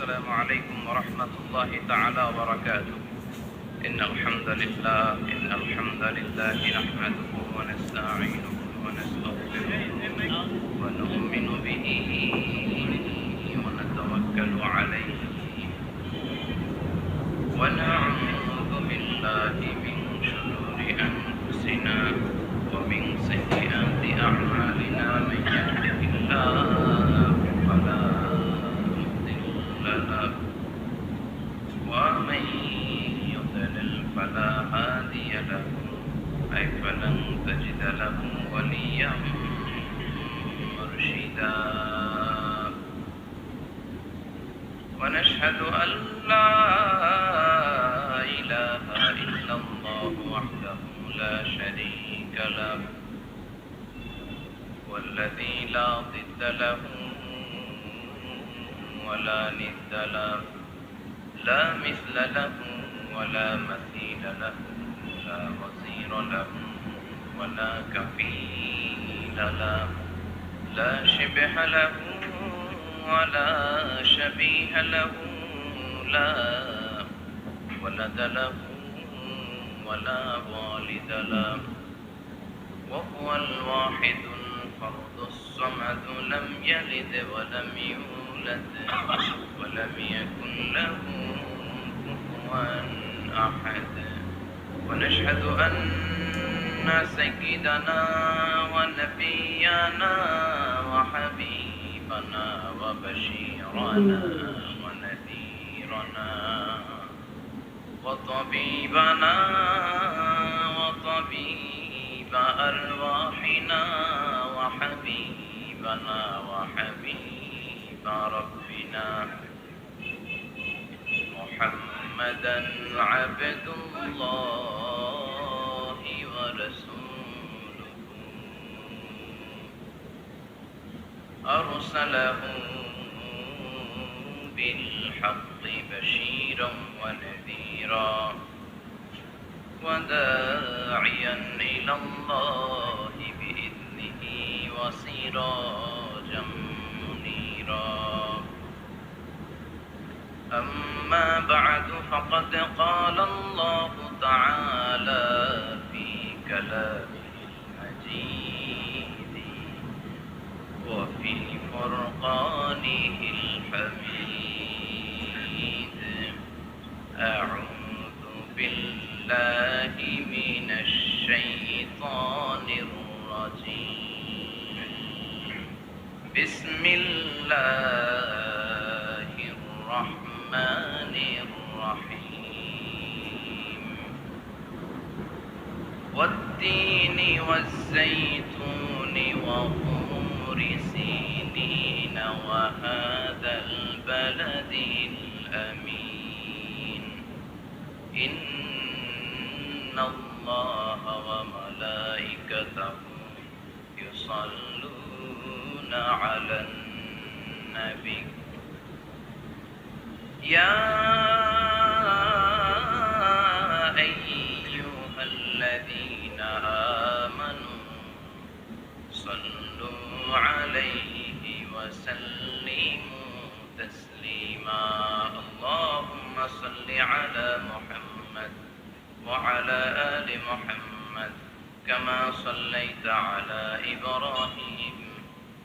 السلام عليكم ورحمة الله تعالى وبركاته. إن الحمد لله نحمده ونستعينه ونستغفره ونؤمن به ونتوكل عليه ونعوذ بالله من شرور أنفسنا ومن سيئات أعمالنا. من يهده الله فلا مضل له ومن يضلل فلا هادي له أي فلن تجد له وليا مرشدا. ونشهد أن لا إله إلا الله وحده لا شريك له والذي لا ضد له ولا ند له لا مثل له ولا مثيل له لا وزير له ولا كفيل له لا شبه له ولا شبيه له لا ولد له ولا والد له وهو الواحد الفرد الصمد لم يلد ولم يولد ولم يكن له كفوا أحد. ونشهد أن سيدنا ونبينا وحبيبنا وبشيرنا ونذيرنا وطبيبنا وطبيب أرواحنا وحبيبنا وحبيب ربنا محمدا عبد الله ورسوله أرسله بالحق بشيرا ونذيرا وداعيا إلى الله بإذنه وسراجا منيرا. أما بعد فقد قال الله تعالى في كلامه المجيد وفي فرقانه الحميد. أعوذ بالله من الشيطان الرجيم. بسم الله الرحمن الرحيم. والتين والزيتون وطور سينين وهذا البلد الأمين. إن الله وملائكته يصلون على النبي يا أيها الذين آمنوا صلوا عليه وسلموا تسليما. اللهم صل على محمد وعلى آل محمد كما صليت على إبراهيم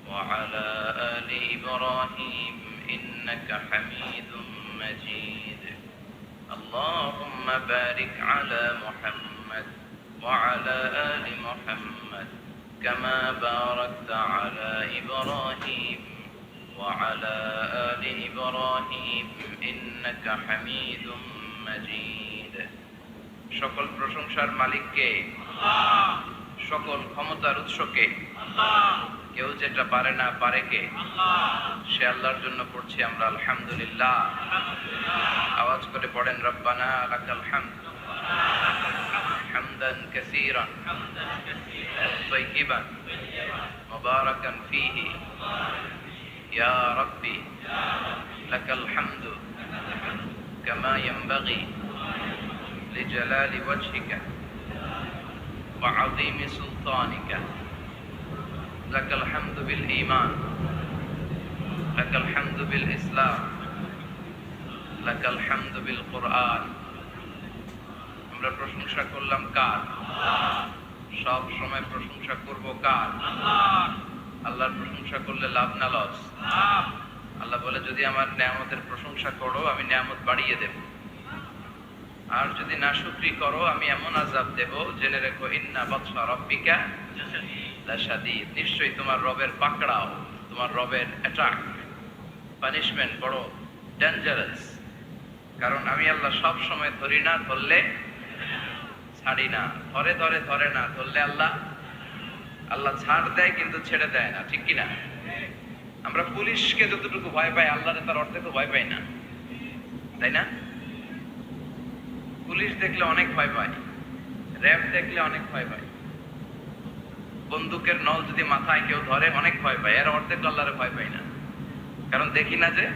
وعلى آل إبراهيم إنك حميد مجيد. اللهم بارك على محمد وعلى آل محمد كما باركت على إبراهيم وعلى آل إبراهيم إنك حميد مجيد. সকল প্রশংসার মালিককে আল্লাহ, সকল ক্ষমতার উৎসকে আল্লাহ, কেউ যেটা পারে না পারে কে আল্লাহ, সে আল্লাহর জন্য পড়ছি আমরা আলহামদুলিল্লাহ। আওয়াজ করে পড়েন রব্বানা লাকাল হামদ হামদান কাসীরান তাইয়িবান মুবারাকান ফীহি ইয়া রাব্বি লাকাল হামদু কামা ইয়ানবাগি লিজালালি ওয়াজহিকা ওয়া আযীমি সুলতানিকা। লাকাল হামদু বিল ঈমান لك الحمد بالإسلام লাকাল হামদু বিল কুরআন। আমরা প্রশংসা করলাম কার? সব সময় প্রশংসা করব কার? আল্লাহর প্রশংসা করলে লাভ না লস? আল্লাহ বলে যদি আমার নিয়ামতের প্রশংসা করো আমি নিয়ামত বাড়িয়ে দেব, আর যদি নাশুকরি করো আমি এমন আযাব দেব, জেনে রেখো ইন্না বাতশা রাব্বিকা লাশাদীদ। নিশ্চয়ই তোমার রবের পাকড়াও, তোমার রবের অ্যাটাক, পানিশমেন্ট বড় ডেঞ্জারাস। কারণ আমি আল্লাহ সব সময় ধরি না, ধরলে ছাড়ি না। ধরে ধরে ধরে না, ধরলে আল্লাহ ছাড় দেয় কিন্তু ছেড়ে দেয় না, ঠিক কিনা? আমরা পুলিশকে যতটুকু ভয় পাই আল্লাহরে তার অর্ধেকও ভয় পাই না, তাই না? পুলিশ দেখলে অনেক ভয় পাই, র্যাব দেখলে অনেক ভয় পাই, বন্দুকের নল যদি মাথায় কেউ ধরে অনেক ভয় পাই, এর অর্ধেক আল্লাহরে ভয় পাই না, কারণ দেখি না যে।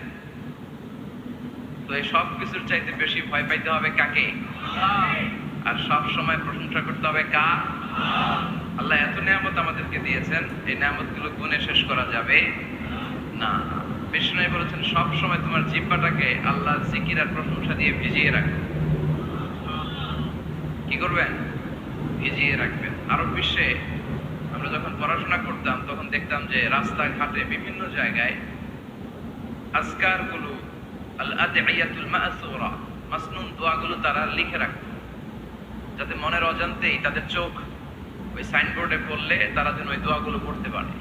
তো এই সব কিছুর চাইতে বেশি ভয় পাইতে হবে কাকে? আর সব সময় প্রশংসা করতে হবে কার? আল্লাহ এত নিয়ামত আমাদেরকে দিয়েছেন, এই নিয়ামত গুলো গুণে শেষ করা যাবে না। বিষ্ণু বলেছেন সব সময় তোমার জিহ্বাটাকে আল্লাহ জিকির আর প্রশংসা দিয়ে ভিজিয়ে রাখো। কি করবেন? ভিজিয়ে রাখবেন। আরব বিশ্বে আমরা যখন পড়াশোনা করতাম তখন দেখতাম যে রাস্তাঘাটে বিভিন্ন জায়গায় আজকার গুলো, আল আদঈয়াতুল মাসুরা, মাসনুন দোয়াগুলো তারা লিখে রাখত, যাতে মনের অজান্তেই তাদের চোখ ওই সাইনবোর্ডে পড়লে তারা যেন ওই দোয়াগুলো পড়তে পারে।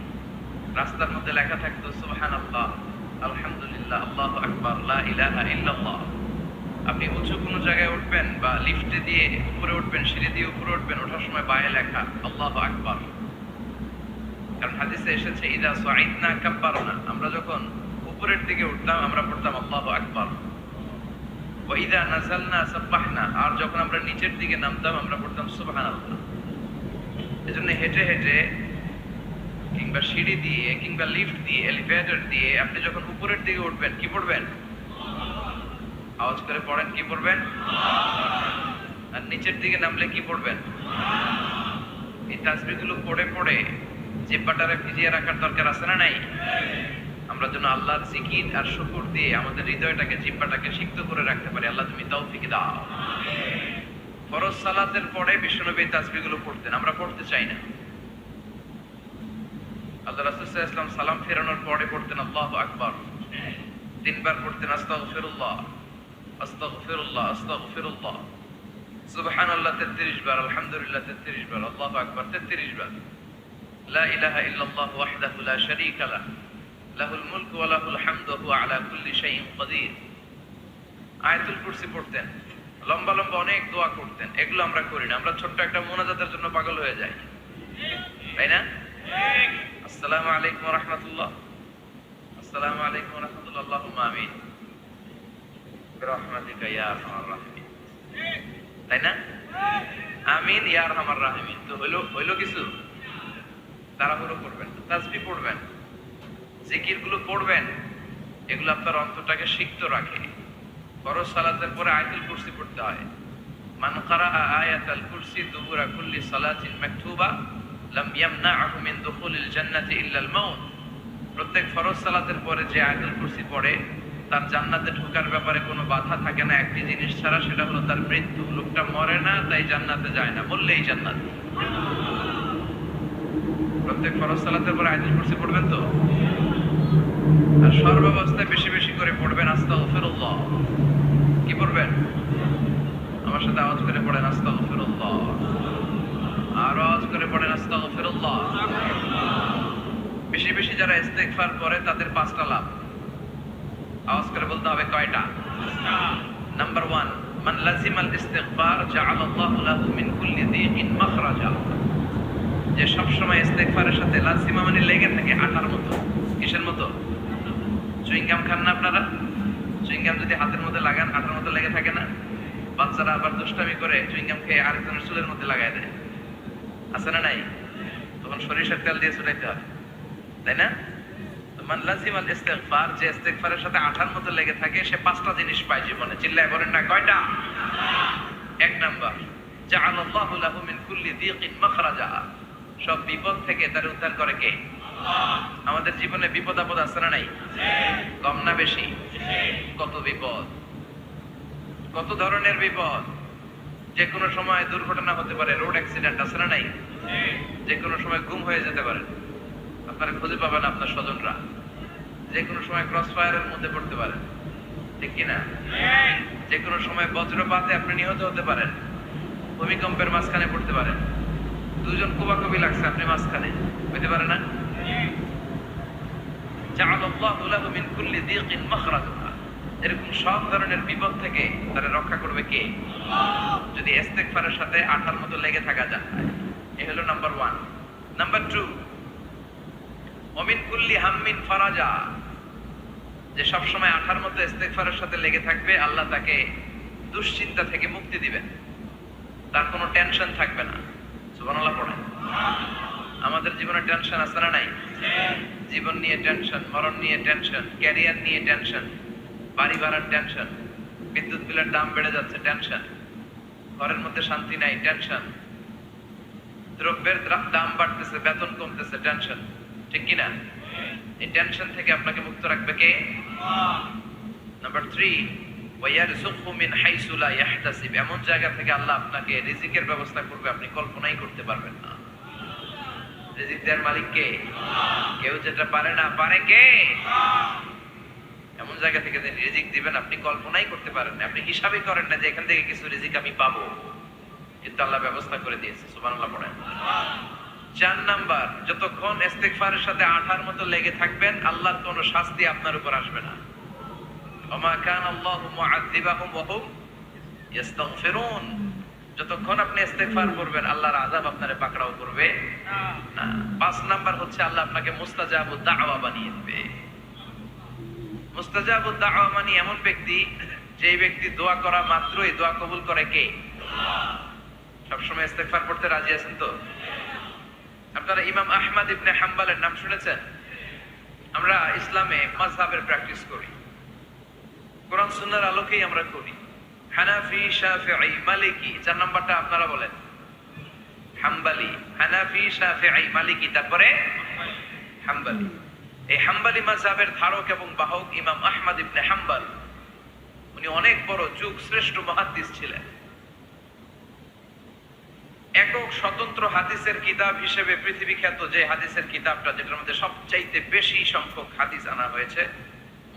রাস্তার মধ্যে লেখা থাকতো সুবহানাল্লাহ, আলহামদুলিল্লাহ, আল্লাহু আকবার, লা ইলাহা ইল্লাল্লাহ। আপনি উঁচু কোনো জায়গায় উঠবেন বা লিফটে দিয়ে উপরে উঠবেন, সিঁড়ি দিয়ে উপরে উঠবেন, ওঠার সময় বায়ে লেখা আল্লাহু আকবার। কারণ হাদিসে এসেছে ইদা সাইদনা কাব্বারনা, আমরা যখন উপরের দিকে উঠতাম আমরা পড়তাম আল্লাহু আকবার। ওয়া ইদা নাযালনা সাব্বাহনা, আর যখন আমরা নিচের দিকে নামতাম আমরা পড়তাম সুবহানাল্লাহ। এজন্য হেঁটে হেঁটে কিংবা সিঁড়ি দিয়ে কিংবা লিফট দিয়ে এলিভেটর দিয়ে আপনি যখন উপরের দিকে উঠবেন কি পড়বেন? আওয়াজ করে পড়েন, কি পড়বেন? আর নিচের দিকে নামলে কি পড়বেন? এই তাসবিহগুলো পড়ে পড়ে জিহ্বাটারে ভিজিয়ে রাখার দরকার আছে না নাই? আমরা যেন আল্লাহর জিকির আর শুকর দিয়ে আমাদের হৃদয়টাকে, জিহ্বাটাকে সিক্ত করে রাখতে পারি। আল্লাহ তুমি তৌফিক দাও। ফরজ সালাতের পরে বিশ্বনবী তাসবিহগুলো পড়তেন, আমরা পড়তে চাই না। আল্লাহ রাসূল সাল্লাল্লাহু আলাইহি ওয়াসাল্লাম সালাম ফেরানোর পরে পড়তেন আল্লাহু আকবার, 3 বার পড়তেন আস্তাগফিরুল্লাহ, আস্তাগফিরুল্লাহ, আস্তাগফিরুল্লাহ, সুবহানাল্লাহ 33 বার, আলহামদুলিল্লাহ 33 বার, আল্লাহু আকবার 33 বার, লা ইলাহা ইল্লাল্লাহ ওয়াহদাহু লা শারীকা লাহ, লাহুল মুলকু ওয়া লাহুল হামদু ওয়া হুয়া আলা কুল্লি শাইইন কাদির। আয়াতুল কুরসি পড়তেন, লম্বা লম্বা অনেক দোয়া করতেন। এগুলো আমরা করি না, আমরা ছোট্ট একটা মোনাজাতের জন্য পাগল হয়ে যাই, তাই না? আসসালামু আলাইকুম ওয়া রাহমাতুল্লাহ, আসসালামু আলাইকুম ওয়া রাহমাতুল্লাহ, আল্লাহুম্মা আমিন বিরহমাতিকা ইয়া আরহামার রাহিমিন, তাই না? আমিন ইয়া আরহামার রাহিমিন। তো হইলো কিছু? তাড়াহুড়ো করবেন, তাসবিহ পড়বেন, জিকিরগুলো পড়বেন, এগুলো আপনার অন্তরটাকে সিক্ত রাখে। ফরজ সালাতের পরে আয়াতুল কুরসি পড়তে হয়। মান ক্বারাআ আয়াতাল কুরসি দুবুরা কুল্লি সালাতিন মাকতুবা লাম ইয়ামনাহু মিন দুখুলিল জান্নাতি ইল্লাল মাউত। প্রত্যেক ফরজ সালাতের পরে যে আয়াতুল কুরসি পড়ে তার জান্নাতে ঢোকার ব্যাপারে কোনো বাধা থাকে না একটি জিনিস ছাড়া, সেটা হলো তার মৃত্যু। লোকটা মরে না তাই জান্নাতে যায় না, বললেই জান্নাত। প্রত্যেক ফরজ সালাতের পরে আয়াতুল কুরসি পড়বেন তো? আর সর্বাবস্থায় বেশি বেশি করে পড়বেন আস্তাগফিরুল্লাহ। কি পড়বেন? আমার সাথে আওয়াজ করে পড়েন আস্তাগফিরুল্লাহ, আর আওয়াজ করে পড়েন আস্তাগফিরুল্লাহ। বেশি বেশি যারা ইস্তেগফার করে তাদের 5টা লাভ। আওয়াজ করে বলতে হবে কয়টা? নাম্বার 1, মান লাজিমাল ইস্তিগফার জাআলাল্লাহু লাহু মিন কুল্লি যিকিন মাখরাজা। যে সব সময় ইস্তেগফারের সাথে লাজিমা মানে লেগে থাকে, আঠার মতো। কিসের মতো? চুইংগাম খান না আপনারা? চুইংগাম যদি হাতের মধ্যে লাগান আঠার মতো লেগে থাকে না? বাচ্চারা আবার দুষ্টামি করে চুইংগাম খেয়ে আরেকজনের চুলের মধ্যে লাগায় দেয়, আছে না নাই? তখন সরিষার তেল দিয়ে ছুটাইতে হয়, তাই না? মান লাজিমাল ইস্তিগফার, যে ইস্তিগফারের সাথে আঠার মতো লেগে থাকে সে 5টা জিনিস পায় জীবনে। চিল্লায় বলেন না কয়টা? 1 নাম্বার, জাআলাল্লাহু লাহু মিন কুল্লি যিকিন মাখরাজা। সব বিপদ থেকে তার উদ্ধার করে কে? আমাদের জীবনে বিপদ আপদ আছে না নাই? কম না বেশি? কত বিপদ! কত ধরনের বিপদ, যে কোনো সময় দুর্ঘটনা হতে পারে, রোড অ্যাক্সিডেন্ট আছে না নাই? যে কোনো সময় গুম হয়ে যেতে পারে, আপনারা খুঁজে পাবেন আপনার স্বজনরা। যে কোনো সময় ক্রস ফায়ারের মধ্যে পড়তে পারেন, ঠিক কিনা? যে কোনো সময় বজ্রপাতে আপনি নিহত হতে পারেন, ভূমিকম্পের মাঝখানে পড়তে পারেন, দুজন কোবাকবি লাগছে, আপনি মাঝখানে হইতে পারে না? জাআলাল্লাহু লাহু মিন কুল্লি দীকিন মাখরাজা। এরকম সব ধরনের বিপদ থেকে তারা রক্ষা করবে কে? যদি ইস্তেগফারের সাথে আঠার মতো লেগে থাকা যায়। এই হলো নাম্বার 1। নাম্বার 2, ওমিন কুল্লি হাম্মিন ফারাজা। যে সব সময় আঠার মতো ইস্তেগফারের সাথে লেগে থাকবে, আল্লাহ তাকে দুশ্চিন্তা থেকে মুক্তি দিবেন, তার কোনো টেনশন থাকবে না। সুবহানাল্লাহ পড়েন। আমাদের জীবনে টেনশন আছে না নাই? জীবন নিয়ে টেনশন, মরণ নিয়ে টেনশন, ক্যারিয়ার নিয়ে টেনশন, বাড়ি ভাড়ার টেনশন, বিদ্যুৎ বিলের দাম বেড়ে যাচ্ছে টেনশন, ঘরের মধ্যে শান্তি নাই টেনশন, দ্রব্যের দাম বাড়তেছে, বেতন কমতেছে টেনশন, ঠিক কিনা? এই টেনশন থেকে আপনাকে মুক্ত রাখবে কে? নাম্বার 3, ওয়ায়ারযুকহু মিন হাইসু লা ইয়াহতাসিব। এমন জায়গা থেকে আল্লাহ আপনাকে রিজিকের ব্যবস্থা করবে আপনি কল্পনাই করতে পারবেন না। রিজিক দেওয়ার মালিক কে? কেউ যেটা পারে না, পারে কে? এমন জায়গা থেকে যে রিজিক দিবেন আপনি কল্পনাই করতে পারেন না, আপনি হিসাবই করেন না যে এখান থেকে কিছু রিজিক আমি পাবো, কিন্তু আল্লাহ ব্যবস্থা করে দিয়েছে। সুবহানাল্লাহ পড়েন। 4 নাম্বার, যতক্ষণ ইস্তেগফারের সাথে আঠার মতো লেগে থাকবেন, আল্লাহর কোনো শাস্তি আপনার উপর আসবে না। ওমা কানা আল্লাহু মুআযযিবাহুম ওয়া হুম ইস্তাগফিরুন। যতক্ষণ আপনি ইস্তেগফার করবেন, আল্লাহর আযাব আপনারে পাকড়াও করবে না। 5 নাম্বার হচ্ছে আল্লাহ আপনাকে মুস্তাজাবুদ দাওয়া বানিয়ে দিবে। মুস্তাজাবুদ দাওয়া মানে এমন ব্যক্তি, যেই ব্যক্তি দোয়া করা মাত্রই দোয়া কবুল করে কে? সবসময় ইস্তেগফার পড়তে রাজি আছেন তো? আপনারা ইমাম আহমদ ইবনে হাম্বলের নাম শুনেছেন? আমরা ইসলামে মাযহাবের প্র্যাকটিস করি, কোরআন সুন্নাহর আলোকেই আমরা করি। হানাফি, শাফিঈ, মালিকি। 4 নাম্বারটা আপনারা বলেন। হাম্বলি, হানাফি, শাফিঈ, মালিকি, তারপরে হাম্বলি। এই হাম্বলি মাযহাবের ধারক এবং বাহক ইমাম আহমদ ইবনে হাম্বল, উনি অনেক বড় যুগ শ্রেষ্ঠ মুহাদ্দিস ছিলেন। একক স্বতন্ত্র হাদিসের কিতাব হিসেবে পৃথিবী খ্যাত যে হাদিসের কিতাবটা, যেটার মধ্যে সবচাইতে বেশি সংখ্যক হাদিস আনা হয়েছে,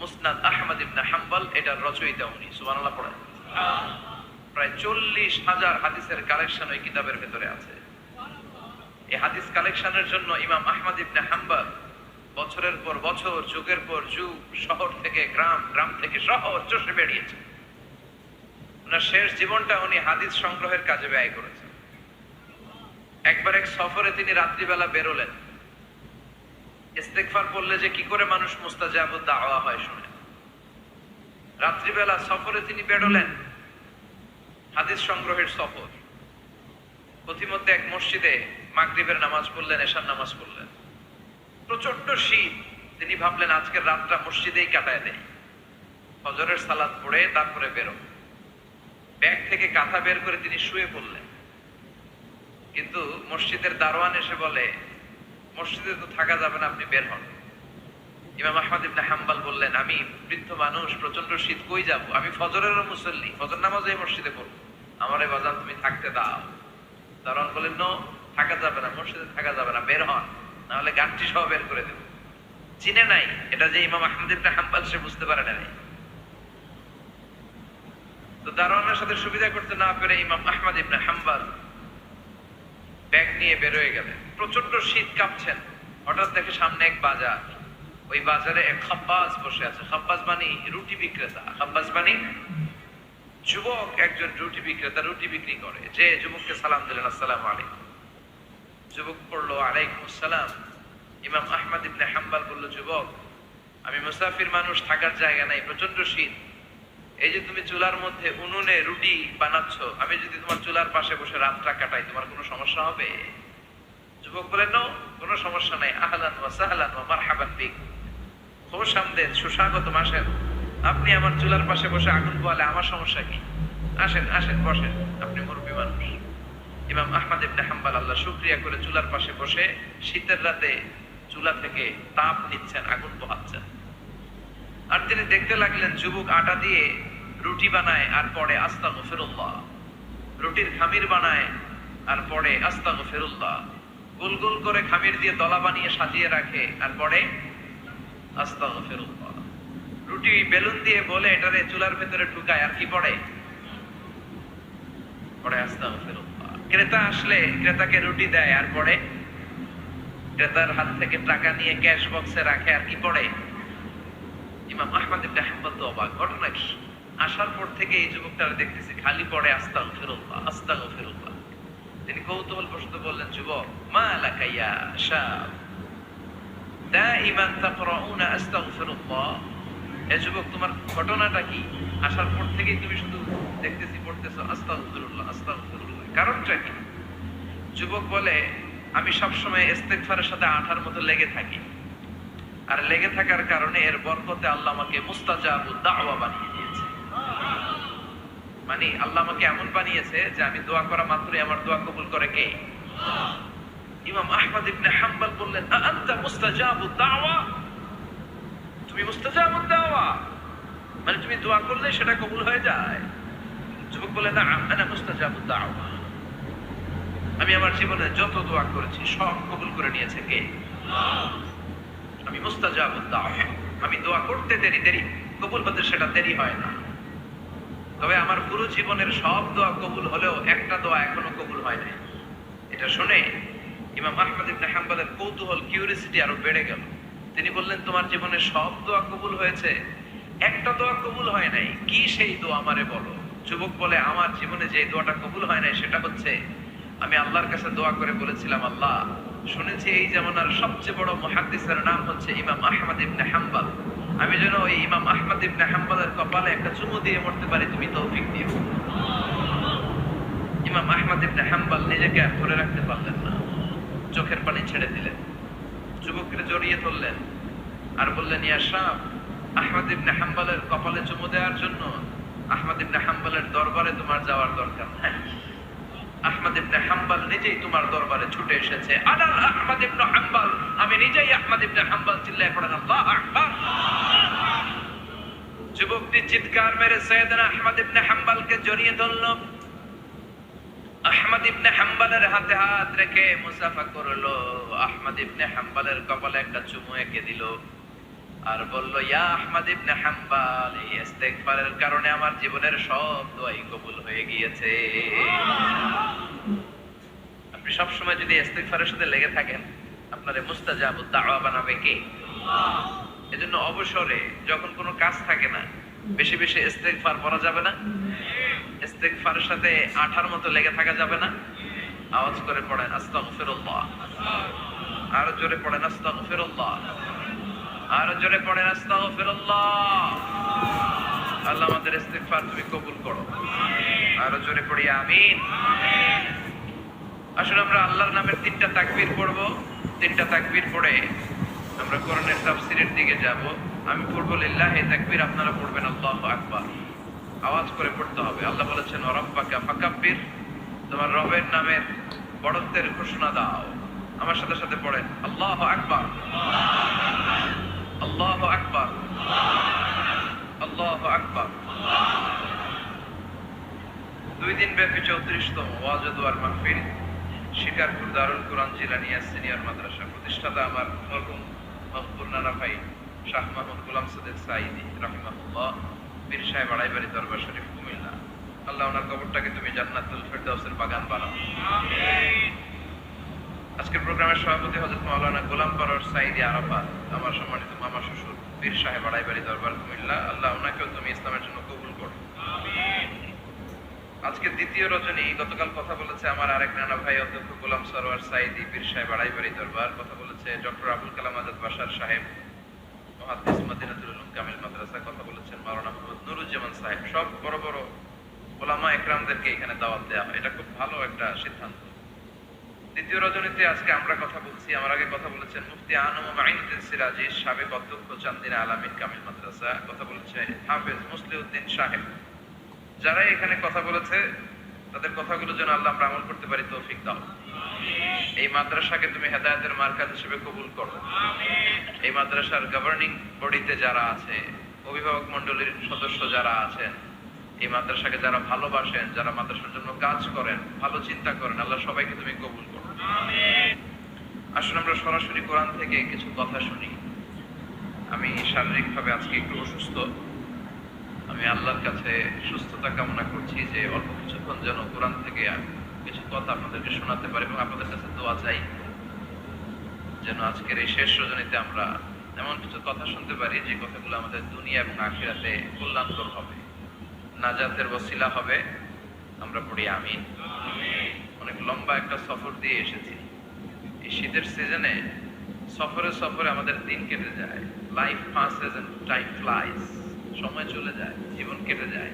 মুসনাদ আহমদ ইবনে হাম্বল, এটার রচয়িতা উনি। সুবহানাল্লাহ পড়েন। প্রায় 40,000 হাদিসের কালেকশন ওই কিতাবের ভেতরে আছে। এই হাদিস কালেকশনের জন্য ইমাম আহমদ ইবনে হাম্বল বছরের পর বছর, যুগের পর যুগ, শহর থেকে গ্রাম, গ্রাম থেকে শহর চষে বেরিয়েছে। ওনার শেষ জীবনটা উনি হাদিস সংগ্রহের কাজে ব্যয় করেছেন। একবার এক সফরে তিনি রাত্রিবেলা বেরোলেন। ইস্তেগফার পড়লে যে কি করে মানুষ মুস্তাজাবুদ দাওয়া হয় শুনে। রাত্রিবেলা সফরে তিনি বেরোলেন, হাদিস সংগ্রহের সফর। পথিমধ্যে এক মসজিদে মাগরিবের নামাজ পড়লেন, এশার নামাজ পড়লেন। প্রচন্ড শীত, তিনি ভাবলেন আজকের রাতটা মসজিদেই কাটায় দেয়, ফজরের সালাত পড়ে তারপরে বেরো। ব্যাগ থেকে কাঁথা বের করে তিনি শুয়ে পড়লেন। কিন্তু মসজিদের দারোয়ান এসে বলে, মসজিদে তো থাকা যাবে না, আপনি বের হন। ইমাম আহমদ ইবনে হাম্বল বললেন, আমি বৃদ্ধ মানুষ, প্রচন্ড শীত, কই যাব? আমি ফজরেরও মুসল্লি, ফজর নামাজে এই মসজিদে পড়বো, আমারে বাজান তুমি থাকতে দাও। দারোয়ান বললেন, নো, থাকা যাবে না, মসজিদে থাকা যাবে না, বের হন, নাহলে গাঁটটি সহ বের করে দেব। চিনে নাই এটা যে ইমাম আহমদ ইবনে হাম্বল, সে বুঝতে পারে নাই। তো দারোয়ানের সাথে সুবিধা করতে না পেরে ইমাম আহমদ ইবনে হাম্বল ব্যাগ নিয়ে বের হয়ে গেলেন। প্রচন্ড শীত, কাঁপছেন। হঠাৎ দেখে সামনে এক বাজার, ওই বাজারে এক খাব্বাজ বসে আছে। খাব্বাজ মানে রুটি বিক্রেতা। খাব্বাজ মানে যুবক, একজন রুটি বিক্রেতা, রুটি বিক্রি করে। যে যুবককে সালাম দিলেন, আসসালামু আলাইকুম। যুবক পড়লো, আলাইকুম আসসালাম। ইমাম আহমদ ইবনে হাম্বল বলল, যুবক, আমি মুসাফির মানুষ, থাকার জায়গা নাই, প্রচন্ড শীত। এই যে তুমি চুলার মধ্যে উনুনে রুটি বানাচ্ছ, আমি যদি তোমার চুলার পাশে বসে রাতটা কাটাই, তোমার কোনো সমস্যা হবে? যুবক বলেন, নো, কোনো সমস্যা নাই। আহলান ওয়া সাহলান ওয়া মারহাবান বিক, খোশ আমদেদ, সুস্বাগতম, আসেন। আপনি আমার চুলার পাশে বসে আগুন পোয়ালে আমার সমস্যা কি? আসেন, আসেন, বসেন, আপনি মুরব্বী মানুষ। ইমাম আহমদ ইবনে হাম্বল আল্লাহ শুকরিয়া করে চুলার পাশে বসে শীতের রাতে চুলা থেকে তাপ নিচ্ছেন, আগুন পোহাচ্ছেন। আর তিনি দেখতে লাগলেন যুবক আটা দিয়ে রুটি বানায় আর পরে আস্তাগফিরুল্লাহ, রুটির খামির বানায় আর পরে আস্তাগফিরুল্লাহ, গোল গোল করে খামির দিয়ে দলা বানিয়ে সাজিয়ে রাখে আর পরে আস্তাগফিরুল্লাহ, রুটি বেলুন দিয়ে বলে এটারে চুলার ভেতরে ঢুকায় আর কি পড়ে পরে আস্তাগফিরুল্লাহ। ক্রেতা আসলে ক্রেতাকে রুটি দেয় আর পরে ক্রেতার হাত থেকে টাকা নিয়ে ক্যাশ বক্সে রাখে আর কি পড়ে। ইমাম আহমদ ইবনে হাম্বল তো অবাক, ঘটনা কি? আসার পর থেকে এই যুবকটার দেখতেছি খালি পড়ে আস্তাগফিরুল্লাহ আস্তাগফিরুল্লাহ। তিনি কৌতূহল বশত বললেন, যুবক মা লাকা ইয়া শাব দাইমান তাকরাউনা আস্তাগফিরুল্লাহ, এ যুবক তোমার ঘটনাটা কি? আসার পর থেকেই তুমি শুধু দেখতেছি পড়তেছো আস্তাগফিরুল্লাহ আস্তাগফিরুল্লাহ, কারণটা কি? যুবক বলে, আমি সবসময় ইস্তেগফারের সাথে আঠার মতো লেগে থাকি, আর লেগে থাকার কারণে এর বরকতে আল্লাহ আমাকে মুস্তাজাবুদ দাওয়া বানিয়ে দিয়েছে। মানে আল্লাহ আমাকে এমন বানিয়েছে যে আমি দোয়া করা মাত্রই আমার দোয়া কবুল করে কে? ইমাম আহমদ ইবনে হাম্বল বললেন, আনতা মুস্তাজাবুদ দাওয়া, তুমি মুস্তাজাবুদ দাওয়া, মানে তুমি দোয়া করলে সেটা কবুল হয়ে যায়? যুবক বলে, না আনা মুস্তাজাবুদ দাওয়া, আমি আমার জীবনে যত দোয়া করেছি সব কবুল করে নিয়েছে কে? আমি মুস্তাজাবুদ দাওয়া, আমি দোয়া করতে দেরি কবুল হতে সেটা দেরি হয় না। তবে আমার পুরো জীবনের সব দোয়া কবুল হলেও একটা দোয়া এখনো কবুল হয় নাই। এটা শুনে ইমাম আহমদ ইবনে হাম্বলের কৌতূহল, কিউরিসিটি আরো বেড়ে গেল। তিনি বললেন, তোমার জীবনে সব দোয়া কবুল হয়েছে, একটা দোয়া কবুল হয় নাই, কি সেই দোয়া আমারে বলো? যুবক বলে, আমার জীবনে যে দোয়াটা কবুল হয় নাই সেটা হচ্ছে আমি আল্লাহর কাছে দোয়া করে বলেছিলাম, আল্লাহ শুনেছি এই জামানার সবচেয়ে বড় মুহাদ্দিসের নাম হচ্ছে ইমাম আহমদ ইবনে হাম্বল, আমি যেন ওই ইমাম আহমদ ইবনে হাম্বলের কপালে একটা চুমু দিয়ে মরতে পারি, তুমি তৌফিক দিও। ইমাম আহমদ ইবনে হাম্বল নিজেকে আর ধরে রাখতে পারলেন না, চোখের পানি ছেড়ে দিলেন, যুবককে জড়িয়ে ধরলেন আর বললেন, ইয়া শাব, আহমদ ইবনে হাম্বলের কপালে চুমু দেওয়ার জন্য আহমদ ইবনে হাম্বলের দরবারে তোমার যাওয়ার দরকার নাই, আহমদ ইবনে হাম্বল নিজেই তোমার দরবারে ছুটে এসেছে। আনাল আহমদ ইবনে হাম্বল, আমি নিজেই আহমদ ইবনে হাম্বল। চিল্লায়ে পড়েন আল্লাহু আকবার। যুবকটি চিৎকার মেরে সাইয়েদনা আহমদ ইবনে হাম্বলকে জড়িয়ে ধরল, আহমদ ইবনে হাম্বলের হাতে হাত রেখে মুসাফা করলো, আহমদ ইবনে হাম্বলের কপালে একটা চুমু এঁকে দিল আর বলল, ইয়া আহমদ ইবনে হাম্বল, এই ইস্তেগফারের কারণে আমার জীবনের সব দোয়াই কবুল হয়ে গিয়েছে। আপনি সব সময় যদি ইস্তেগফারের সাথে লেগে থাকেন, আপনারে মুস্তাজাবুদ দাওয়া বানাবে কে? এজন্য অবসরে যখন কোনো কাজ থাকে না, বেশি বেশি ইস্তেগফার পড়া যাবে না? ইস্তেগফারের সাথে আঠার মতো লেগে থাকা যাবে না? আওয়াজ করে পড়েন আস্তাগফিরুল্লাহ, আরো জোরে পড়েন আস্তাগফিরুল্লাহ, আরো জোরে পড়েন আস্তাগফিরুল্লাহ। আল্লাহ আমাদের ইস্তেগফার তুমি কবুল করো, আরো জোরে পড়ি আমিন। আসলে আমরা আল্লাহর নামের 3টা তাকবীর পড়ব, 3টা তাকবীর পড়ে আমরা কোরআনের তাফসীরের দিকে যাব। আমি পড়ব লিল্লাহি তাকবীর, আপনারা পড়বেন আল্লাহু আকবার। আওয়াজ করে পড়তে হবে। আল্লাহ বলেছেন, রাব্বাকা ফাকাব্বির, তোমার রবের নামের বড়ত্বের ঘোষণা দাও। আমার সাথে সাথে পড়েন আল্লাহু আকবার, আল্লাহু আকবার, আল্লাহু আকবার। 2 দিন ব্যাপী 34তম ওয়াজ ও দোয়ার মাহফিল শিকারপুর দারুল কোরআন জিলানিয়া সিনিয়র মাদ্রাসা প্রতিষ্ঠাতা আমার মরহুম মাহবুব নানা ভাই শাহ মাহমুদ গোলাম সাদেক সাঈদী রাহিমাহুল্লাহ, পীর সাহেব আড়াইবাড়ি দরবার শরীফ কুমিল্লা। আল্লাহ ওনার কবরটাকে তুমি জান্নাতুল ফেরদাউসের বাগান বানাও, আমিন। আজকের প্রোগ্রামের সভাপতি হযরত মাওলানা গোলাম পরর সাঈদী আরাফাত, আমার সম্মানিত মামা শ্বশুর, পীর সাহেব আড়াইবাড়ি দরবার কুমিল্লা। আল্লাহ ওনাকেও তুমি ইসলামের জন্য কবুল করো, আমিন। আজকে দ্বিতীয় রজনী, গতকাল কথা বলেছে আমার আরেক নানা ভাই অধ্যক্ষ গোলাম সরওয়ার সাঈদী, পীর সাহেব আড়াইবাড়ি দরবার। কথা বলেছে ডক্টর আবুল কালাম আজাদ বাশার সাহেব, মুহাদ্দিস মদিনাতুল উলুম কামিল মাদ্রাসা। কথা বলেছেন মাওলানা মুহাম্মদ নুরুজ্জামান সাহেব। সব বড় বড় ওলামা একরামদেরকে এখানে দাওয়াত দেওয়া হয়, এটা খুব ভালো একটা সিদ্ধান্ত। দ্বিতীয় রজনীতে আজকে আমরা কথা বলছি। আমার আগে কথা বলেছেন মুফতি আনম মাইনুদ্দিন সিরাজি, সাবেক অধ্যক্ষ চান্দিনা আলামিন কামিল মাদ্রাসা। কথা বলেছে হাফেজ মুসলিউদ্দিন সাহেব। যারা এখানে কথা বলেছে তাদের কথাগুলো যেন আল্লাহ আমরা আমল করতে পারি, তৌফিক দাও। এই মাদ্রাসাকে তুমি হেদায়েতের মার্কাজ হিসেবে কবুল করো। এই মাদ্রাসার গভর্নিং বডিতে যারা আছে, অভিভাবক মণ্ডলীর সদস্য যারা আছেন, এই মাদ্রাসাকে যারা ভালোবাসেন, যারা মাদ্রাসার জন্য কাজ করেন, ভালো চিন্তা করেন, আল্লাহ সবাইকে তুমি কবুল করো। আসুন আমরা সরাসরি কোরআন থেকে কিছু কথা শুনি। আমি শারীরিকভাবে আজকে একটু অসুস্থ। আমি আল্লাহর কাছে সুস্থতা কামনা করছি যে অল্প কিছুক্ষণ যেন কোরআন থেকে কিছু কথা আপনাদেরকে শোনাতে পারি, এবং আপনাদের কাছে দোয়া চাই যেন আজকের এই শেষ রজনীতে আমরা এমন কিছু কথা শুনতে পারি যে কথাগুলো আমাদের দুনিয়া এবং আখিরাতে কল্যাণকর হবে, নাজাতের ওসিলা হবে। আমরা পড়ি আমিন। অনেক লম্বা একটা সফর দিয়ে এসেছি। এই শীতের সিজনে সফরে সফরে আমাদের দিন কেটে যায়। Life passes and time flies, সময় চলে যায়, জীবন কেটে যায়।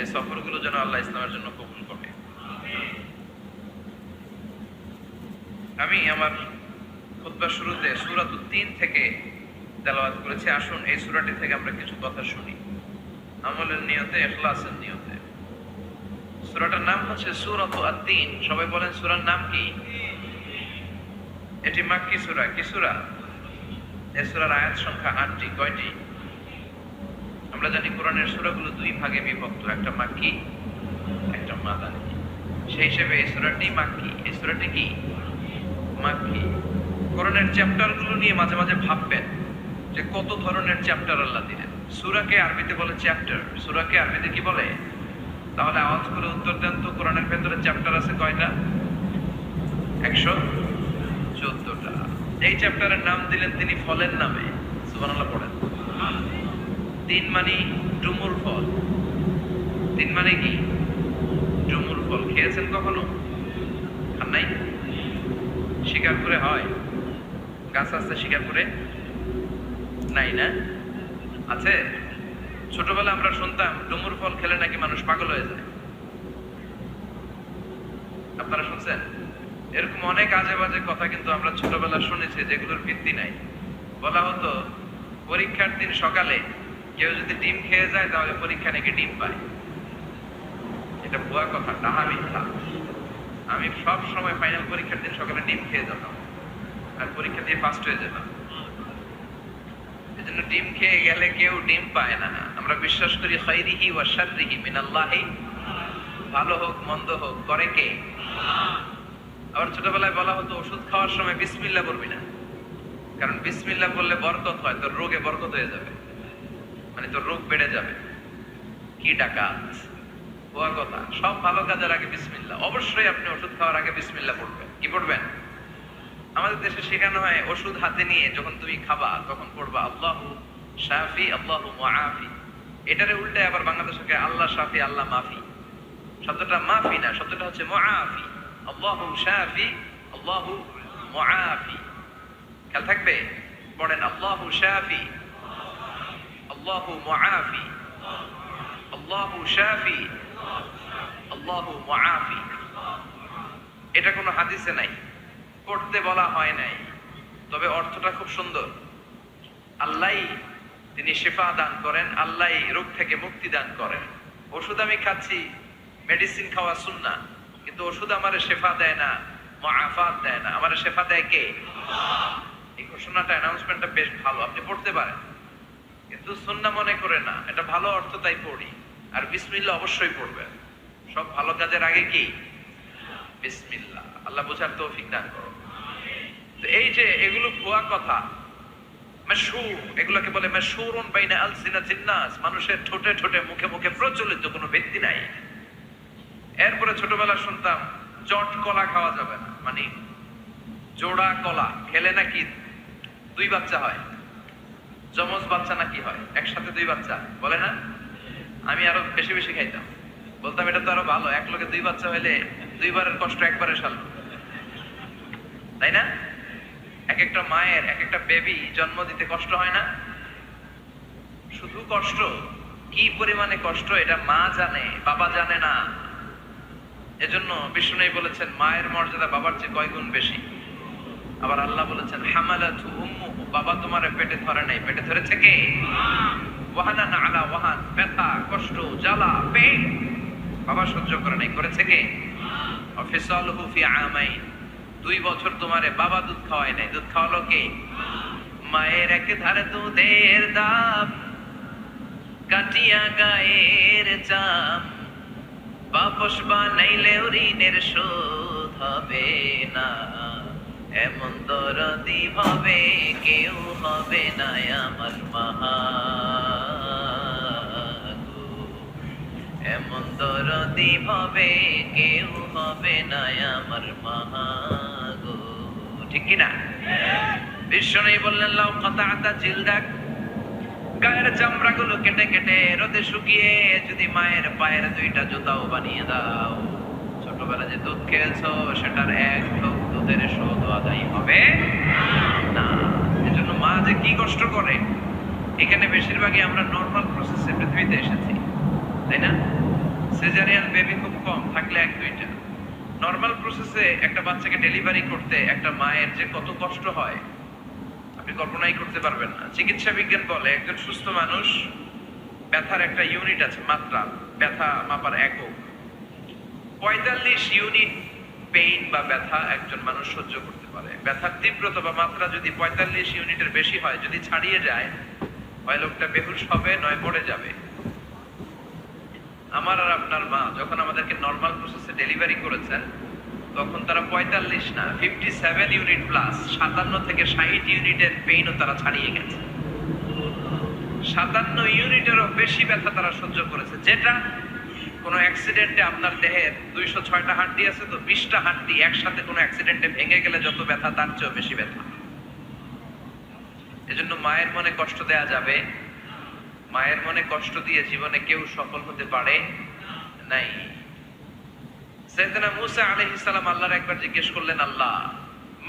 এই সফরগুলো যেন আল্লাহ ইসলামের জন্য কবুল করে। আমি আমার খুতবার শুরুতে সূরাতুত তিন থেকে তেলাওয়াত করেছি। আসুন এই সূরাটি থেকে আমরা কিছু কথা শুনি, আমলের নিয়তে, ইখলাসের নিয়তে। সূরাটার নাম হচ্ছে সূরাতুত আত-তিন। সবাই বলেন সূরার নাম কি? এটি মাক্কি সূরা। কি সূরা? এই সূরার আয়াত সংখ্যা ৮টি। কয়টি? আমরা জানি কোরআনের সূরাগুলো দুই ভাগে বিভক্ত, একটা মাক্কি, একটা মাদানী। সেই হিসেবে এই সূরাটি মাক্কি। এই সূরাটি কি? মাক্কি। কোরআনের চ্যাপ্টারগুলো নিয়ে মাঝে মাঝে ভাববেন যে কত ধরনের চ্যাপ্টার আল্লাহ দিলেন। সূরাকে আরবিতে বলে চ্যাপ্টার। সূরাকে আরবিতে কি বলে? তাহলে আওয়াজ করে উত্তর দেন তো, কোরআনের ভেতরে চ্যাপ্টার আছে কয়টা? ১১৪টা। এই চ্যাপ্টারের নাম দিলেন তিনি ফলের নামে। সুবহানাল্লাহ পড়েন। তিন মানে ডুমুর ফল। তিন মানে কি? ডুমুর ফল। খেয়েছেন কখনো? খান নাই? শিকার করে হয়? গাছ আসতে শিকার করে নাই না? আছে? ছোটবেলা আমরা শুনতাম ডুমুর ফল খেলে নাকি মানুষ পাগল হয়ে যায়। আপনারা শুনছেন? এরকম অনেক আজে বাজে কথা কিন্তু আমরা ছোটবেলা শুনেছি, যেগুলোর ভিত্তি নাই। বলা হতো পরীক্ষার দিন সকালে কেউ যদি ডিম খেয়ে যায় তাহলে পরীক্ষা নাকি ডিম পায়। এটা ভুয়া কথা, ডাহা মিথ্যা। আমি সব সময় ফাইনাল পরীক্ষার দিন সকালে ডিম খেয়ে যেতাম আর পরীক্ষা দিয়ে ফার্স্ট হয়ে যেতাম। এজন্য ডিম খেয়ে গেলে কেউ ডিম পায় না। আমরা বিশ্বাস করি খাইরিহি ওয়া শাররিহি মিনাল্লাহি, ভালো হোক মন্দ হোক করে কে? আবার ছোটবেলায় বলা হতো ওষুধ খাওয়ার সময় বিসমিল্লাহ বলবি না, কারণ বিসমিল্লাহ বললে বরকত হয়, তোর রোগে বরকত হয়ে যাবে, মানে তোর রোগ বেড়ে যাবে। কি ডাকাত, ভুয়া কথা। সব ভালো কাজের আগে বিসমিল্লাহ। অবশ্যই আপনি ওষুধ খাওয়ার আগে বিসমিল্লাহ পড়বেন। কি পড়বেন? আমাদের দেশে শেখানো হয় ওষুধ হাতে নিয়ে যখন তুমি খাবা তখন পড়বা আল্লাহু শাফি আল্লাহু মুআফি। এটারে উল্টায় আবার বাংলাদেশে আল্লাহ শাফি আল্লাহ মাফি। শব্দটা মাফি না, শব্দটা হচ্ছে মুআফি। আল্লাহু শাফি আল্লাহু মুআফি। খেয়াল থাকবে, পড়েন আল্লাহু শাফি আল্লাহু মুআফি, আল্লাহু শাফি আল্লাহু মুআফি। এটা কোনো হাদিসে নাই, পড়তে বলা হয় নাই, তবে অর্থটা খুব সুন্দর। আল্লাহ তিনি শিফা দান করেন, আল্লাহ রোগ থেকে মুক্তি দান করেন। ওষুধ আমি খাচ্ছি, মেডিসিন খাওয়া সুন্নাহ, কিন্তু ওষুধ আমারে শেফা দেয় না, মুআফাত দেয় না। আমারে শেফা দেয় কে? এই ঘোষণাটা, অ্যানাউন্সমেন্টটা বেশ ভালো, আপনি পড়তে পারেন, কিন্তু সুন্নাহ মনে করে না। এটা ভালো অর্থ, তাই পড়ি। আর বিসমিল্লাহ অবশ্যই পড়বেন। সব ভালো কাজের আগে কি? বিসমিল্লাহ। আল্লাহ বোঝার তৌফিক দান করো। তো এই যে এগুলো ভুয়া কথা, মাশহুর, এগুলোকে বলে মাশহুরুন বাইনা আলসিনাতিন নাস, মানুষের ঠোঁটে ঠোঁটে মুখে মুখে প্রচলিত, কোনো ভিত্তি নাই। এরপরে ছোটবেলা শুনতাম জট কলা খাওয়া যাবে না, মানে জোড়া কলা খেলে নাকি দুই বাচ্চা হয়, যমজ বাচ্চা নাকি হয়, একসাথে দুই বাচ্চা বলে না? আমি আরো বেশি বেশি খাইতাম, বলতাম এটা তো আরো ভালো, এক লোকে দুই বাচ্চা হইলে দুইবারের কষ্ট একবারে সারল, তাই না? এক একটা মায়ের এক একটা বেবি জন্ম দিতে কষ্ট হয় না? শুধু কষ্ট, কি পরিমাণে কষ্ট এটা মা জানে, বাবা জানে না। এজন্য বিষ্ণু বলেছেন মায়ের মর্যাদা বাবার চেয়ে কয় গুণ বেশি। আবার আল্লাহ বলেছেন হামালাতু উম্মুহু, বাবা তোমারে পেটে ধরে নাই, পেটে ধরেছে কে? ওয়াহানান আলা ওয়াহান, ব্যথা কষ্ট জ্বালা পেন বাবা সহ্য করে নাই, করেছে কে? অফিসালহু ফি আমাইন, 2 বছর তোমারে বাবা দুধ খাওয়ায় নাই, দুধ খাওয়ালো কে? মায়ের এক ধারে দুধের দাম, কাটিয়া গায়ের চাম, বাপস বানাইলেও ঋণের শোধ হবে না। এমন দরদি হবে কেউ হবে না আমার মা গো, এমন দরদি হবে কেউ হবে না আমার মা গো। ঠিক কিনা? বিশ্বনবী বললেন লাউ কাতাআতা জিলদাক, গায়ের চামড়াগুলো কেটে কেটে রোদে শুকিয়ে যদি মায়ের পায়ের দুইটা জুতাও বানিয়ে দাও, ছোটবেলা যে দুধ খেয়েছো সেটার এক ঢোক দুধের শোধ আদায় হবে না। এজন্য মা যে কি কষ্ট করে, এখানে বেশিরভাগই আমরা নর্মাল প্রসেসে পৃথিবীতে এসেছি, তাই না? সিজারিয়ান বেবি খুব কম, থাকলে এক দুইটা। নর্মাল প্রসেসে একটা বাচ্চাকে ডেলিভারি করতে একটা মায়ের যে কত কষ্ট হয় আপনি কল্পনাই করতে পারবেন না। চিকিৎসা বিজ্ঞান বলে একজন সুস্থ মানুষ, ব্যথার একটা ইউনিট আছে, মাত্রা, ব্যথা মাপার একক, 45 ইউনিট পেইন বা ব্যথা একজন মানুষ সহ্য করতে পারে। ব্যথার তীব্রতা বা মাত্রা যদি 45 ইউনিটের বেশি হয়, যদি ছাড়িয়ে যায়, হয় লোকটা বেহুশ হবে নয় পড়ে যাবে। আমার আর আপনার মা যখন আমাদেরকে নর্মাল প্রসেসে ডেলিভারি করেছেন, তখন তারা 45 না 57 ইউনিট প্লাস 57 থেকে 60 ইউনিটের পেইনও তারা ছাড়িয়ে গেছে। 57 ইউনিটেরও বেশি ব্যথা তারা সহ্য করেছে, যেটা কোনো অ্যাক্সিডেন্টে আপনার দেহের 206টা হাড্ডি আছে তো 20টা হাড্ডি একসাথে কোনো অ্যাক্সিডেন্টে ভেঙে গেলে যত ব্যথা তার চেয়েও বেশি ব্যথা। এজন্য মায়ের মনে কষ্ট দেয়া যাবে? মায়ের মনে কষ্ট দিয়ে জীবনে কেউ সফল হতে পারে নাই। সাইয়েদনা মূসা আলাইহিস সালাম আল্লাহর একবার জিজ্ঞেস করলেন, আল্লাহ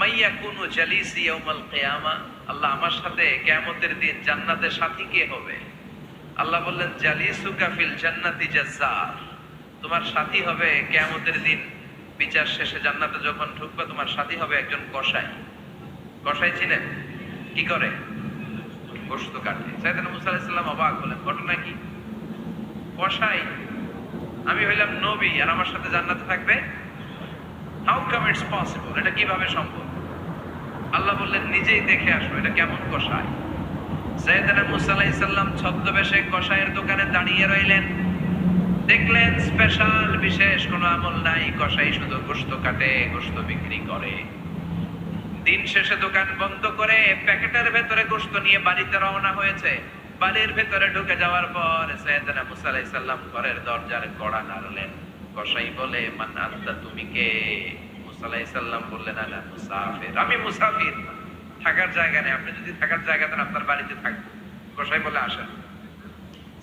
মাইয়াকুনু জালিসি ইয়াউমাল কিয়ামা, আল্লাহ আমার সাথে কিয়ামতের দিন জান্নাতে সাথী কে হবে? আল্লাহ বললেন, জালিসুকা ফিল জান্নাতি জাজ্জার, তোমার সাথী হবে কিয়ামতের দিন বিচার শেষে জান্নাতে যখন ঢুকবে তোমার সাথী হবে একজন কসাই। কসাই চিনেন? কি করে? গোশত কাটে। সাইয়েদনা মূসা আলাইহিস সালাম অবাক হলেন, ঘটনা কি? কসাই, আমি হইলাম নবী আর আমার সাথে জান্নাতে থাকবে? হাউ কাম ইটস পসিবল, এটা কিভাবে সম্ভব? আল্লাহ বললেন, নিজেই দেখে আসো এটা কেমন কসাই। সাইয়েদনা মূসা আলাইহিস সালাম ছদ্মবেশে কসাইয়ের দোকানে দাঁড়িয়ে রইলেন। দেখলেন স্পেশাল বিশেষ কোনো আমল নাই, কসাই শুধু গোশত কাটে, গোশত বিক্রি করে। দিন শেষে দোকান বন্ধ করে প্যাকেটের ভেতরে গোশত নিয়ে বাড়িতে রওনা হয়েছে। বাড়ির ভেতরে ঢুকে যাওয়ার পর সাইয়েদনা মূসা আলাইহিস সালাম ঘরের দরজার কড়া নাড়লেন। কসাই বলে, মান আনতা, তুমি কে? মূসা আলাইহিস সালাম বললেন, আনা মুসাফির, আমি মুসাফির, থাকার জায়গা নেই, আপনি যদি থাকার জায়গা দেন আপনার বাড়িতে থাকবো। কসাই বলে, আসেন।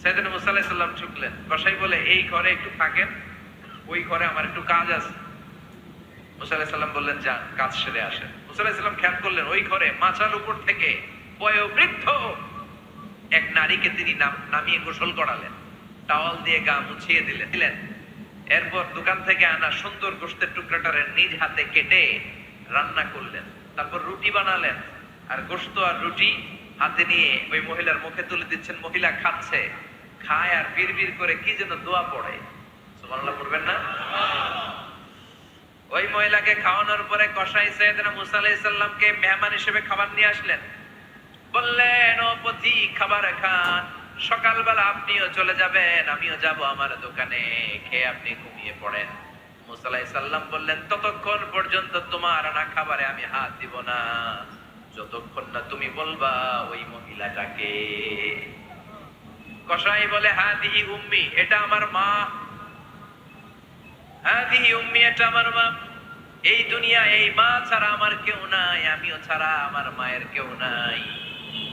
সাইয়েদনা মূসা আলাইহিস সালাম ঢুকলেন। কসাই বলে, এই ঘরে একটু থাকেন, ওই ঘরে আমার একটু কাজ আছে। মূসা আলাইহিস সালাম বললেন, যান, কাজ সেরে আসেন। মূসা আলাইহিস সালাম খেয়াল করলেন ওই ঘরে মাচার উপর থেকে বয়োবৃদ্ধ এক নারীকে তিনি নামিয়ে গোসল করালেন, টাওয়াল দিয়ে গা মুছিয়ে দিলেন। এরপর দোকান থেকে আনা সুন্দর গোশতের টুকরাটারে নিজ হাতে কেটে রান্না করলেন। তারপর রুটি বানালেন, আর গোশত আর রুটি হাতে নিয়ে ওই মহিলার মুখে তুলে দিচ্ছেন। মহিলা খাচ্ছে, খায় আর বিড়বিড় করে কি যেন দোয়া পড়ে। সুবহানাল্লাহ পড়বেন না? ওই মহিলাকে খাওয়ানোর পরে কসাই সাইয়েদনা মূসা আলাইহিস সালামকে মেহমান হিসেবে খাবার নিয়ে আসলেন। বললেন, ও পথিক, খাবার খান, সকালবেলা আপনিও চলে যাবেন, আমিও যাব আমার দোকানে, খেয়ে আপনি ঘুমিয়ে পড়েন। মূসা আলাইহিস সালাম বললেন, ততক্ষণ পর্যন্ত তোমার আনা খাবারে আমি হাত দিব না যতক্ষণ না তুমি বলবা ওই মহিলাটাকে। কসাই বলে, হাদিহি উম্মি, এটা আমার মা। হাদিহি উম্মি, এটা আমার মা। এই দুনিয়া এই মা ছাড়া আমার কেউ নাই, আমিও ছাড়া আমার মায়ের কেউ নাই।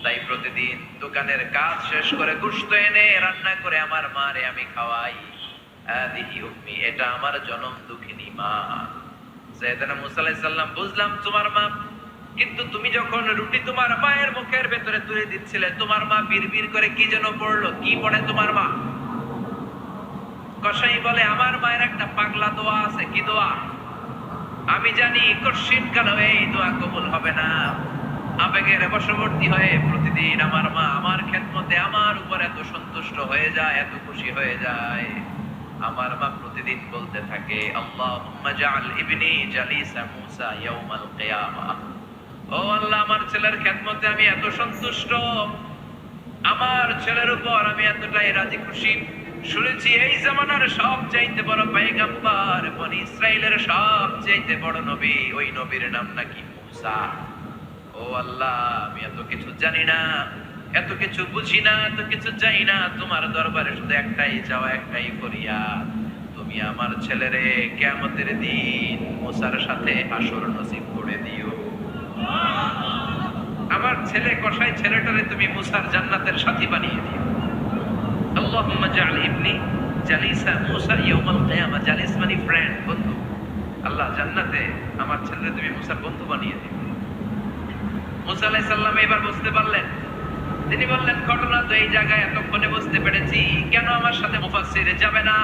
তাই প্রতিদিন দোকানের কাজ শেষ করে গোশত এনে রান্না করে আমার মারে আমি খাওয়াই। হাদিহি উম্মি, এটা আমার জনম দুঃখিনী মা। সাইয়েদনা মূসা আলাইহিস সালাম, বুঝলাম তোমার মা, কিন্তু তুমি যখন রুটি তোমার মায়ের মুখের ভেতরে তুলে দিচ্ছিলে, তোমার মা বিড়বিড় করে কি যেন পড়লো, কি পড়ে তোমার মা? কসাই বলে, আমার মায়ের একটা পাগলা দোয়া আছে। কি দোয়া? আমি জানি কঠিন কালেও এই দোয়া কবুল হবে না। আবেগের বশবর্তী হয়ে প্রতিদিন আমার মা আমার খেদমতে আমার উপর এত সন্তুষ্ট হয়ে যায়, এত খুশি হয়ে যায়। আমার মা প্রতিদিন বলতে থাকে, আল্লাহুম্মা জাআল ইবনি জালিসা মূসা ইয়াউমাল কিয়ামাহ। ও আল্লাহ, আমার ছেলের খেদমতে আমি এত সন্তুষ্ট, আমার ছেলের উপর আমি এতটাই রাজি খুশি, শুনেছি এই জামানার সবচাইতে বড় পয়গম্বর, বনি ইসরাইলের সবচাইতে বড় নবী, ওই নবীর নাম নাকি মূসা। ও আল্লাহ, আমি এত কিছু জানি না, এত কিছু বুঝি না, এত কিছু জানি না, তোমার দরবারে শুধু একটাই চাওয়া, একটাই ফরিয়াদ, তুমি আমার ছেলেরে কিয়ামতের দিন মূসার সাথে হাসর নসিব করে দিও। আমার ছেলে কসাই ছেলেটারে তুমি মূসার জান্নাতের সাথী বানিয়ে দিও। আল্লাহুম্মা জাআল ইবনি জালিসা মূসা ইয়াউমাল কিয়ামা। জালিস মানে ফ্রেন্ড, বন্ধু। আল্লাহ, জান্নাতে আমার ছেলেরে তুমি মূসার বন্ধু বানিয়ে দিও। মূসা আলাইহিস সালাম এবার বুঝতে পারলেন। তিনি বললেন, ঘটনা তো এই জায়গায় এতক্ষণে বুঝতে পেরেছি, কেন আমার সাথে মুফাসসিরে যাবে না,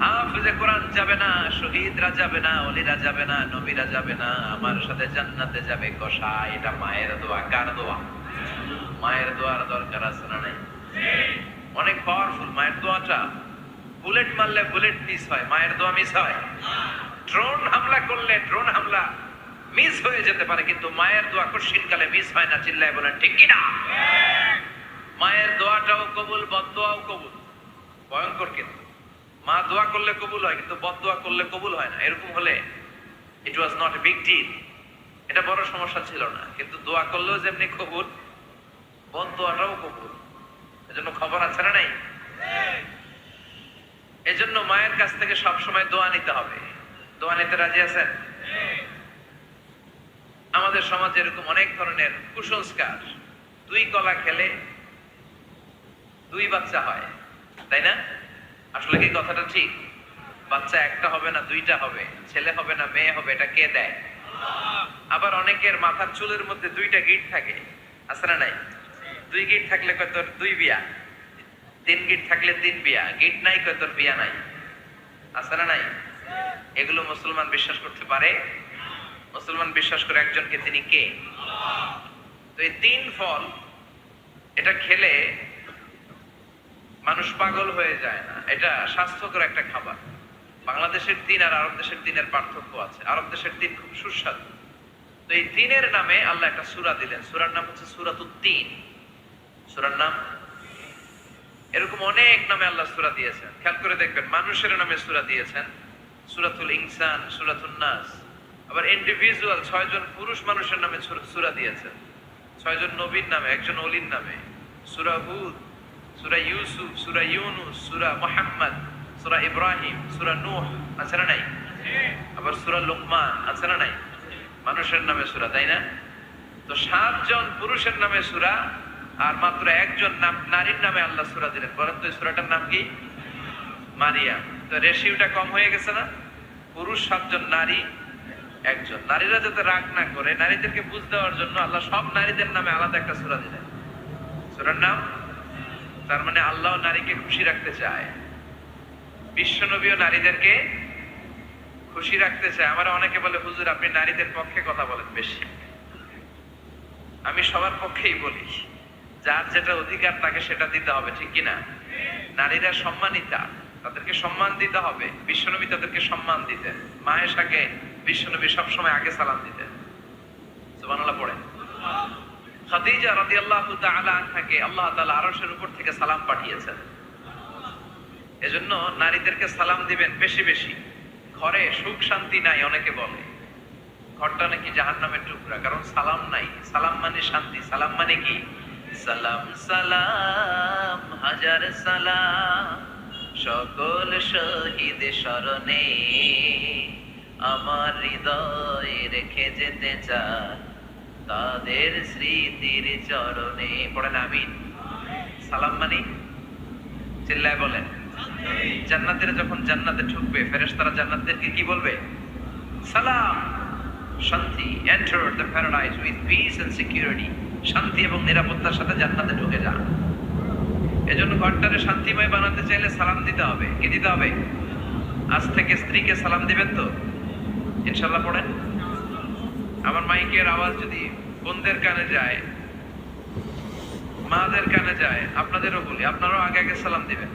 হাফেজে কোরআন যাবে না, শহীদরা যাবে না, ওলিরা যাবে না, নবীরা যাবে না, আমার সাথে জান্নাতে যাবে কসাই। এটা মায়ের দোয়া। কার দোয়া? মায়ের দোয়ার দরকার আছে না নাই? অনেক পাওয়ারফুল মায়ের দোয়াটা। বুলেট মারলে বুলেট মিস হয়, মায়ের দোয়া মিস হয়? ড্রোন হামলা করলে ড্রোন হামলা মিস হয়ে যেতে পারে, কিন্তু মায়ের দোয়া কঠিনকালে মিস হয় না। চিল্লায় বলেন ঠিক কি না? মায়ের দোয়াটাও কবুল, বদদোয়াও কবুল। ভয়ঙ্কর কিন্তু। মা দোয়া করলে কবুল হয়, কিন্তু বদদোয়া করলে কবুল হয় না। এরকম হলে it was not a big deal, এটা বড় সমস্যা ছিল না। কিন্তু দোয়া করলেও যেমনি কবুল, বদদোয়াটাও কবুল। এজন্য খবর আছে না নাই? এজন্য মায়ের কাছ থেকে সবসময় দোয়া নিতে হবে। দোয়া নিতে রাজি আছেন? আমাদের সমাজে এরকম অনেক ধরনের কুসংস্কার। 2 কলা খেলে 2 বাচ্চা হয়, তাই না? আসলে কি কথাটা ঠিক? বাচ্চা একটা হবে না, 2টা হবে। ছেলে হবে না মেয়ে হবে, এটা কে দেয়? আবার অনেকের মাথার চুলের মধ্যে 2টা গিট থাকে, আছে না নাই? 2 গিট থাকলে কয় তোর 2 বিয়া, 3 গিট থাকলে 3 বিয়া, গিট নাই কয় তোর বিয়া নাই, আছে না নাই? এগুলো মুসলমান বিশ্বাস করতে পারে? মুসলমান বিশ্বাস করে একজনকে, তিনি কে? তো এই 3 ফল, এটা খেলে মানুষ পাগল হয়ে যায় না। এটা স্বাস্থ্যকর একটা খাবার। বাংলাদেশের 3 আর আরব দেশের 3-এর পার্থক্য আছে। আরব দেশের 3 খুব সুস্বাদু। তো এই 3-এর নামে আল্লাহ একটা সূরা দিলেন। সূরার নাম হচ্ছে সূরাতুত তিন। সূরার নাম, এরকম অনেক নামে আল্লাহ সূরা দিয়েছেন। খেয়াল করে দেখবেন, মানুষের নামে সূরা দিয়েছেন, সূরাতুল ইনসান, সূরাতুন নাস। আবার ইন্ডিভিজুয়াল 6 জন পুরুষ মানুষের নামে সূরা দিয়েছেন, 6 জন নবীর নামে, একজন ওলির নামে। সূরা হুদ, সূরা ইউসুফ, সূরা ইউনুস, সূরা মুহাম্মদ, সূরা ইব্রাহিম, সূরা নূহ, আছে না নাই? আবার সূরা লুকমান, আছে না নাই? মানুষের নামে সূরা, তাই না? তো 7 জন পুরুষের নামে সূরা, আর মাত্র 1 জন নারীর নামে আল্লাহ সূরা দিলেন। বলেন তো এই সূরাটার নাম কি? মারিয়াম। তো রেশিওটা কম হয়ে গেছে না? পুরুষ 7 জন, নারী 1 জন। নারীরা যাতে রাগ না করে, নারীদেরকে বুঝ দেওয়ার জন্য আল্লাহ সব নারীদের নামে আলাদা একটা সূরা দিলেন। সূরার নাম, তার মানে আল্লাহ নারীকে খুশি রাখতে চায়, বিশ্বনবীও নারীদেরকে খুশি রাখতে চায়। আমরা অনেকে বলে, হুজুর আপনি নারীদের পক্ষে কথা বলেন বেশি। আমি সবার পক্ষেই বলি, যার যেটা অধিকার তাকে সেটা দিতে হবে, ঠিক কিনা? নারীরা সম্মানিতা, তাদেরকে সম্মান দিতে হবে। বিশ্বনবী তাদেরকে সম্মান দিতেন। মা আয়েশাকে বিশ্বনবী সবসময় আগে সালাম দিতেন। সুবহানাল্লাহ পড়েন। খাদিজা রাদিয়াল্লাহু তাআলা আনহাকে আল্লাহ তাআলা আরশের উপর থেকে সালাম পাঠিয়েছেন। এজন্য নারীদেরকে সালাম দিবেন বেশি বেশি। ঘরে সুখ শান্তি নাই, অনেকে বলে ঘরটা নাকি জাহান্নামের টুকরা, কারণ সালাম নাই। সালাম মানে শান্তি। সালাম মানে কি? সালাম সালাম হাজার সালাম সকল শহীদ স্মরণে, আমার হৃদয়ে রেখে যেতে চাই তাদের স্মৃতির চরণে। পড়েন আমিন। সালাম মানে, চিল্লায় বলেন। জান্নাতীরা যখন জান্নাতে ঢুকবে, ফেরেশতারা জান্নাতীদেরকে কি বলবে? সালাম, শান্তি। Enter the paradise with peace and security. শান্তি এবং নিরাপত্তার সাথে জান্নাতে ঢুকে যান। এজন্য ঘরটারে শান্তিময় বানাতে চাইলে সালাম দিতে হবে। কি দিতে হবে? আজ থেকে স্ত্রীকে সালাম দিবেন তো ইনশাআল্লাহ। পড়েন। আমার মাইকের আওয়াজ যদি বোনদের কানে যায়, মাদের কানে যায়, আপনাদেরও বলি, আপনারাও আগে আগে সালাম দিবেন।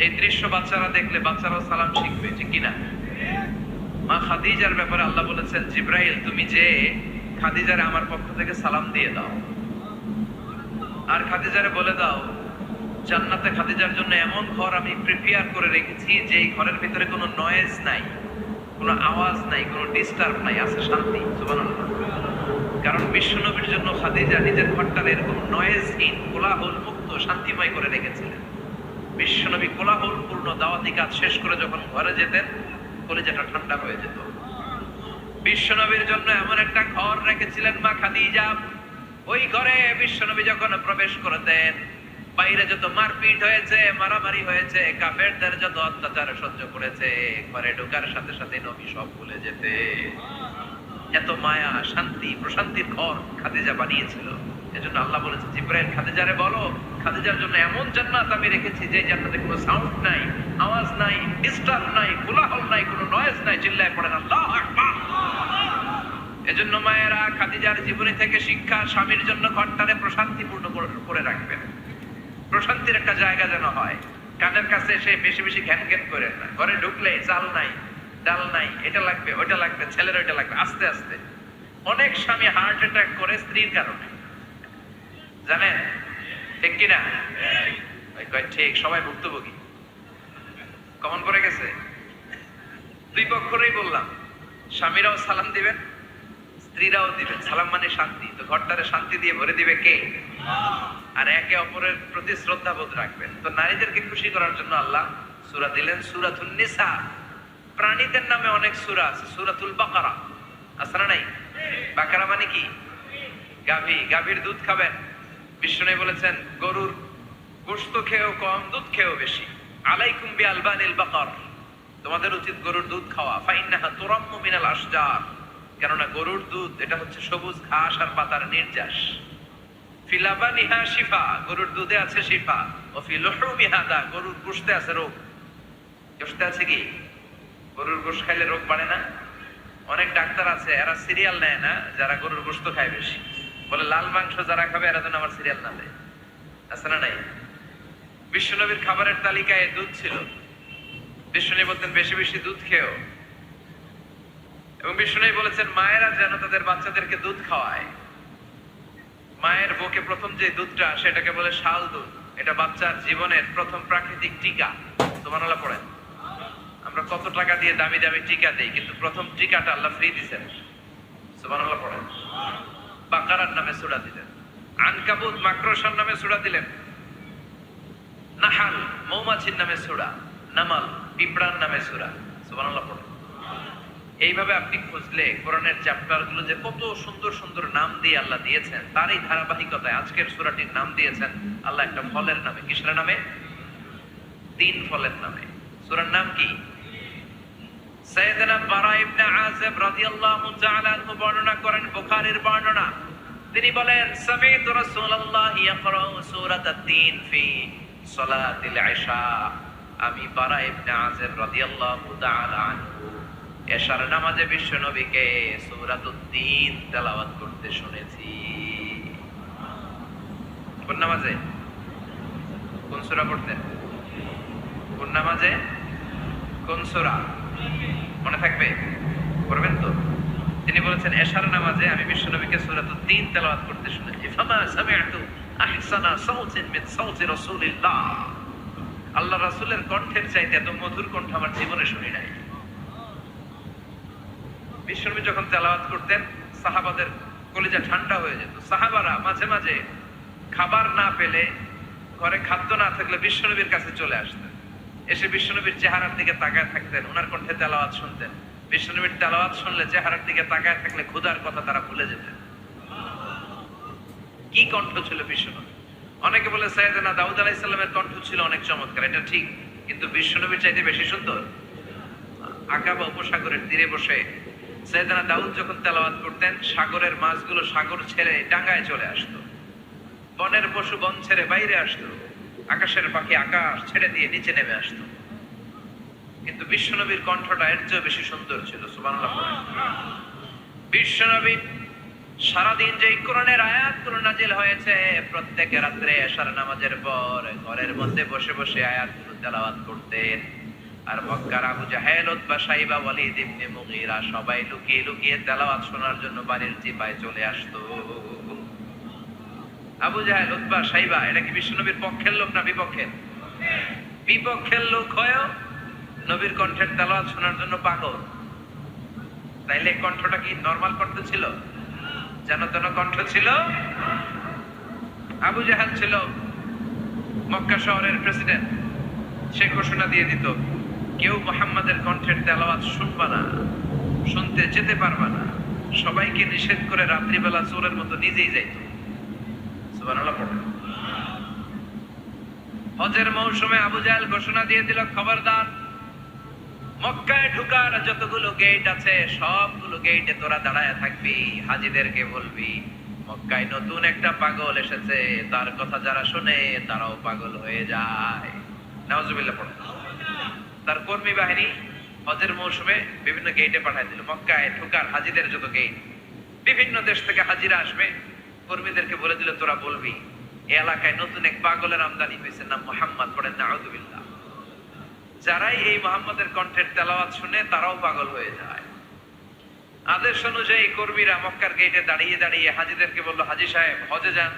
এই দৃশ্য বাচ্চারা দেখলে বাচ্চারাও সালাম শিখবে, ঠিক কিনা? মা খাদিজার ব্যাপারে আল্লাহ বলেছেন, জিব্রাইল তুমি যে খাদিজার আমার পক্ষ থেকে সালাম দিয়ে দাও। আর খাদিজারে বলে দাও জান্নাতে খাদিজার জন্য এমন ঘর আমি প্রিপেয়ার করে রেখেছি যে এই ঘরের ভিতরে কোনো নয়েজ নাই, কোনো আওয়াজ নাই, কোনো ডিস্টার্ব নাই, আছে শান্তি। সুবহানাল্লাহ। কারণ বিশ্বনবীর জন্য খাদিজা নিজের ঘরটা এরকম নয়েজহীন, কোলাহল মুক্ত, শান্তিময় করে রেখেছিলেন। বিশ্বনবী কোলাহলপূর্ণ দাওয়াতি কাজ শেষ করে যখন ঘরে যেতেন কলিজাটা ঠান্ডা হয়ে যেত। বিশ্বনবীর জন্য এমন একটা ঘর রেখেছিলেন মা খাদিজা, ওই ঘরে বিশ্বনবী যখন প্রবেশ করতেন বাইরে যত মারপিট হয়েছে, মারামারি হয়েছে, কাফেরদের যত অত্যাচার সহ্য করেছে, ঘরে ঢোকার সাথে সাথে নবী সব ভুলে যেতে। এত মায়া, শান্তি, প্রশান্তির ঘর খাদিজা বানিয়েছিল। এজন্য আল্লাহ বলেছে জিবরাইল খাদিজারে বলো খাদিজার জন্য এমন জান্নাত আমি রেখেছি যে জান্নাতে কোনো সাউন্ড নাই, আওয়াজ নাই, ডিস্টার্ব নাই, কোলাহল নাই, কোনো নয়েজ নাই। চিল্লায় পড়েন আল্লাহু আকবার। এজন্য মায়েরা খাদিজার জীবনী থেকে শিক্ষা, স্বামীর জন্য ঘরটারে প্রশান্তিপূর্ণ করে রাখবেন। প্রশান্তির একটা জায়গা যেন হয়। কানের কাছে এসে বেশি বেশি ঘ্যান ঘ্যান করেন না। ঘরে ঢুকলে চাল নাই, ডাল নাই, এটা লাগবে, ওইটা লাগবে, ছেলের ওইটা লাগবে। আস্তে আস্তে অনেক স্বামী হার্ট অ্যাটাক করে স্ত্রীর কারণে, জানেন ঠিক কিনা? ঠিক, সবাই ভুক্তভোগী। কমন পড়ে গেছে। দুই পক্ষেরই বললাম, স্বামীরাও সালাম দিবেন, স্ত্রীরাও দিবেন। সালাম মানে শান্তি, তো ঘরটারে শান্তি দিয়ে ভরে দিবে কে? আর একে অপরের প্রতি শ্রদ্ধাবোধ রাখবেন। তো নারীদেরকে খুশি করার জন্য আল্লাহ সূরা দিলেন, সূরাতুন নিসা। প্রাণীদের নামে অনেক সূরা আছে, সূরাতুল বাকারা আছে না নাই? বাকারা মানে কি? গাভী। গাভীর দুধ খাবেন। বিষ্ণু বলেছেন গরুর গোশত খেয়েও কম, দুধ খেয়েও বেশি। আলাইকুম বিআলবানিল বাকার, তোমাদের উচিত গরুর দুধ খাওয়া। ফাইন্নাহা তুরাম্মু মিনাল আশজার, কেননা গরুর দুধ এটা হচ্ছে সবুজ ঘাস আর পাতার নির্যাস। ফি লাবানিহা শিফা, গরুর দুধে আছে শিফা। ও ফি লুহুমিহা দা, গরুর গোশতে আছে রোগ। গোশতে আছে কি? গরুর গোশত খাইলে রোগ বাড়ে না? অনেক ডাক্তার আছে এরা সিরিয়াল নেয় না, যারা গরুর গোশত খায় বেশি। বলে লাল মাংস যারা খাবে এরা যেন আমার সিরিয়াল না দেয়। আছে না নাই? বিশ্বনবীর খাবারের তালিকায় দুধ ছিল। বিশ্বনবী বলতেন বেশি বেশি দুধ খেও। এবং বিশ্বনবী বলেছেন মায়েরা যেন তাদের বাচ্চাদেরকে দুধ খাওয়ায়। মায়ের বুকে প্রথম যে দুধটা সেটাকে বলে শাল দুধ। এটা বাচ্চার জীবনের প্রথম প্রাকৃতিক টিকা। সুবহানাল্লাহ পড়েন। আমরা কত টাকা দিয়ে দামি দামি টিকা দেই, কিন্তু প্রথম টিকাটা আল্লাহ ফ্রি দিয়েছেন। সুবহানাল্লাহ পড়েন। বাকারার নামে সূরা দিলেন, আনকাবুত মাকড়সার নামে সূরা দিলেন, নাহাল মৌমাছির নামে সূরা, নামাল পিঁপড়ার নামে সূরা। সুবহানাল্লাহ পড়েন। এইভাবে আপনি খুঁজলে কোরআনের চ্যাপ্টার গুলো যে কত সুন্দর সুন্দর নাম দিয়ে আল্লাহ দিয়েছেন, তার এই ধারাবাহিকতায় আজকের সূরাটির নাম দিয়েছেন আল্লাহ একটা ফলের নামে। কিসের নামে? 3 ফলের নামে। সূরার নাম কি? সাইয়েদনা বারা ইবনে আযিব রাদিয়াল্লাহু তাআলা আনহু বর্ণনা করেন, বুখারীর বর্ণনা। তিনি বলেন সামি'তু রাসূলুল্লাহ ইয়াকরাউ সূরাতাত তিন ফি সালাতিল ইশা। আমি বারা ইবনে আযিব রাদিয়াল্লাহু তাআলা আনহু এশার নামাজে বিশ্ব নবীকে সূরাতুত তিন তেলাওয়াত করতে শুনেছি। কোন নামাজে? কোন সূরা পড়তেন? কোন নামাজে? কোন সূরা? মনে থাকবে? পড়বেন তো? তিনি বলেছেন এশার নামাজে আমি বিশ্ব নবীকে সূরাতুত তিন তেলাওয়াত করতে শুনেছি। ফামা সামি'তু আহসানা সাওতিন মিন সাওতি রাসূলিল্লাহ। আল্লাহ রাসূলের কণ্ঠের চাইতে এত মধুর কণ্ঠ আমার জীবনে শুনি নাই। বিশ্বনবী যখন তেলাওয়াত করতেন সাহাবাদের কলিজা ঠান্ডা হয়ে যেত। সাহাবারা মাঝে মাঝে খাবার না পেলে, ঘরে খাদ্য না থাকলে বিশ্বনবীর কাছে চলে আসতেন। এসে বিশ্বনবীর চেহারার দিকে তাকায় থাকতেন, ওনার কণ্ঠে তেলাওয়াত শুনতেন। বিশ্বনবীর তেলাওয়াত শুনলে চেহারার দিকে তাকায় থাকলে ক্ষুধার কথা তারা ভুলে যেতেন। কি কণ্ঠ ছিল বিশ্বনবী! অনেকে বলে সাইয়েদনা দাউদ আলাইহিস সালামের কণ্ঠ ছিল অনেক চমৎকার, এটা ঠিক, কিন্তু বিশ্বনবীর চাইতে বেশি সুন্দর। আকাবা উপসাগরের তীরে বসে সাইয়েদনা দাউদ যখন তেলাওয়াত করতেন, সাগরের মাছগুলো সাগর ছেড়ে ডাঙায় চলে আসতো, বনের পশু বন ছেড়ে বাইরে আসতো, আকাশের পাখি আকাশ ছেড়ে দিয়ে নিচে নেমে আসতো। কিন্তু বিশ্বনবীর কণ্ঠটা এর চেয়ে বেশি সুন্দর ছিল। সুবহানাল্লাহ। বিশ্বনবী সারাদিন যে কোরআনের আয়াতগুলো নাজিল হয়েছে, প্রত্যেক রাত্রে এশার নামাজের পর ঘরের মধ্যে বসে বসে আয়াতগুলো তেলাওয়াত করতেন। আর মক্কার আবু জাহেল, উতবা, সাইবা, ওয়ালিদ ইবনে মুগীরা সবাই লুকিয়ে লুকিয়ে তেলাওয়াত শোনার জন্য বাড়ির চিপায় চলে আসতো। আবু জাহেল, উতবা, সাইবা এটা কি বিশ্বনবীর পক্ষের লোক না বিপক্ষের? বিপক্ষের লোক হয়েও নবীর কণ্ঠের তেলাওয়াত শোনার জন্য পাগল। তাইলে কণ্ঠটা কি নরমাল কণ্ঠ ছিল? যেন তেন কণ্ঠ ছিল? আবু জাহেল ছিল মক্কা শহরের প্রেসিডেন্ট। সে ঘোষণা দিয়ে দিত, কেউ মুহাম্মাদের কণ্ঠের তেলাওয়াত শুনবা না, শুনতে যেতে পারবা না। সবাইকে নিষেধ করে রাত্রিবেলা চোরের মতো নিজেই যাইত। সুবহানাল্লাহ পড়ে। হজের মৌসুমে আবু জাহেল ঘোষণা দিয়ে দিল, খবরদার, মক্কায় ঢুকার যতগুলো গেট আছে সবগুলো গেটে তোরা দাঁড়ায় থাকবি, হাজীদেরকে বলবি মক্কায় নতুন একটা পাগল এসেছে, তার কথা যারা শুনে তারাও পাগল হয়ে যায়। নাউজুবিল্লাহ পড়ে। তার কর্মী বাহিনী হজের মৌসুমে বিভিন্ন গেটে পাঠায় দিল। মক্কায় ঢুকার হাজীদের যত গেট, বিভিন্ন দেশ থেকে হাজীরা আসবে, কর্মীদেরকে বলে দিল তোরা বলবি এই এলাকায় নতুন এক পাগলের আমদানি হয়েছে, নাম মুহাম্মদ। পড়েন নাউজুবিল্লাহ। যারাই এই মুহাম্মাদের কণ্ঠের তেলাওয়াত শুনে তারাও পাগল হয়ে যায়। আদেশ অনুযায়ী কর্মীরা মক্কার গেটে দাঁড়িয়ে দাঁড়িয়ে হাজীদেরকে বলল, হাজী সাহেব হজে যান,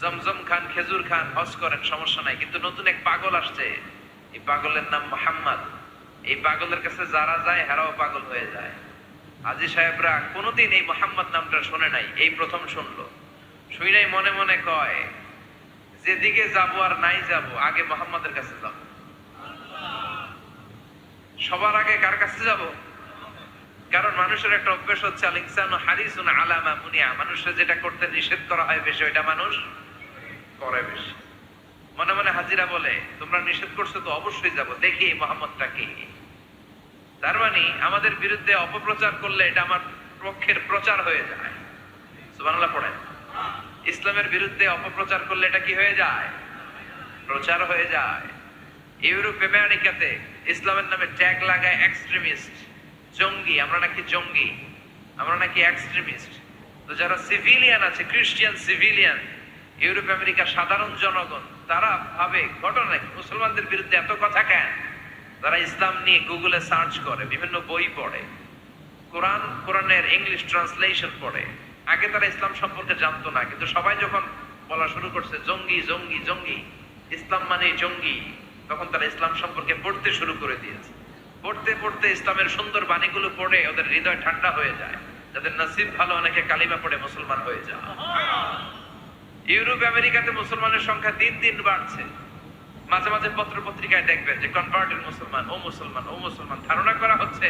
জমজম খান, খেজুর খান, হজ করেন, সমস্যা নাই, কিন্তু নতুন এক পাগল আসছে, এই পাগলের নাম মুহাম্মদ। এই পাগলের কাছে যারা যায় হেরাও পাগল হয়ে যায়। হাজী সাহেবরা কোনোদিন এই মুহাম্মদ নামটা শুনে নাই, এই প্রথম শুনলো। শুনেই মনে মনে কয়, যেদিকে যাবো আর নাই যাবো, আগে মুহাম্মাদের কাছে যাবো। সবার আগে কার কাছে যাব? কারণ মানুষের একটা অভ্যাস হচ্ছে, আল ইনসানু হারিসুন আলা মা মুনিয়া, মানুষের যেটা করতে নিষেধ করা হয় বেশি ওইটা মানুষ করে বেশি। মনে মনে হাজিরা বলে, তোমরা নিষেধ করছো তো অবশ্যই যাব, দেখি মুহাম্মদটা কি। তার মানে আমাদের বিরুদ্ধে অপপ্রচার করলে এটা আমার পক্ষের প্রচার হয়ে যায়। সুবহানাল্লাহ পড়েন। ইসলামের বিরুদ্ধে অপপ্রচার করলে এটা কি হয়ে যায়? প্রচার হয়ে যায়। ইউরোপ আমেরিকাতে ইসলামের নামে ট্যাগ লাগায় এক্সট্রিমিস্ট, জঙ্গি। আমরা নাকি জঙ্গি, আমরা নাকি এক্সট্রিমিস্ট। তো যারা সিভিলিয়ান আছে, খ্রিস্টান সিভিলিয়ান, ইউরোপ আমেরিকার সাধারণ জনগণ, তারা ভাবে ঘটনা কি, মুসলমানদের বিরুদ্ধে এত কথা কেন? তারা ইসলাম নিয়ে গুগলে সার্চ করে, বিভিন্ন বই পড়ে, কোরআনের ইংলিশ ট্রান্সলেশন পড়ে। আগে তারা ইসলাম সম্পর্কে জানতো না, কিন্তু সবাই যখন বলা শুরু করছে জঙ্গি জঙ্গি জঙ্গি, ইসলাম মানে জঙ্গি, তখন তারা ইসলাম সম্পর্কে পড়তে শুরু করে দিয়েছে। পড়তে পড়তে ইসলামের সুন্দর বাণীগুলো পড়ে ওদের হৃদয় ঠান্ডা হয়ে যায়। যাদের নসিব ভালো, অনেকে কালিমা পড়ে মুসলমান হয়ে যায়। ইউরোপ আমেরিকাতে মুসলমানের সংখ্যা দিন দিন বাড়ছে। মাঝে মাঝে পত্র পত্রিকায় দেখবেন যে কনভার্টেড মুসলমান, ও মুসলমান, ও মুসলমান। ধারণা করা হচ্ছে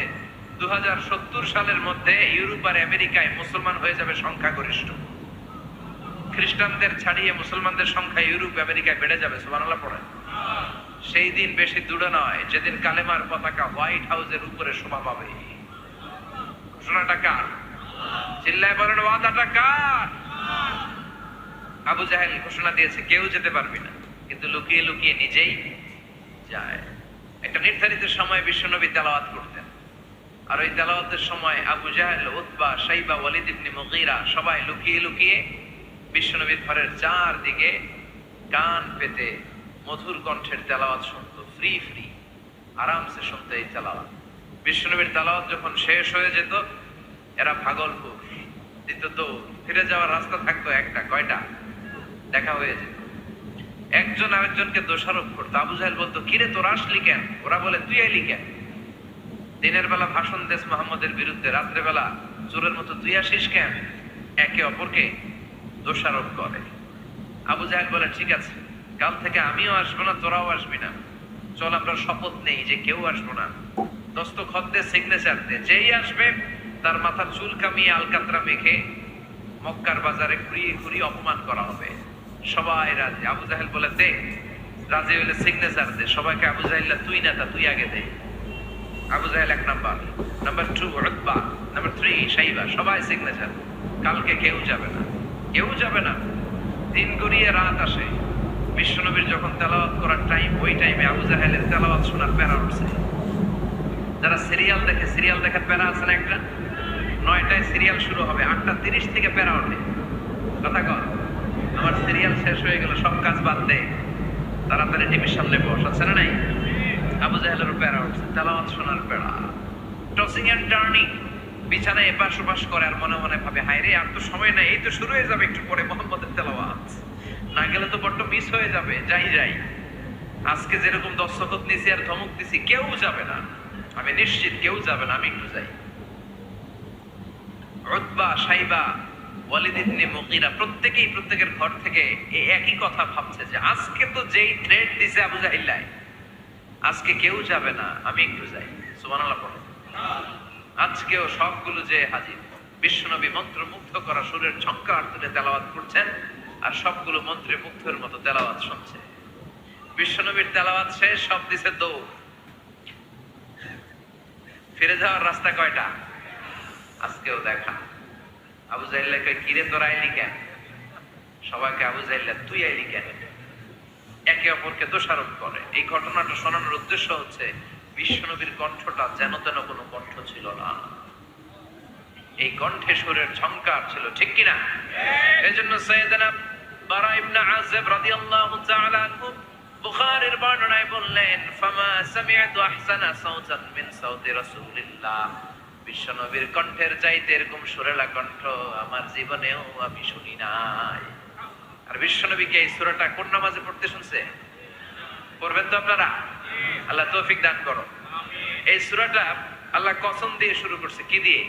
2070 সালের মধ্যে ইউরোপ আর আমেরিকায় মুসলমান হয়ে যাবে সংখ্যাগরিষ্ঠ। খ্রিস্টানদের ছাড়িয়ে মুসলমানদের সংখ্যা ইউরোপ আমেরিকায় বেড়ে যাবে। সুবহানাল্লাহ পড়েন। সেই দিন বেশি দূরে নয় যেদিন কালেমার পতাকা হোয়াইট হাউসের উপরে শোভা পাবে। ঘোষণাটা কার? চিল্লায় বলেন, ওয়াদাটা কার? আবু জাহেল ঘোষণা দিয়েছে, কেউ যেতে পারবি না, কিন্তু লুকিয়ে লুকিয়ে নিজেই যায়। একটা নির্ধারিত সময় বিশ্বনবী তেলাওয়াত করতেন, আর ওই তেলাওয়াতের সময় আবু জাহেল, উতবা, সাইবা, ওয়ালিদ ইবনে মুগীরা সবাই লুকিয়ে লুকিয়ে বিশ্বনবীর ঘরের চারদিকে কান পেতে মধুর কণ্ঠের তেলাওয়াত শুনতো। ফ্রি ফ্রি আরামসে শুনতো এই তেলাওয়াত। বিশ্বনবীর তেলাওয়াত যখন শেষ হয়ে যেত, এরা ভাগলপুর দিত, তো ফিরে যাওয়ার রাস্তা থাকতো একটা, কয়টা? দেখা হয়ে যেত। একজন আরেকজনকে দোষারোপ করতো। আবু জাহেল বলতো, কিরে তোরা আসলি কেন? ওরা বলে, তুই এলি কেন? দিনের বেলা ভাষণ দেশ মুহাম্মদের বিরুদ্ধে, রাত্রে বেলা চোরের মতো তুই আসিস কেন? একে অপরকে দোষারোপ করে। আবু জাহেল বলে, ঠিক আছে, কাল থেকে আমিও আসবো না, তোরাও আসবি না। চল আমরা শপথ নেই যে কেউ আসবো না। দস্তখত দে, সিগনেচার দে, যেই আসবে তার মাথার চুল কামিয়ে আলকাতরা মেখে মক্কার বাজারে ঘুরিয়ে ঘুরিয়ে অপমান করা হবে। সবাই রাজি। আবু জাহেল বলে, দে, রাজি হইলে সিগনেচার দে। সবাইকে আবু জাহেল, তুই না, তা তুই আগে দে। আবু জাহেল 1 number, number 2 Utba, number 3 Saiba, সবাই সিগনেচার। কালকে কেউ যাবে না, কেউ যাবে না। দিন গড়িয়ে রাত আসে। বিশ্বনবীর যখন তেলাওয়াত করার টাইম, ওই টাইমে আবু জাহেলের তেলাওয়াত শোনার প্যারা উঠছে। যারা সিরিয়াল দেখে, সিরিয়াল দেখার প্যারা আছে না একটা? 9টায় সিরিয়াল শুরু হবে, 8:30 থেকে প্যারা ওঠে। কথা কর, আমার সিরিয়াল শেষ হয়ে গেল, সব কাজ বাদ দে, তাড়াতাড়ি টিভির সামনে বস, আছে না নাই? আবু জাহেলের প্যারা উঠছে, তেলাওয়াত শোনার প্যারা। টসিং এন্ড টার্নিং, বিছানায় এপাশ ওপাশ করে, আর মনে মনে ভাবে, হায় রে, আর তো সময় নাই, এই তো শুরু হয়ে যাবে একটু পরে মুহাম্মদের তেলাওয়াত। না গেলে তো বড্ড মিস হয়ে যাবে। যাই যাই, আজকে যেরকম দস্তখত নিছি আর ধমক দিছি, কেউ যাবে না, আমি নিশ্চিত কেউ যাবে না, আমি একটু যাই। উতবা, সাইবা, ওয়ালিদ ইবনে মুগীরা প্রত্যেকেই প্রত্যেকের ঘর থেকে এই একই কথা ভাবছে যে আজকে তো যেই থ্রেট দিছে আবু জাহিল্লাই, আজকে কেউ যাবে না, আমি একটু যাই। সুবহানাল্লাহ পড়ো। আজকেও সবগুলো যে হাজির। বিশ্বনবী মন্ত্রমুগ্ধ করা সুরের ঝংকার তুলে তেলাওয়াত করছেন, আর সবগুলো মন্ত্রে মুগ্ধের মতো তেলাওয়াত শুনছে। বিশ্বনবীর তেলাওয়াত শেষ, সব দিছে দৌড়। ফিরে যাওয়ার রাস্তা কয়টা? আজকেও দেখা। আবু জাহিল্লা কয়, কিরে তোরা আইলি কেন? সবাইকে আবু জাহিল্লা তুই আইলি কেন? একে অপরকে দোষারোপ করে। এই ঘটনাটা শোনানোর উদ্দেশ্য হচ্ছে বিশ্বনবীর কণ্ঠটা যেন তেন কোনো কণ্ঠ ছিল না, এই কণ্ঠে সুরের ঝংকার ছিল, ঠিক কিনা? এজন্য সাইয়েদনা বারা ইবনে আযিব রাদিয়াল্লাহু তাআলা আনহু বুখারীর বর্ণনায় বললেন, ফামা সামি'তু আহসানা সাওতান মিন সাওতি রাসূলিল্লাহ, বিশ্বনবীর কণ্ঠের চাইতে এরকম সুরেলা কণ্ঠ আমার জীবনেও আমি শুনি নাই। আর বিশ্বনবীকে এই সূরাটা কোন নামাজে পড়তে শুনছে? পড়বেন তো আপনারা? আল্লাহ তৌফিক দান করো। এই সূরাটা আল্লাহ কসম দিয়ে শুরু করছে। কি দিয়ে?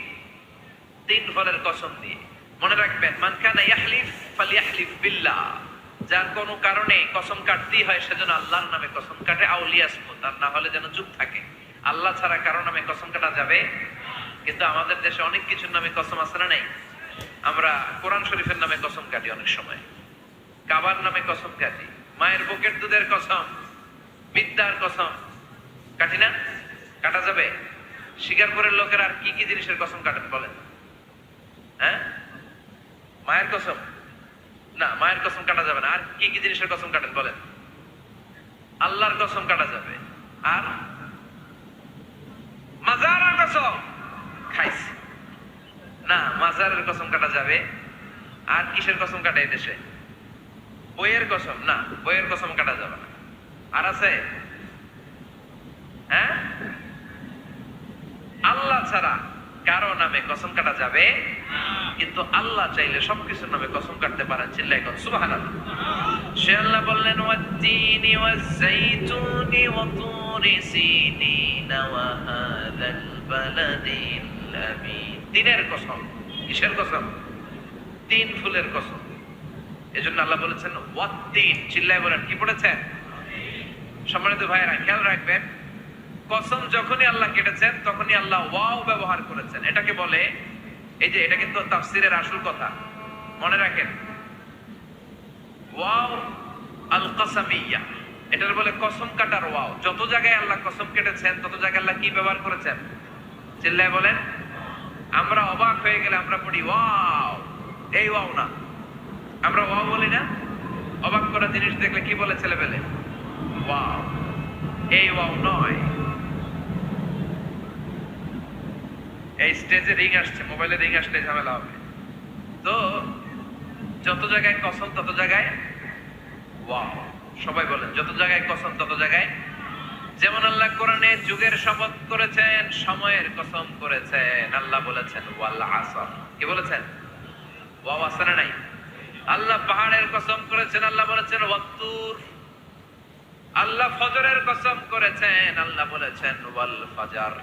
3 ফলের কসম দিয়ে। মনে রাখবেন, মান কানা ইয়াহলিফ ফালইয়াহলিফ বিল্লাহ, যার কোনো কারণে কসম কাটতেই হয় সেজন্য আল্লাহর নামে কসম কাটে, আউলিয়াসমুত, আর না হলে যেন চুপ থাকে। আল্লাহ ছাড়া কারো নামে কসম কাটা যাবে? কিন্তু আমাদের দেশে অনেক কিছুর নামে কসম আছে না নাই? আমরা কোরআন শরীফের নামে কসম কাটি, অনেক সময় কাবার নামে কসম কাটি, মায়ের বুকের দুধের কসম, বিদ্যার কসম কাটি না? কাটা যাবে? শিকারপুরের লোকেরা আর কি কি জিনিসের কসম কাটেন বলেন? হ্যাঁ, মায়ের কসম না, মায়ের কসম কাটা যাবে না। আর কি কি জিনিসের কসম কাটেন বলেন? আল্লাহর কসম কাটা যাবে। আর মাজারের কসম খাইছি না, মাজারের কসম কাটা যাবে। আর কিসের কসম কাটে এই দেশে? বইয়ের কসম না, বইয়ের কসম কাটা যাবে না। আর আছে? হ্যাঁ, আল্লাহ ছাড়া কারো নামে কসম কাটা যাবে, কিন্তু আল্লাহ চাইলে সবকিছুর নামে কসম কাটতে পারেন। চিল্লায় কোন সুবহানাল্লাহ। সে আল্লাহ বললেন, ওয়াত-তিনি ওয়াজ-যাইতুনি ওয়া তুরি সিনিন ওয়া হাযাল বালাদিল আমিন। তিনের কসম। কিসের কসম? 3 ফুলের কসম। এজন্য আল্লাহ বলেছেন ওয়াত-তিন। চিল্লায় বলেন, কি পড়েছেন? সম্মানিত ভাইয়েরা, খেয়াল রাখবেন, কসম যখনই আল্লাহ কেটেছেন তখনই আল্লাহ ওয়াও ব্যবহার করেছেন। এটাকে বলে, এই যে এটা কিন্তু তাফসীরের আসল কথা, মনে রাখেন, ওয়াও আল কাসামিয়া, এটার বলে কসম কাটার ওয়াও। যত জায়গায় আল্লাহ কসম কেটেছেন তত জায়গায় আল্লাহ কি ব্যবহার করেছেন? চিল্লায় বলেন। আমরা অবাক হয়ে গেলে আমরা পড়ি ওয়াও, এই ওয়াও না, আমরা ওয়াও বলি না? অবাক করা জিনিস দেখলে কি বলে ছেলেবেলে? ওয়াও। এই ওয়াও নয়। এই স্টেজে রিং আসছে, মোবাইলে রিং আসলে ঝামেলা হবে। তো যত জায়গায় কসম তত জায়গায় ওয়াও। সবাই বলেন, যত জায়গায় কসম তত জায়গায়। যেমন আল্লাহ কোরআনে যুগের শপথ করেছেন, সময়ের কসম করেছেন। আল্লাহ বলেছেন ওয়াল আসর। কি বলেছেন? ওয়াও আছে না নাই? আল্লাহ পাহাড়ের কসম করেছেন, আল্লাহ বলেছেন ওয়াত-তুর। আল্লাহ ফজরের কসম করেছেন, আল্লাহ বলেছেন ওয়াল ফাজর।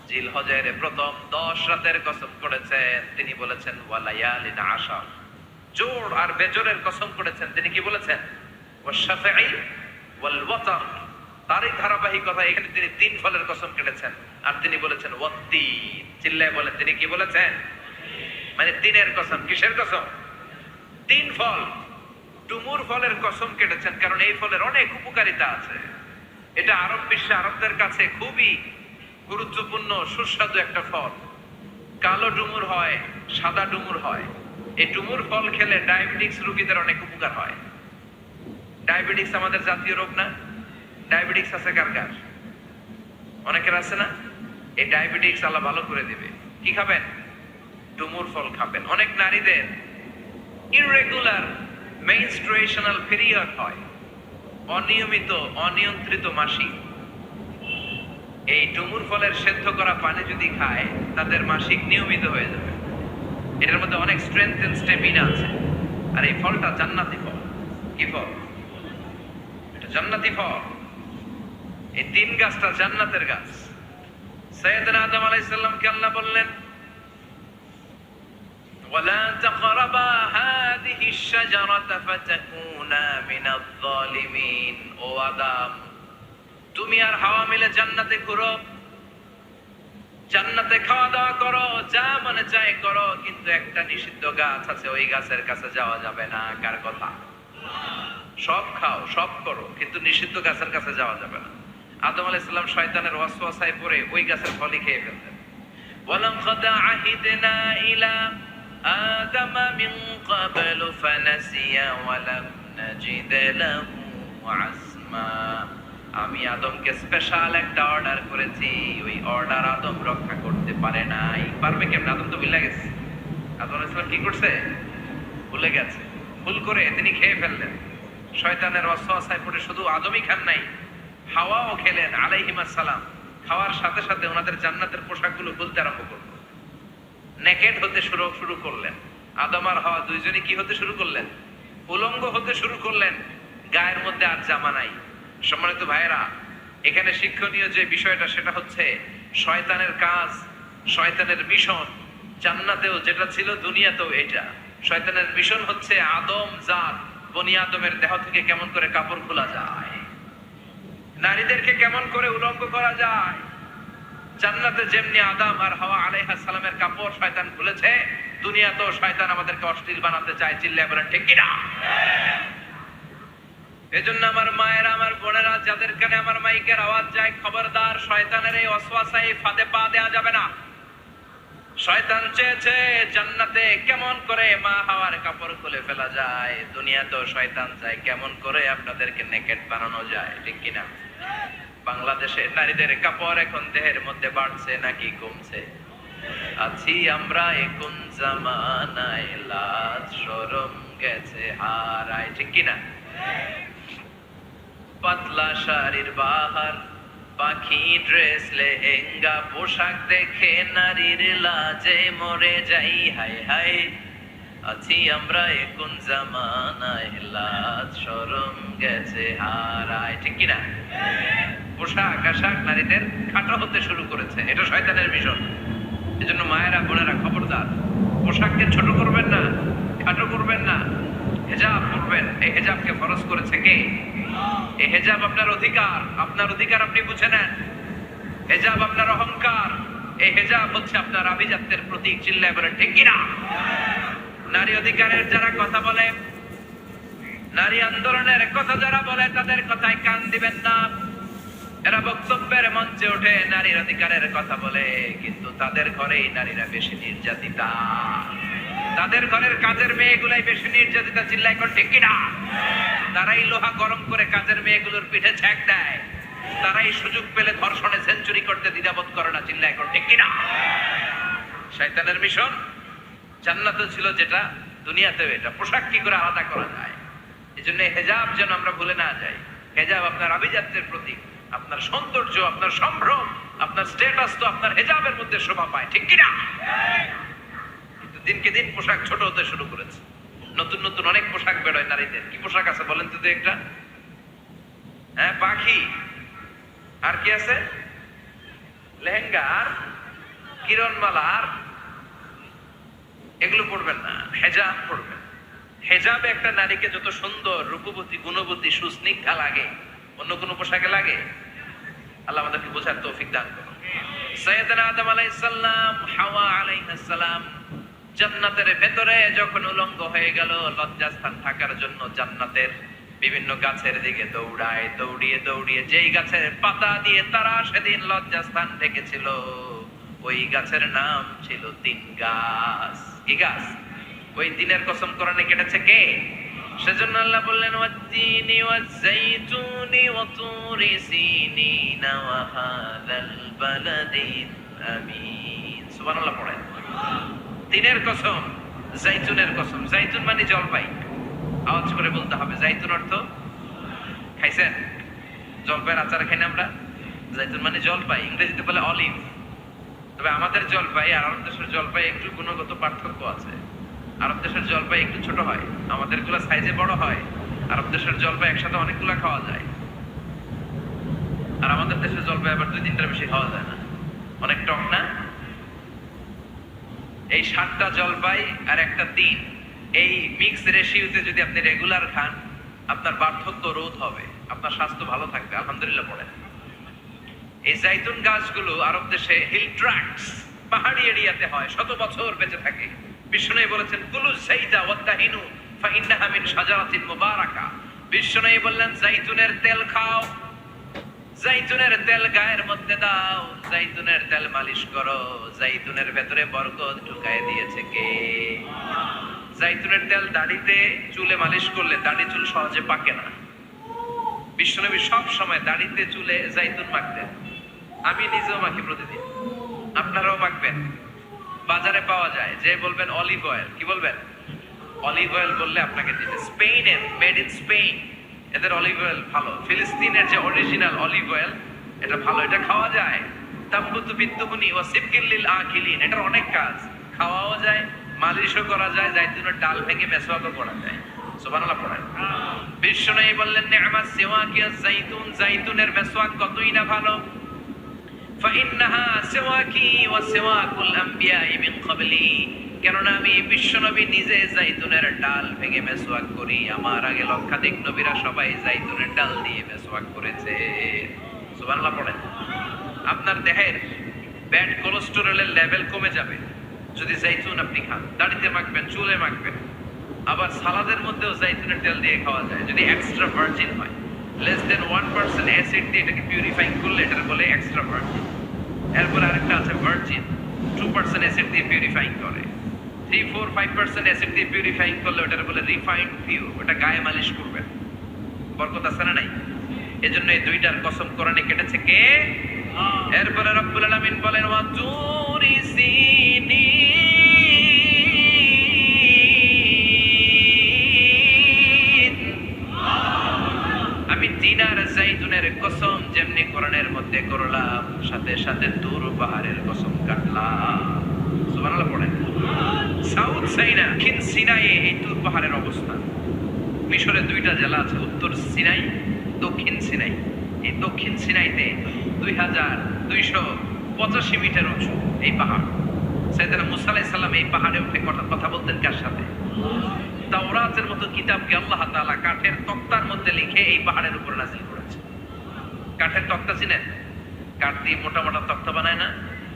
জিলহজের প্রথম 10 রাতের কসম করেছেন, তিনি বলেছেন ওয়ালায়ালিন আশর। জোর আর বেজোরের কসম করেছেন, তিনি কি বলেছেন? ওয়াশ-শাফঈ ওয়াল ওয়াতর। তারই ধারাবাহিকতা এখানে তিনি 3 ফলের কসম কেটেছেন, আর তিনি বলেছেন ওয়াত-তিন। চিল্লায় বলেন, তিনি কি বলেছেন? মানে 3-এর কসম। কিসের কসম? 3 ফল। ডুমুর ফলের কসম কেটেছেন, কারণ এই ফলের অনেক উপকারিতা আছে। এটা আরব বিশ্বে আরবদের কাছে খুবই গুরুত্বপূর্ণ, সুস্বাদু একটা ফল। কালো ডুমুর হয়, সাদা ডুমুর হয়। এই ডুমুর ফল খেলে ডায়াবেটিক্স রোগীদের অনেক উপকার হয়। ডায়াবেটিক্স আমাদের জাতীয় রোগ না? ডায়াবেটিক্স আছে কার কার? অনেকের আছে না? এই ডায়াবেটিক্স আল্লাহ ভালো করে দিবে। কি খাবেন? ডুমুর ফল খাবেন। অনেক নারীদের ইররেগুলার মেনস্ট্রুয়েশনাল পিরিয়ড হয়, অনিয়মিত অনিয়ন্ত্রিত মাসিক। এই ডুমুর ফলের সেদ্ধ করা পানি যদি খায়, তাদের মাসিক নিয়মিত হয়ে যাবে। এটার মধ্যে অনেক স্ট্রেংথ এন্ড স্টেমিনা আছে। আর এই ফলটা জান্নাতি ফল। কি কি ফল? এটা জান্নাতি ফল। এই তিন গাছটা জান্নাতের গাছ। সাইয়েদনা আদম আলাইহিস সালামকে আল্লাহ বললেন, ওয়ালা তাকরাবা হাদিহিশ শাজারাতা ফাতাকুনা মিনাজ জালিমিন। ও আদম, তুমি আর হাওয়া মিলে জান্নাতে ঘুরো, জান্নাতে খাওয়া দাওয়া করো, যা মনে চায় করো, কিন্তু একটা নিষিদ্ধ গাছ আছে, ওই গাছের কাছে যাওয়া যাবে না। কার কথা? সব খাও, সব করো, কিন্তু নিষিদ্ধ গাছের কাছে যাওয়া যাবে না। আদম আলাইহিস সালাম শয়তানের ওয়াসওয়াসায় পড়ে ওই গাছের ফলই খেয়ে ফেলতেন। ওয়ালাকাদ আহিদনা ইলা আদম মিন ক্বাবলু ফানাসিয়া ওয়া লাম নাজিদ লাহু আসমা। আমি আদমকে স্পেশাল একটা অর্ডার করেছি, ওই অর্ডার আদম রক্ষা করতে পারে নাই। পারবে কেমন? আদম তো ভুলে গেছে। আদম আলাইহিস সালাম কি করছে? ভুলে গেছে। ভুল করে তিনি খেয়ে ফেললেন। শয়তানের ওয়াসওয়াসায় পড়ে শুধু আদমই খান নাই, হাওয়াও খেলেন আলাইহিমাস সালাম। খাওয়ার সাথে সাথে ওনাদের জান্নাতের পোশাকগুলো খুলতে আরম্ভ করল, নেকেড হতে শুরু করলেন। আদম আর হাওয়া দুইজনই কি হতে শুরু করলেন? উলঙ্গ হতে শুরু করলেন। গায়ের মধ্যে আর জামা নাই। সম্মানিত ভাইয়েরা, এখানে শিক্ষণীয় যে বিষয়টা সেটা হচ্ছে শয়তানের কাজ, শয়তানের মিশন জান্নাতেও যেটা ছিল দুনিয়াতেও এটা। শয়তানের মিশন হচ্ছে আদম জাত, বনি আদমের দেহ থেকে কেমন করে কাপড় খোলা যায়, নারীদেরকে কেমন করে উলঙ্গ করা যায়। জান্নাতে যেমনি আদম আর হাওয়া আলাইহিস সালামের কাপড় শয়তান খুলেছে, দুনিয়াতেও শয়তান আমাদেরকে অশ্লীল বানাতে চায়। চিল্লায় বলেন ঠিক কিনা? এজন্য আমার মায়েরা, আমার বোনেরা, যাদের কানে আমার মাইকের আওয়াজ যায়, খবরদার, শয়তানের এই ওয়াসওয়াসায় ফাঁদে পা দেয়া যাবে না। শয়তান চেয়েছে জান্নাতে কেমন করে মা হাওয়ার কাপড় খুলে ফেলা যায়, দুনিয়াতেও শয়তান চায় কেমন করে আপনাদেরকে নেকেড বানানো যায়। ঠিক কিনা? বাংলাদেশের নারীদের কাপড় এখন দেহের মধ্যে বাড়ছে নাকি কমছে? আছি আমরা এখন জামানায়, লাজ শরম গেছে হারায়। ঠিক কিনা? পাতলা শাড়ির বাহার, পাখি ড্রেস, লেহেঙ্গা পোশাক দেখে নারীর লাজে মরে যাই। হায় হায়, আছি আমরা এখন জামানায়, লাজ শরম গেছে হারায়। ঠিক কিনা? পোশাক আশাক নারীদের খাটো হতে শুরু করেছে, এটা শয়তানের মিশন। এজন্য মায়েরা বোনেরা খবরদার, পোশাককে ছোট করবেন না, খাটো করবেন না, হেজাব পরবেন। এই হেজাবকে ফরজ করেছে কে? এই হেজাব আপনার অধিকার, আপনার অধিকার আপনি বুঝে নেন। হেজাব আপনার অহংকার, এই হেজাব হচ্ছে আপনার আভিজাত্যের প্রতীক। চিল্লায় বলেন ঠিক কিনা? নারী অধিকারের যারা কথা বলে, নারী আন্দোলনের কথা যারা বলে, তাদের কথায় কান দিবেন না। এরা বক্তব্যের মঞ্চে ওঠে, নারীর অধিকারের কথা বলে, কিন্তু তাদের ঘরেই নারীরা বেশি নির্যাতিতা, তাদের ঘরের কাজের মেয়েগুলাই বেশি নির্যাতিতা। চিল্লায় কোন ঠিক কিনা? তারাই লোহা গরম করে কাজের মেয়েগুলোর পিঠে ছ্যাঁক দেয়, তারাই সুযোগ পেলে ধর্ষণে সেঞ্চুরি করতে দ্বিধাবোধ করে না। চিল্লায় কোন ঠিক কিনা? শয়তানের মিশন জান্নাতে ছিল যেটা, দুনিয়াতেও এটা। পোশাক কি করে আলাদা করা যায়? এই জন্য হেজাব যেন আমরা ভুলে না যাই। হেজাব আপনার আভিজাত্যের প্রতীক, আপনার সৌন্দর্য, আপনার সম্ভ্রম, আপনার স্ট্যাটাস তো আপনার হেজাবের মধ্যে শোভা পায়। ঠিক কিনা? কিন্তু দিনকে দিন পোশাক ছোট হতে শুরু করেছে। নতুন নতুন অনেক পোশাক বেরোয় নারীদের। কি পোশাক আছে বলেন তো একটা? হ্যাঁ, পাখি। আর কি আছে? লেহেঙ্গা আর কিরণমালা। আর এগুলো পড়বেন না, হেজাব পড়বেন। হেজাবে একটা নারীকে যত সুন্দর, রূপবতী, গুণবতী, সুস্নিগ্ধা লাগে, অন্য কোনো পোশাকে লাগে? আল্লাহ আমাদেরকে বোঝার তৌফিক দান করুন। সাইয়েদনা আদম আলাইহিস সালাম, হাওয়া আলাইহিস সালাম জান্নাতের ভেতরে যখন উলঙ্গ হয়ে গেল, লজ্জাস্থান থাকার জন্য জান্নাতের বিভিন্ন গাছের দিকে দৌড়ায়। দৌড়িয়ে দৌড়িয়ে যেই গাছের পাতা দিয়ে তারা সেদিন লজ্জাস্থান ঢেকেছিল, ওই গাছের নাম ছিল তিন গাছ। কি গাছ? ওই দিনের কসম কোরআনে কেটেছে কে? সেজন্য আল্লাহ বললেন, ওয়াত-তিনি ওয়াজ-যাইতুনি ওয়া তুরি সিনিনা ওয়া হাযাল বালাদিল আমিন। সুবহানাল্লাহ পড়েন। তিনের কসম, জাইতুনের কসম। জাইতুন মানে জলপাই। আওয়াজ করে বলতে হবে। জাইতুন অর্থ খাইছেন? জলপাইয়ের আচার খাই না আমরা? জাইতুন মানে জলপাই, ইংরেজিতে বলে অলিভ। তবে আমাদের জলপাই আর আরব দেশের জলপাই একটু গুণগত পার্থক্য আছে। আরব দেশের জলপাই একটু ছোট হয়, আমাদের গুলো সাইজে বড় হয়। আরব দেশের জলপাই একসাথে অনেকগুলা খাওয়া যায়, আর আমাদের দেশের জলপাই আবার 2-3টার বেশি খাওয়া যায় না, অনেক টক না। এই 7টা জলপাই আর একটা 3, এই মিক্স রেশিওতে যদি আপনি রেগুলার খান, আপনার বার্ধক্য রোধ হবে, আপনার স্বাস্থ্য ভালো থাকবে, আলহামদুলিল্লাহ পড়েন। এই জাইতুন গাছগুলো আরব দেশে হিল ট্র্যাক্টস, পাহাড়ি এরিয়াতে হয়, শত বছর বেঁচে থাকে। বিষ্ণু বলেছেন কুলু যাইতা ওয়াত্তাহিনু ফাইন্নাহা মিন শাজারাতিন মুবারাকা। বিষ্ণু বললেন জাইতুনের তেল খাও, জাইতুনের তেল গায়ের মধ্যে দাও, জাইতুনের তেল মালিশ করো, জাইতুনের ভেতরে বরকত ঢুকায় দিয়েছে কে? জাইতুনের তেল দাড়িতে চুলে মালিশ করলে দাড়ি চুল সহজে পাকে না। বিশ্বনবী সব সময় দাড়িতে চুলে জাইতুন মাখতেন, আমি নিজেও মাখি প্রতিদিন, আপনারাও মাখবেন। বাজারে পাওয়া যায়, যে বলবেন অলিভ অয়েল, কি বলবেন? অলিভ অয়েল বললে আপনাকে দিবে। স্পেনের, মেড ইন স্পেন, এদের অলিভ অয়েল ভালো। ফিলিস্তিনের যে অরিজিনাল অলিভ অয়েল, এটা ভালো, এটা খাওয়া যায়। তাম্বুতু বিদ্দুহুনি ওয়া সিবকিল লিল আকিলিন, এটার অনেক কাজ, খাওয়াও যায়, মালিশও করা যায়, জাইতুনের ডাল ভেঙে মেসওয়াকও করা যায়। সুবহানাল্লাহ পড়েন। বিশ্বনবী বললেন নি'মাস সিওয়াকিয়াজ জাইতুন, জাইতুনের মেসওয়াক কতই না ভালো। ফাইন্নাহা সিওয়াকি ওয়া সিওয়াকুল আমবিয়াই মিন ক্বাবলি, কেননা আমি বিশ্বনবী নিজে জাইতুনের ডাল ভেঙে মেসওয়াক করি, আমার আগে লক্ষাধিক নবীরা সবাই জাইতুনের ডাল দিয়ে মেসওয়াক করেছে। সুবহানাল্লাহ পড়েন। আপনার দেহের ব্যাড কোলেস্টেরলের লেভেল কমে যাবে যদি জাইতুন আপনি খান। দাড়িতে মাখবেন, চুলে মাখবেন, আবার সালাদের মধ্যেও জাইতুনের তেল দিয়ে খাওয়া যায় যদি এক্সট্রা ভার্জিন হয়। লেস দেন 1% অ্যাসিড দিয়ে এটাকে পিউরিফাইং করলে এটাকে বলে এক্সট্রা ভার্জিন। এরপর আরেকটা আছে ভার্জিন, 2% অ্যাসিড দিয়ে পিউরিফাইং করে, 3-4-5% অ্যাসিড দিয়ে পিউরিফাইং করলে ওটাকে বলে রিফাইন্ড পিওর, ওটা গায়ে মালিশ করবেন, বরকত আছে না নাই? এজন্য এই দুইটার কসম কোরআনে কেটেছে কে? এরপরে রব্বুল আলামিন বলেন ওয়া তুরি সিনিন, আমি তিনার জাইতুনের কসম যেমনি কোরআনের মধ্যে করলাম, সাথে সাথে তুর পাহাড়ের কসম কাটলাম। সুবহানাল্লাহ পড়েন। সাউথ সাইনা, দক্ষিণ সিনাই, এই তুর পাহাড়ের অবস্থান। মিশরে 2টা জেলা আছে, উত্তর সিনাই, দক্ষিণ সিনাই। এই দক্ষিণ সিনাইতে 2285 মিটার উঁচু এই পাহাড়। সাইয়েদনা মুসা আলাইহিস সালাম এই পাহাড়ে উঠে কথা বলতেন কার সাথে? তাওরাতের মতো কিতাবকে আল্লাহ তাআলা কাঠের তক্তার মধ্যে লিখে এই পাহাড়ের উপর নাযিল করেছে। কাঠের তক্তা চিনেন? কাঠ দিয়ে মোটা মোটা তক্তা বানায় না?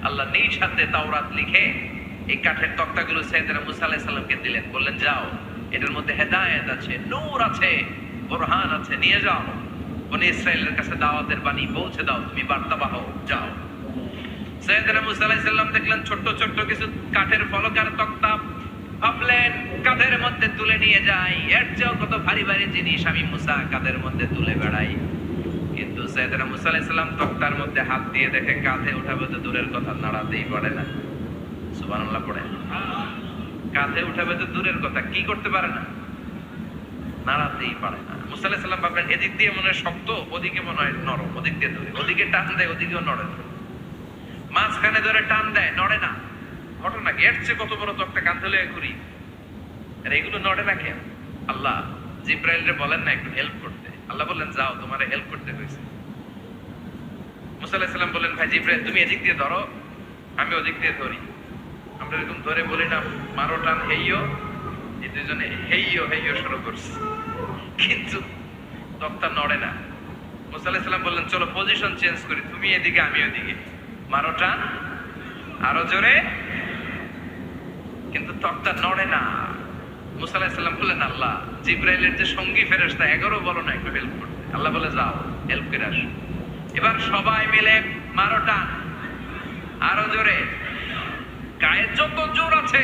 আল্লাহ নিজ হাতে তাওরাত লিখে এই কাঠের তক্তাগুলো সাইয়েদনা মুসা আলাইহিস সালামকে দিলেন, বললেন যাও, এটার মধ্যে হেদায়েত আছে, নূর আছে, বুরহান আছে, নিয়ে যাও, বনি ইসরাইলের কাছে দাওয়াতের বাণী পৌঁছে দাও, তুমি বার্তাবাহ, যাও। সাইয়েদনা মুসা আলাইহিস সালাম দেখলেন ছোট্ট ছোট্ট কিছু কাঠের ফলকার তক্তা, ভাবলেন কাঁধের মধ্যে তুলে নিয়ে যাই, এর চেয়েও কত ভারী ভারী জিনিস আমি মুসা কাঁধের মধ্যে তুলে বেড়াই। কিন্তু সাইয়েদনা মুসা আলাইহিস সালাম তক্তার মধ্যে হাত দিয়ে দেখে কাঁধে উঠাবে তো দূরের কথা, নাড়াতেই পারে না। সুবহানাল্লাহ পড়ে। কাঁধে উঠাবে তো দূরের কথা, কি করতে পারে না? নাড়াতেই পারে না। মুসা আলাইহিস সালাম ভাবলেন এদিক দিয়ে মনে হয় শক্ত, ওদিকে মনে হয় নরম, ওদিক দিয়ে ধরে, ওদিকে টান দেয়, ওদিকেও নড়ে না, মাঝখানে ধরে টান দেয়, নড়ে না। ঘটনা কি? এর চেয়ে কত বড় তক্তা কাঁধে লয়ে ঘুরি, আর এগুলো নড়ে না কেন? আল্লাহ জিব্রাইলরে বলেন না একটু হেল্প করতে, আল্লাহ বললেন যাও, তোমারে হেল্প করতে হয়েছে। মুসা আলাইহিস সালাম বললেন ভাই জিব্রাইল তুমি এদিক দিয়ে ধরো, আমি ওদিক দিয়ে ধরি। আমরা এরকম ধরে বলি না মারো টান হেইয়ো, এই দুজনে হেইয়ো হেইয়ো শুরু করছে, কিন্তু তক্তা নড়ে না। মুসা আলাইহিস সালাম বললেন চলো পজিশন চেঞ্জ করি, তুমি এদিকে আমি ওদিকে, মারো টান আরো জোরে, কিন্তু তক্তা নড়ে না। মুসা আলাইহিস সালাম বললেন আল্লাহ জিব্রাইলের যে সঙ্গী ফেরেশতা 11 বলো না একটু হেল্প করতে। আল্লাহ বলে যাও হেল্প করে আসো। এবার সবাই মিলে মারো টান আরো জোরে, গায়ে যত জোর আছে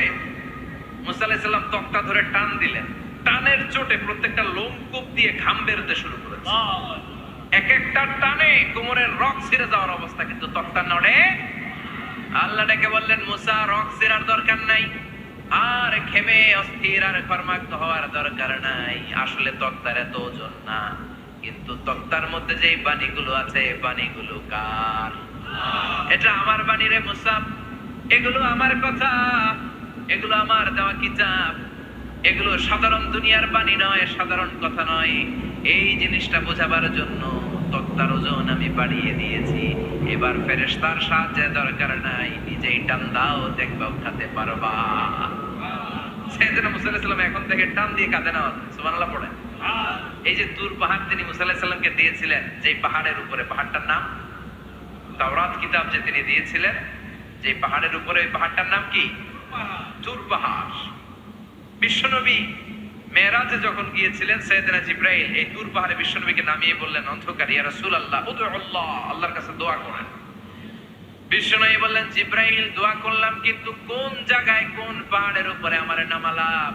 মুসা আলাইহিস সালাম তক্তা ধরে টান দিলেন। টানের চোটে প্রত্যেকটা লোমকূপ দিয়ে ঘাম বেরোতে শুরু করেছে, এক একটা টানে কোমরের রক ছিঁড়ে যাওয়ার অবস্থা, কিন্তু তক্তা নড়ে। আল্লাহ ডেকে বললেন মুসা রক ছিঁড়ার দরকার নাই, আর ঘেমে অস্থির আর কর্মাক্ত হওয়ার দরকার নাই, আসলে তক্তার এত ওজন না, কিন্তু তক্তার মধ্যে যে বাণীগুলো আছে বাণীগুলো কার? এটা আমার বাণী রে মুসা, এগুলো আমার কথা, এগুলো আমার দেওয়া কিতাব। এগুলো সাধারণ দুনিয়ার বাণী নয়, সাধারণ কথা নয়। এই জিনিসটা বোঝাবার জন্য তক্তার ওজন আমি বাড়িয়ে দিয়েছি। এবার ফেরেশতার সাহায্যের দরকার নাই, নিজেই টান দাও, দেখবা উঠাতে পারবা। সাইয়েদনা মুসা আলাইহিস সালাম এখন থেকে টান দিয়ে কাঁধে নেওয়া, সুবহানাল্লাহ পড়ে। এই যে তুর পাহাড় তিনি মুসা আলাইহিস সালামকে দিয়েছিলেন, যে পাহাড়ের উপরে, পাহাড়টার নাম তাওরাত কিতাব যে তিনি দিয়েছিলেন, যে পাহাড়ের উপরে, ওই পাহাড়টার নাম কি? তুর পাহাড়। বিশ্বনবী মেরাজে যখন গিয়েছিলেন, সাইয়েদনা জিবরাইল এই তুর পাহাড়ে বিশ্বনবীকে নামিয়ে বললেন, অন্ধকার, ইয়া রাসূলুল্লাহ উদউল্লাহ, আল্লাহর কাছে দোয়া করেন। বিশ্বনবী বললেন, জিবরাইল দোয়া করলাম, কিন্তু কোন জায়গায় কোন পাহাড়ের উপরে আমারে নামালাম?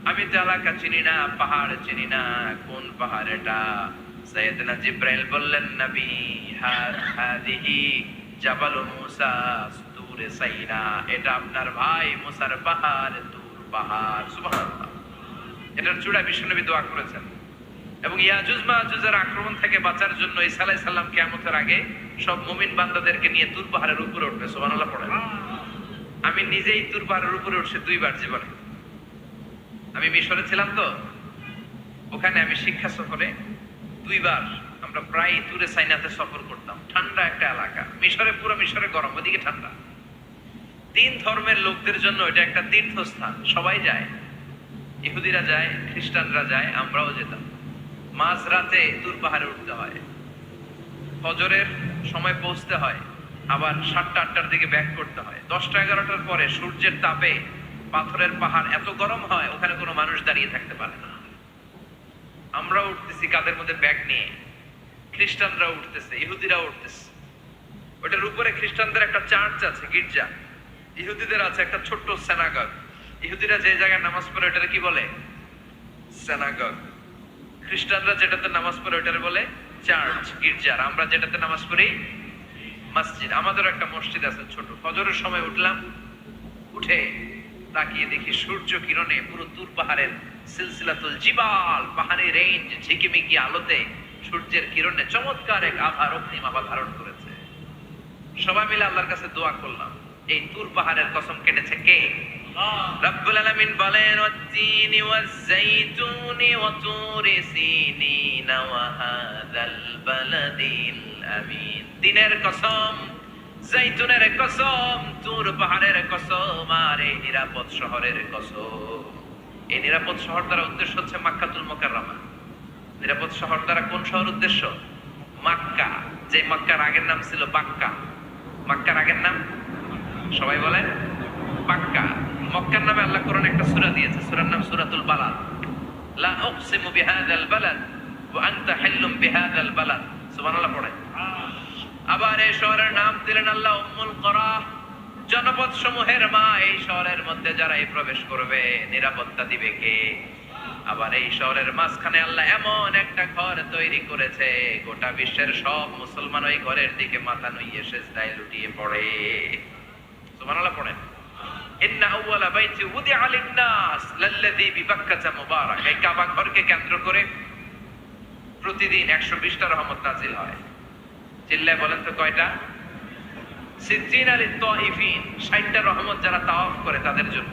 আমি তো এলাকা চিনি না, পাহাড় চিনি না, কোন পাহাড় এটা? সাইয়েদনা জিবরাইল বললেন, নবী হাদিহি জাবাল মুসা তুরে সাইনা, এটা আপনার ভাই মুসার পাহাড়, তুর পাহাড়। সুবহানাল্লাহ। এটার চূড়া বিশ্বনবী দোয়া করেছেন। এবং ইয়াজুজ মাজুজের আক্রমণ থেকে বাঁচার জন্য ঈসা আলাইহিস সালাম কিয়ামতের আগে সব মুমিন বান্দাদেরকে নিয়ে তুর পাহাড়ের উপরে উঠবে। সুবহানাল্লাহ পড়েন। আমি নিজেই তুর পাহাড়ের উপরে উঠছি 2 বার জীবনে। আমি মিশরে ছিলাম তো, ওখানে আমি শিক্ষা সফরে 2 বার আমরা প্রায় তুরে সাইনাতে সফর করতাম। ঠান্ডা একটা এলাকা, মিশরে, পুরো মিশরে গরম, ওদিকে ঠান্ডা। 3 ধর্মের লোকদের জন্য এটা একটা তীর্থস্থান, সবাই যায়। ইহুদিরা যায়, খ্রিস্টানরা যায়, আমরাও যেতাম। মাঝ রাতে তুর পাহাড়ে উঠতে হয়, ফজরের সময় পৌঁছতে হয়, আবার 7টা-8টার দিকে ব্যাক করতে হয়। 10টা-11টার পরে সূর্যের তাপে পাথরের পাহাড় এত গরম হয়, ওখানে কোনো মানুষ দাঁড়িয়ে থাকতে পারে না। আমরা উঠতেছি কাদের মধ্যে ব্যাগ নিয়ে, খ্রিস্টানরা উঠতেছে, ইহুদিরা উঠতেছে। ওটার উপরে খ্রিস্টানদের একটা চার্চ আছে, গির্জা। ইহুদিদের আছে একটা ছোট্ট সিনাগগ। ইহুদিরা যে জায়গায় নামাজ পড়ে ওটারে কি বলে? সিনাগগ। খ্রিস্টানরা যেটাতে নামাজ পড়ে ওটারে বলে চার্চ, গির্জা। আর আমরা যেটাতে নামাজ পড়ি মসজিদ। আমাদের একটা মসজিদ আছে ছোট। ফজরের সময় উঠলাম, উঠে তাকিয়ে দেখি সূর্য কিরণে পুরো তুর পাহাড়ের সিলসিলাতুল জিবাল, পাহাড়ি রেঞ্জ ঝিকিমিকি আলোতে সূর্যের কিরণে চমৎকার এক আভা, রক্তিম আভা ধারণ করেছে। সবাই মিলে আল্লাহর কাছে দোয়া করলাম। এই তুর পাহাড়ের কসম কেটেছে কে? রব্বুল আলামিন বলেন, ওয়াত-তিনি ওয়াজ-যাইতুনি ওয়া তুরি সিনিন ওয়া হাযাল বালাদিল আমিন। তিনের কসম, যাইতুনের কসম, তুর পাহাড়ের কসম, আর এই নিরাপদ শহরের কসম। এই নিরাপদ শহর দ্বারা উদ্দেশ্য হচ্ছে মক্কাতুল মুকাররমা। নিরাপদ শহর দ্বারা কোন শহর উদ্দেশ্য? মক্কা। যে মক্কার আগের নাম ছিল বাক্কা। মক্কার আগের নাম সবাই বলেন বাক্কা। মক্কার নামে আল্লাহ কোরআনে একটা সূরা দিয়েছে, সূরার নাম সূরাতুল বালাদ। লা উকসিমু বিহাযাল বালাদ ওয়া আনতা হিল্লুম বিহাযাল বালাদ। সুবহানাল্লাহ পড়ে। আবার এই শহরের নাম দিলেন আল্লাহ উম্মুল কুরা, জনপদ সমূহের মা। এই শহরের মধ্যে যারা প্রবেশ করবে নিরাপত্তা দিবে কে? আবার এই শহরের মাঝখানে আল্লাহ এমন একটা ঘর তৈরি করেছে, গোটা বিশ্বের সব মুসলমান ওই ঘরের দিকে মাথা নুইয়ে সেজদায় লুটিয়ে পড়ে। সুবহানাল্লাহ পড়েন। ইন্না আউওয়ালা বাইতি উদিআ লিন-নাস লাল্লাযী বিবাক্কাতা মুবারাক। এই কাবা ঘরকে কেন্দ্র করে প্রতিদিন 120টা রহমত নাজিল হয়। চিল্লায় বলেন তো কয়টা? 60 লিত-তাইফিন, 60টা রহমত যারা তাওয়াফ করে তাদের জন্য।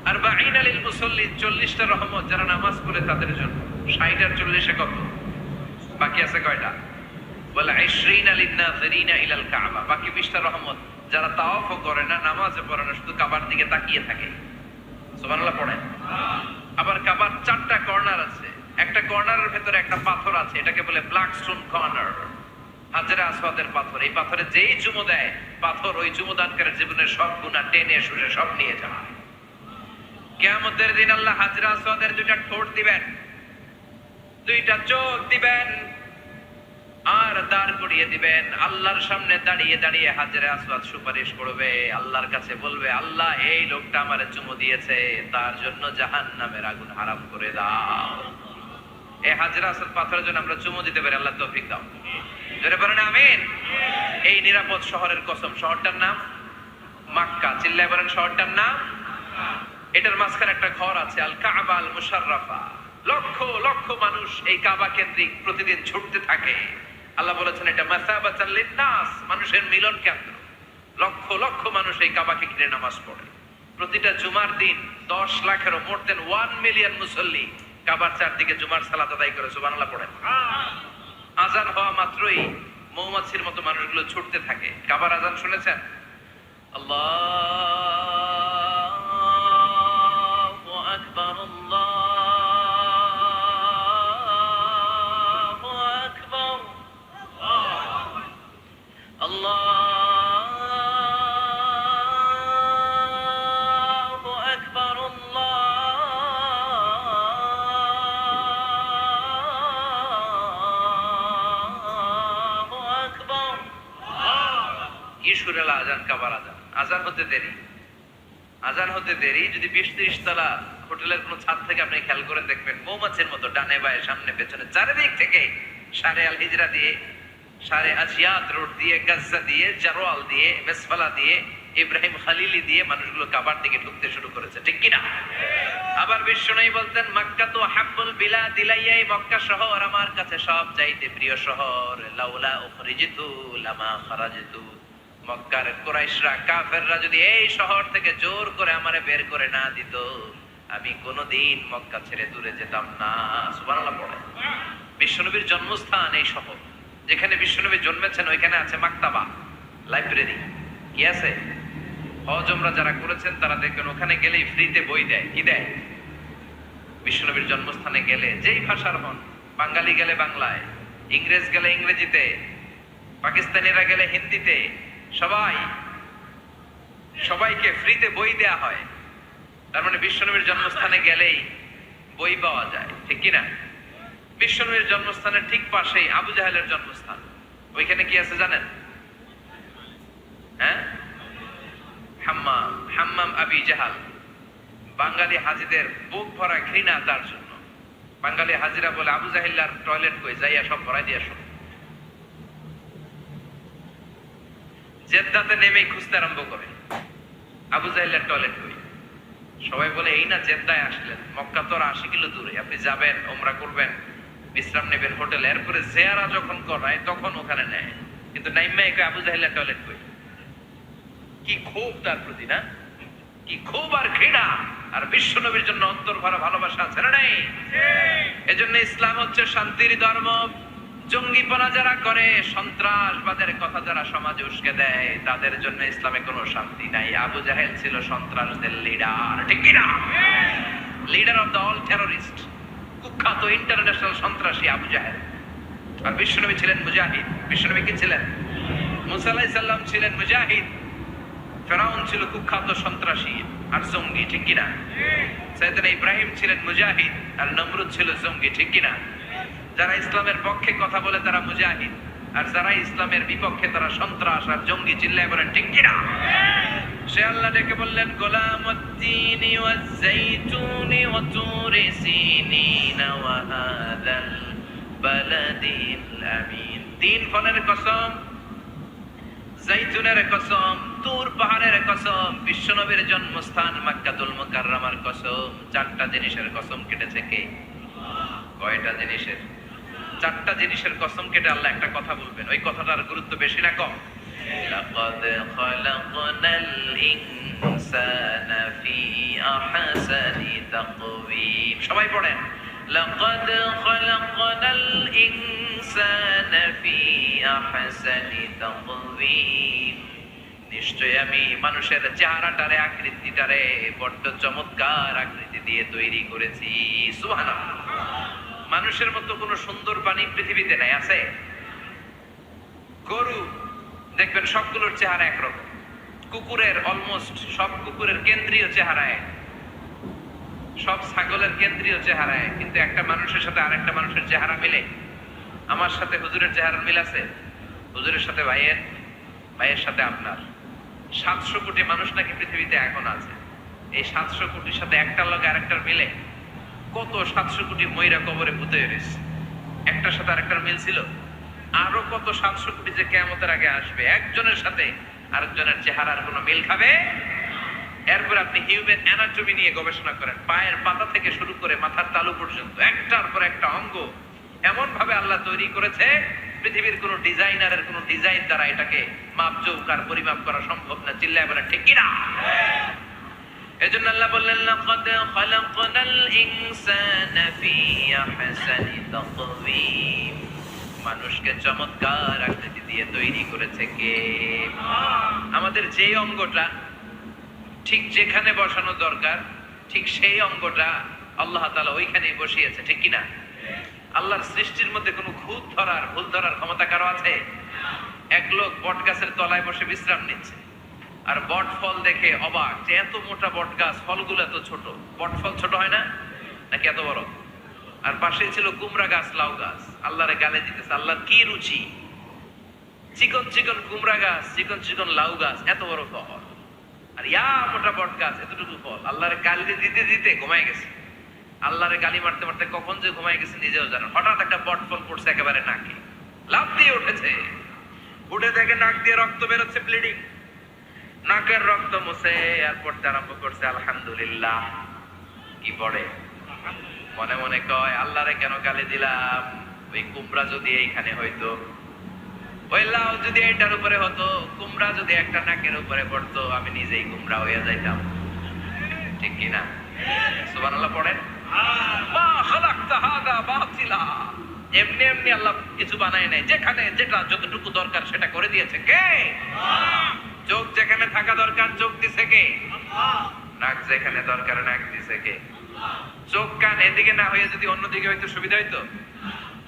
40 লিল-মুসাল্লিন, 40টা রহমত যারা নামাজ পড়ে তাদের জন্য। 60 আর 40 কত? বাকি আছে কয়টা? বলে 20 লিন-নাযিরিনা ইলাল কাবা। বাকি 20টা রহমত যারা তাওয়াফও করে না, নামাজও পড়ে না, শুধু কাবার দিকে তাকিয়ে থাকে। সুবহানাল্লাহ পড়েন। আবার কাবার 4টা কর্নার আছে। একটা কর্নারের ভেতরে একটা পাথর আছে, এটাকে বলে ব্ল্যাক স্টোন কর্নার, হাজরে আসওয়াদের পাথর। এই পাথরে যেই চুমু দেয়, পাথর ওই চুমুদানকারীর জীবনের সব গুনাহ টেনে শুষে সব নিয়ে যায়। কিয়ামতের দিন আল্লাহ হাজরে আসওয়াদের 2টা ঠোঁট দিবেন, 2টা চোখ দিবেন, আর দাঁড় করিয়ে দিবেন। আল্লাহর সামনে দাঁড়িয়ে দাঁড়িয়ে হাজরে আসওয়াদ সুপারিশ করবে, আল্লাহর কাছে বলবে, আল্লাহ এই লোকটা আমারে চুমু দিয়েছে, তার জন্য জাহান্নামের আগুন হারাম করে দাও। এই হাজরে আসওয়াদ পাথরের জন্য আমরা চুমু দিতে পারি, আল্লাহ তৌফিক দাও। জোরে বলেন আমিন। এই নিরাপদ শহরের কসম। শহরটার নাম মক্কা। চিল্লায় বলেন শহরটার নাম। এটার মাঝখানে একটা ঘর আছে, আল কাবা আল মুশাররাফা। লক্ষ লক্ষ মানুষ এই কাবা কেন্দ্রিক প্রতিদিন ছুটতে থাকে। আল্লাহ বলেছেন এটা মাসাবাতাল লিন-নাস, মানুষের মিলন কেন্দ্র। লক্ষ লক্ষ মানুষ এই কাবাকে ঘিরে নামাজ পড়ে। প্রতিটা জুমার দিন 10 লাখেরও মোর দেন 1 মিলিয়ন মুসল্লি কাবার চারদিকে জুমার সালাত আদায় করে সুবহানাল্লাহ পড়েন। আজান হওয়া মাত্রই মৌমাছির মতো মানুষগুলো ছুটতে থাকে। কাবার আজান শুনেছেন? আল্লাহু আকবার, আল্লাহু আকবার, আল্লাহু আকবার, আল্লাহু আকবার। কি সুরেলা আজান, কাবার আজান। আজান হতে দেরি, আজান হতে দেরি। যদি 20-30 তলা হোটেলের কোন ছাদ থেকে আপনি খেয়াল করে দেখবেন, মৌমাছির মতো ডানে বায়ে সামনে পেছনে চারিদিক থেকে সারে আল হিজরা দিয়ে, সারে আজিয়াত রোড দিয়ে, গাজ্জা দিয়ে, জারোয়াল দিয়ে, মেসফালা দিয়ে, ইব্রাহিম খালিলি দিয়ে মানুষগুলো কাবার দিকে ঢুকতে শুরু করেছে, ঠিক কিনা? আবার বিশ্বনবী বলতেন, মক্কা তো হাব্বুল বিলাদ ইলাইয়া, মক্কা শহর আমার কাছে সব চাইতে প্রিয় শহর। লাউলা উখরিজিতু লামা খারাজিতু, মক্কার কুরাইশরা কাফেররা যদি এই শহর থেকে জোর করে আমারে বের করে না দিত, আমি কোনোদিন মক্কা ছেড়ে দূরে যেতাম না। সুবহানাল্লাহ পড়ে। বিশ্বনবীর জন্মস্থান এই শহর, যেখানে বিশ্বনবী জন্মেছেন ওইখানে আছে মাকতাবা, লাইব্রেরি। কি আছে? হজ ওমরা যারা করেছেন তারা দেখবেন ওখানে গেলেই ফ্রিতে বই দেয়। কি দেয়? বিশ্বনবীর জন্মস্থানে গেলে যেই ভাষার হন, বাঙালি গেলে বাংলায়, ইংরেজ গেলে ইংরেজিতে, পাকিস্তানিরা গেলে হিন্দিতে, সবাইকে ফ্রিতে বই দেয়া হয়। তার মানে বিশ্বনবীর জন্মস্থানে গেলেই বই পাওয়া যায়, ঠিক কিনা? বিশ্বনবীর জন্মস্থানের ঠিক পাশেই আবু জাহেলের জন্মস্থান। ওইখানে কি আছে জানেন? হ্যাঁ, হাম্মাম, হাম্মাম আবি জাহাল। বাঙালি হাজিদের বুক ভরা ঘৃণা তার জন্য। বাঙালি হাজিরা বলে, আবু জাহিল্লার টয়লেট কই, যাইয়া সব ভরাই দিয়ে আসো। জেদ্দাতে নেমেই খুঁজতে আরম্ভ করে, আবু জাহিল্লার টয়লেট কই। সবাই বলে, এই না জেদ্দায় আসলেন, মক্কা তো আর 80 কিলো দূরে, আপনি যাবেন, ওমরা করবেন, বিশ্রাম নেবেন হোটেলে, এরপরে জিয়ারা যখন করায় তখন ওখানে নেয়। কিন্তু নাইম্মা কই আবু জাহিল্লার টয়লেট কই। কি ক্ষোভ তার প্রতি, না? কি ক্ষোভ আর ঘৃণা। আর বিশ্ব নবীর জন্য অন্তর ভরা ভালোবাসা আছে না নাই? এজন্য ইসলাম হচ্ছে শান্তির ধর্ম। জঙ্গিপনা যারা করে, সন্ত্রাসবাদের কথা যারা সমাজে উস্কে দেয়, তাদের জন্য ইসলামে কোনো শান্তি নাই। আবু জাহেল ছিল সন্ত্রাসদের লিডার, ঠিক কিনা? Leader of the all terrorist, কুখ্যাত ইন্টারন্যাশনাল সন্ত্রাসী আবু জাহেল। আর বিশ্বনবী ছিলেন মুজাহিদ। বিশ্বনবী কি ছিলেন? মুসা আলাইহিস সালাম ছিলেন মুজাহিদ। ফেরাউন ছিল কুখ্যাত সন্ত্রাসী আর জঙ্গি, ঠিক কিনা? সাইয়েদনা ইব্রাহিম ছিলেন মুজাহিদ আর নমরুদ ছিল জঙ্গি, ঠিক কিনা? যারা ইসলামের পক্ষে কথা বলে তারা মুজাহিদ, আর যারা ইসলামের বিপক্ষে তারা সন্ত্রাস আর জঙ্গি। চিল্লায় বলেন ঠিক কিনা? সে আল্লাহ ডেকে বললেন, গোলামুদ্দিনি ওয়াজ-যাইতুনি ওয়া তুরি সিনিন ওয়া হাযাল বালাদিল আমিন। তিন ফলের কসম, জাইতুনের কসম, তুর পাহাড়ের কসম, বিশ্বনবীর জন্মস্থান মক্কাতুল মুকাররমার কসম। চারটা জিনিসের কসম কেটেছে কে? কয়টা জিনিসের? চারটা জিনিসের কসম কেটে আল্লাহ একটা কথা বলবেন। ওই কথাটার গুরুত্ব বেশি না কম? লাকাদ খালাকনাল ইনসানা ফি আহসানি তাকওয়িম। সবাই পড়েন, লাকাদ খালাকনাল ইনসানা ফি আহসানি তাকওয়িম। নিশ্চয় আমি মানুষের চেহারাটারে, আকৃতিটারে বড্ড চমৎকার আকৃতি দিয়ে তৈরি করেছি। সুবহানাল্লাহ। মানুষের মতো কোন সুন্দর প্রাণী পৃথিবীতে নাই। আছে? গরু দেখবেন সবগুলোর চেহারা একরকম। কুকুরের অলমোস্ট সব কুকুরের কেন্দ্রীয় চেহারায়, সব ছাগলের কেন্দ্রীয় চেহারায়, কিন্তু একটা মানুষের সাথে আরেকটা মানুষের চেহারা মিলে। আমার সাথে হুজুরের চেহারার মিল আছে, হুজুরের সাথে ভাইয়ের, ভাইয়ের সাথে আপনার। 700 কোটি মানুষ নাকি পৃথিবীতে এখন আছে। এই 700 কোটির সাথে একটার লগে আরেকটার মিলে। কত 700 কোটি ময়রা কবরে ভূতে হয়েছে, একটার সাথে আরেকটার মিল ছিল। আরো কত 700 কোটি যে কিয়ামতের আগে আসবে, একজনের সাথে আরেকজনের চেহারার কোনো মিল খাবে। এরপর আপনি হিউম্যান অ্যানাটমি নিয়ে গবেষণা করেন, পায়ের পাতা থেকে শুরু করে মাথার তালু পর্যন্ত একটার পর একটা অঙ্গ এমন ভাবে আল্লাহ তৈরি করেছে, পৃথিবীর কোন ডিজাইনারের কোন ডিজাইন দ্বারা এটাকে মাপজোক আর পরিমাপ করা সম্ভব না। চিল্লায় বলেন ঠিক কিনা? এজন্য আল্লাহ বললেন লাকাদ খালাকনাল ইনসানা ফি আহসানি তাকওয়িম, মানুষকে চমৎকার আকৃতি দিয়ে তৈরি করেছে কে? আমাদের যে অঙ্গটা ঠিক যেখানে বসানো দরকার ঠিক সেই অঙ্গটা আল্লাহ তাআলা ওইখানেই বসিয়েছে, ঠিক কি না? আল্লাহর সৃষ্টির মধ্যে কোনো খুঁত ধরার ভুল ধরার ক্ষমতা কারো আছে? এক লোক বট গাছের তলায় বসে বিশ্রাম নিচ্ছে, আর বট ফল দেখে অবাক যে এত মোটা বট গাছ, ফলগুলো এত ছোট। বট ফল ছোট হয় না নাকি এত বড়? আর পাশেই ছিল কুমড়া গাছ, লাউ গাছ। আল্লাহরে গালে দিতেছে, আল্লাহর কি রুচি! চিকন চিকন কুমড়া গাছ, চিকন চিকন লাউ গাছ, এত বড় ফল, আর ইয়া মোটা বট গাছ, এতটুকু ফল। আল্লাহরে গালি দিতে দিতে ঘুমায় গেছে। আল্লাহরে গালি মারতে মারতে কখন যে ঘুমায় গেছে নিজেও জানেন। হঠাৎ একটা বট ফল পড়ছে একেবারে নাকে, লাফ দিয়ে উঠেছে। উঠে দেখে নাক দিয়ে রক্ত বেরোচ্ছে, ব্লিডিং। নাকের রক্ত মুছে আর পড়তে আরম্ভ করছে আলহামদুলিল্লাহ। কি পড়ে? মনে মনে কয় আল্লাহরে কেন গালি দিলাম? ওই কুমড়া যদি এইখানে হইতো, ওই লাউ যদি এটার উপরে হতো, কুমড়া যদি একটা নাকের উপরে পড়তো, আমি নিজেই কুমড়া হয়ে যাইতাম, ঠিক কিনা? সুবহানাল্লাহ পড়েন। মা খালাকতা হাযা বাতিলা, এমনি এমনি আল্লাহ কিছু বানায় নাই, যেখানে যেটা যতটুকু দরকার সেটা করে দিয়েছে কে? চোখ যেখানে থাকা দরকার চোখ দিছে কে? নাক যেখানে দরকার নাক দিছে কে? চোখ কান এদিকে না হয়ে যদি অন্যদিকে হয়তো সুবিধা হইতো।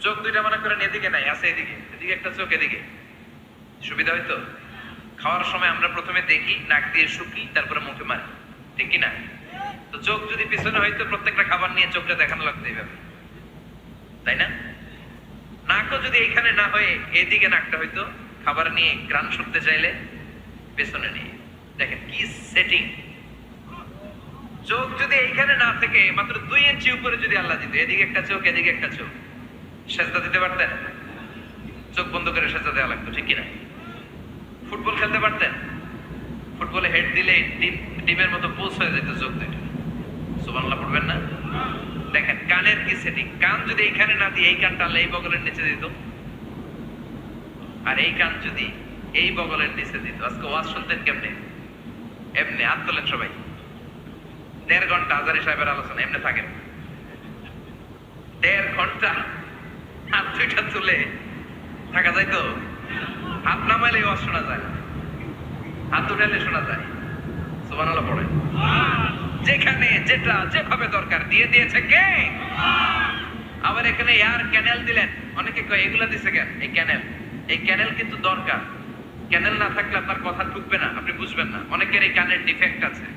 চোখ দুইটা মনে করেন এদিকে নাই, আছে এদিকে, এদিকে একটা চোখ, এদিকে সুবিধা হইতো। খাওয়ার সময় আমরা প্রথমে দেখি, নাক দিয়ে শুকি, তারপরে মুখে মারি, ঠিক কিনা? তো চোখ যদি পিছনে হইতো, প্রত্যেকটা খাবার নিয়ে চোখটা দেখানো লাগতো এইভাবে, তাই না? নাকও যদি এইখানে না হয়ে এদিকে নাকটা হইতো, খাবার নিয়ে গ্রান শুকতে চাইলে পেছনে নিয়ে, দেখেন কি সেটিং। চোখ যদি এইখানে না থেকে মাত্র 2 ইঞ্চি উপরে যদি আল্লাহ দিত, এদিকে একটা চোখ এদিকে একটা চোখ, সেজদা দিতে পারতেন? চোখ বন্ধ করে সেজদা দেওয়া লাগতো, ঠিক কিনা? ফুটবল খেলতে পারতেন? ফুটবলে হেড দিলে ডিমের মতো পোজ হয়ে যেত চোখ দুইটা। সুবহানাল্লাহ পড়বেন না? দেখেন কানের কি সেটিং। কান যদি এইখানে না দিয়ে এই কানটা আল্লাহ এই বগলের নিচে দিত, আর এই কান যদি এই বগলের নিচে দিত, আজকে ওয়াজ শুনতেন কেমনে? এমনি। হাত তোলেন সবাই। 1.5 ঘন্টা আজারি সাহেবের আলোচনা এমনি থাকেন, 1.5 ঘন্টা হাত দুইটা তুলে থাকা যায় তো? হাত নামাইলে ওয়াজ শোনা যায়, হাত উঠাইলে শোনা যায়। সুবহানাল্লাহ পড়ে। যেখানে যেটা যেভাবে দরকার দিয়ে দিয়েছে কে? আবার এখানে এয়ার ক্যানেল দিলেন। অনেকে কয় এগুলা দিছে কেন? এই ক্যানেল কিন্তু দরকার। ক্যানেল না থাকলে আপনার কথা ঢুকবে না, আপনি বুঝবেন না। অনেকের এই কানের ডিফেক্ট আছে,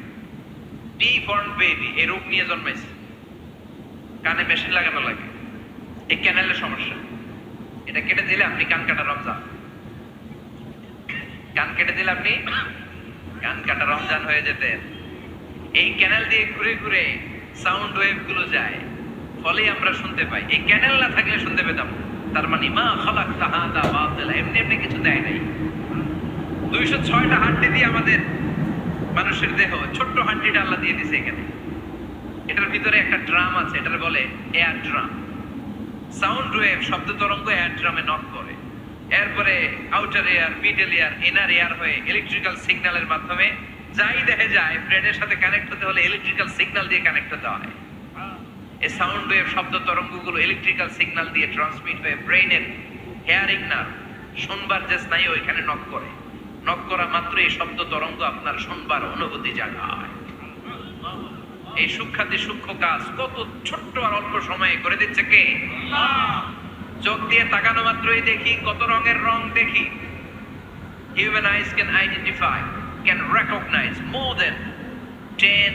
ডিফর্ম বেবি, এই রোগ নিয়ে জন্মাইছে, কানে মেশিন লাগানো লাগে, এই ক্যানেলের সমস্যা। এটা কেটে দিলে আপনি কান কাটা রমজান, কান কেটে দিলে আপনি কান কাটা রমজান হয়ে যেতেন। এই ক্যানেল দিয়ে ঘুরে ঘুরে সাউন্ড ওয়েভ গুলো যায়, ফলে আমরা শুনতে পাই। এই ক্যানেল না থাকলে শুনতে পেতাম। তার মানে মা খালাকতা হাযা বাতিলা, এমনি এমনি কিছু দেয় নাই। 206টা হাড্ডি দিয়ে আমাদের মানুষের দেহ, ছোট্ট হাড্ডিটা আল্লাহ দিয়ে দিছে এখানে। এটার ভিতরে একটা ড্রাম আছে, এটার বলে এয়ার ড্রাম। সাউন্ড ওয়েভ, শব্দ তরঙ্গ এয়ার ড্রামে নক করে, এরপরে outer air, middle air, inner air হয়ে ইলেকট্রিক্যাল সিগন্যালের মাধ্যমে যাই দেখে যায়, ব্রেনের সাথে কানেক্ট হতে হলে ইলেকট্রিক্যাল সিগন্যাল দিয়ে কানেক্ট হতে হয়। এই সাউন্ড ওয়েভ, শব্দ তরঙ্গগুলো ইলেকট্রিক্যাল সিগন্যাল দিয়ে ট্রান্সমিট হয়ে ব্রেনের হেয়ারিং নার্ভ, শুনবার যে স্নায়ু, এখানে নক করে। নক করা মাত্র এই শব্দ তরঙ্গ আপনার শুনবার অনুভূতি জাগায়। এই সূক্ষ্মাতি সূক্ষ্ম কাজ কত ছোট্ট আর অল্প সময়ে করে দিচ্ছে কে? চোখ দিয়ে তাকানো মাত্রই দেখি কত রঙের রং দেখি। Human eyes can identify, can recognize more than 10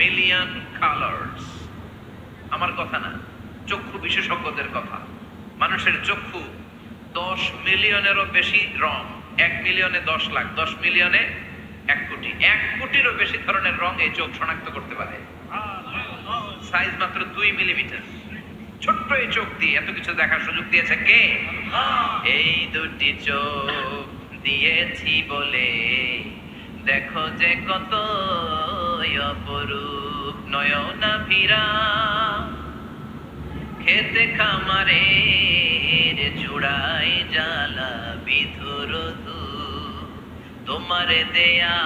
million colors. আমার কথা না, চক্ষু বিশেষজ্ঞদের কথা। মানুষের চক্ষু 10 মিলিয়নেরও বেশি রং, 1 মিলিয়নে 10 লাখ, 10 মিলিয়নে 1 কোটি, 1 কোটিরও বেশি ধরনের রং এই চোখ শনাক্ত করতে পারে। সাইজ মাত্র 2 মিলিমিটার। ছোট্ট এই চোখ দিয়ে এত কিছু দেখার সুযোগ দিয়েছে কে? এই দুটি চোখ দিয়েছি বলে দেখো যে কত অপরূপ নয়নাভিরা, খেতে খামারের চূড়ায় জ্বালা বিধুর তোমারে দেয়া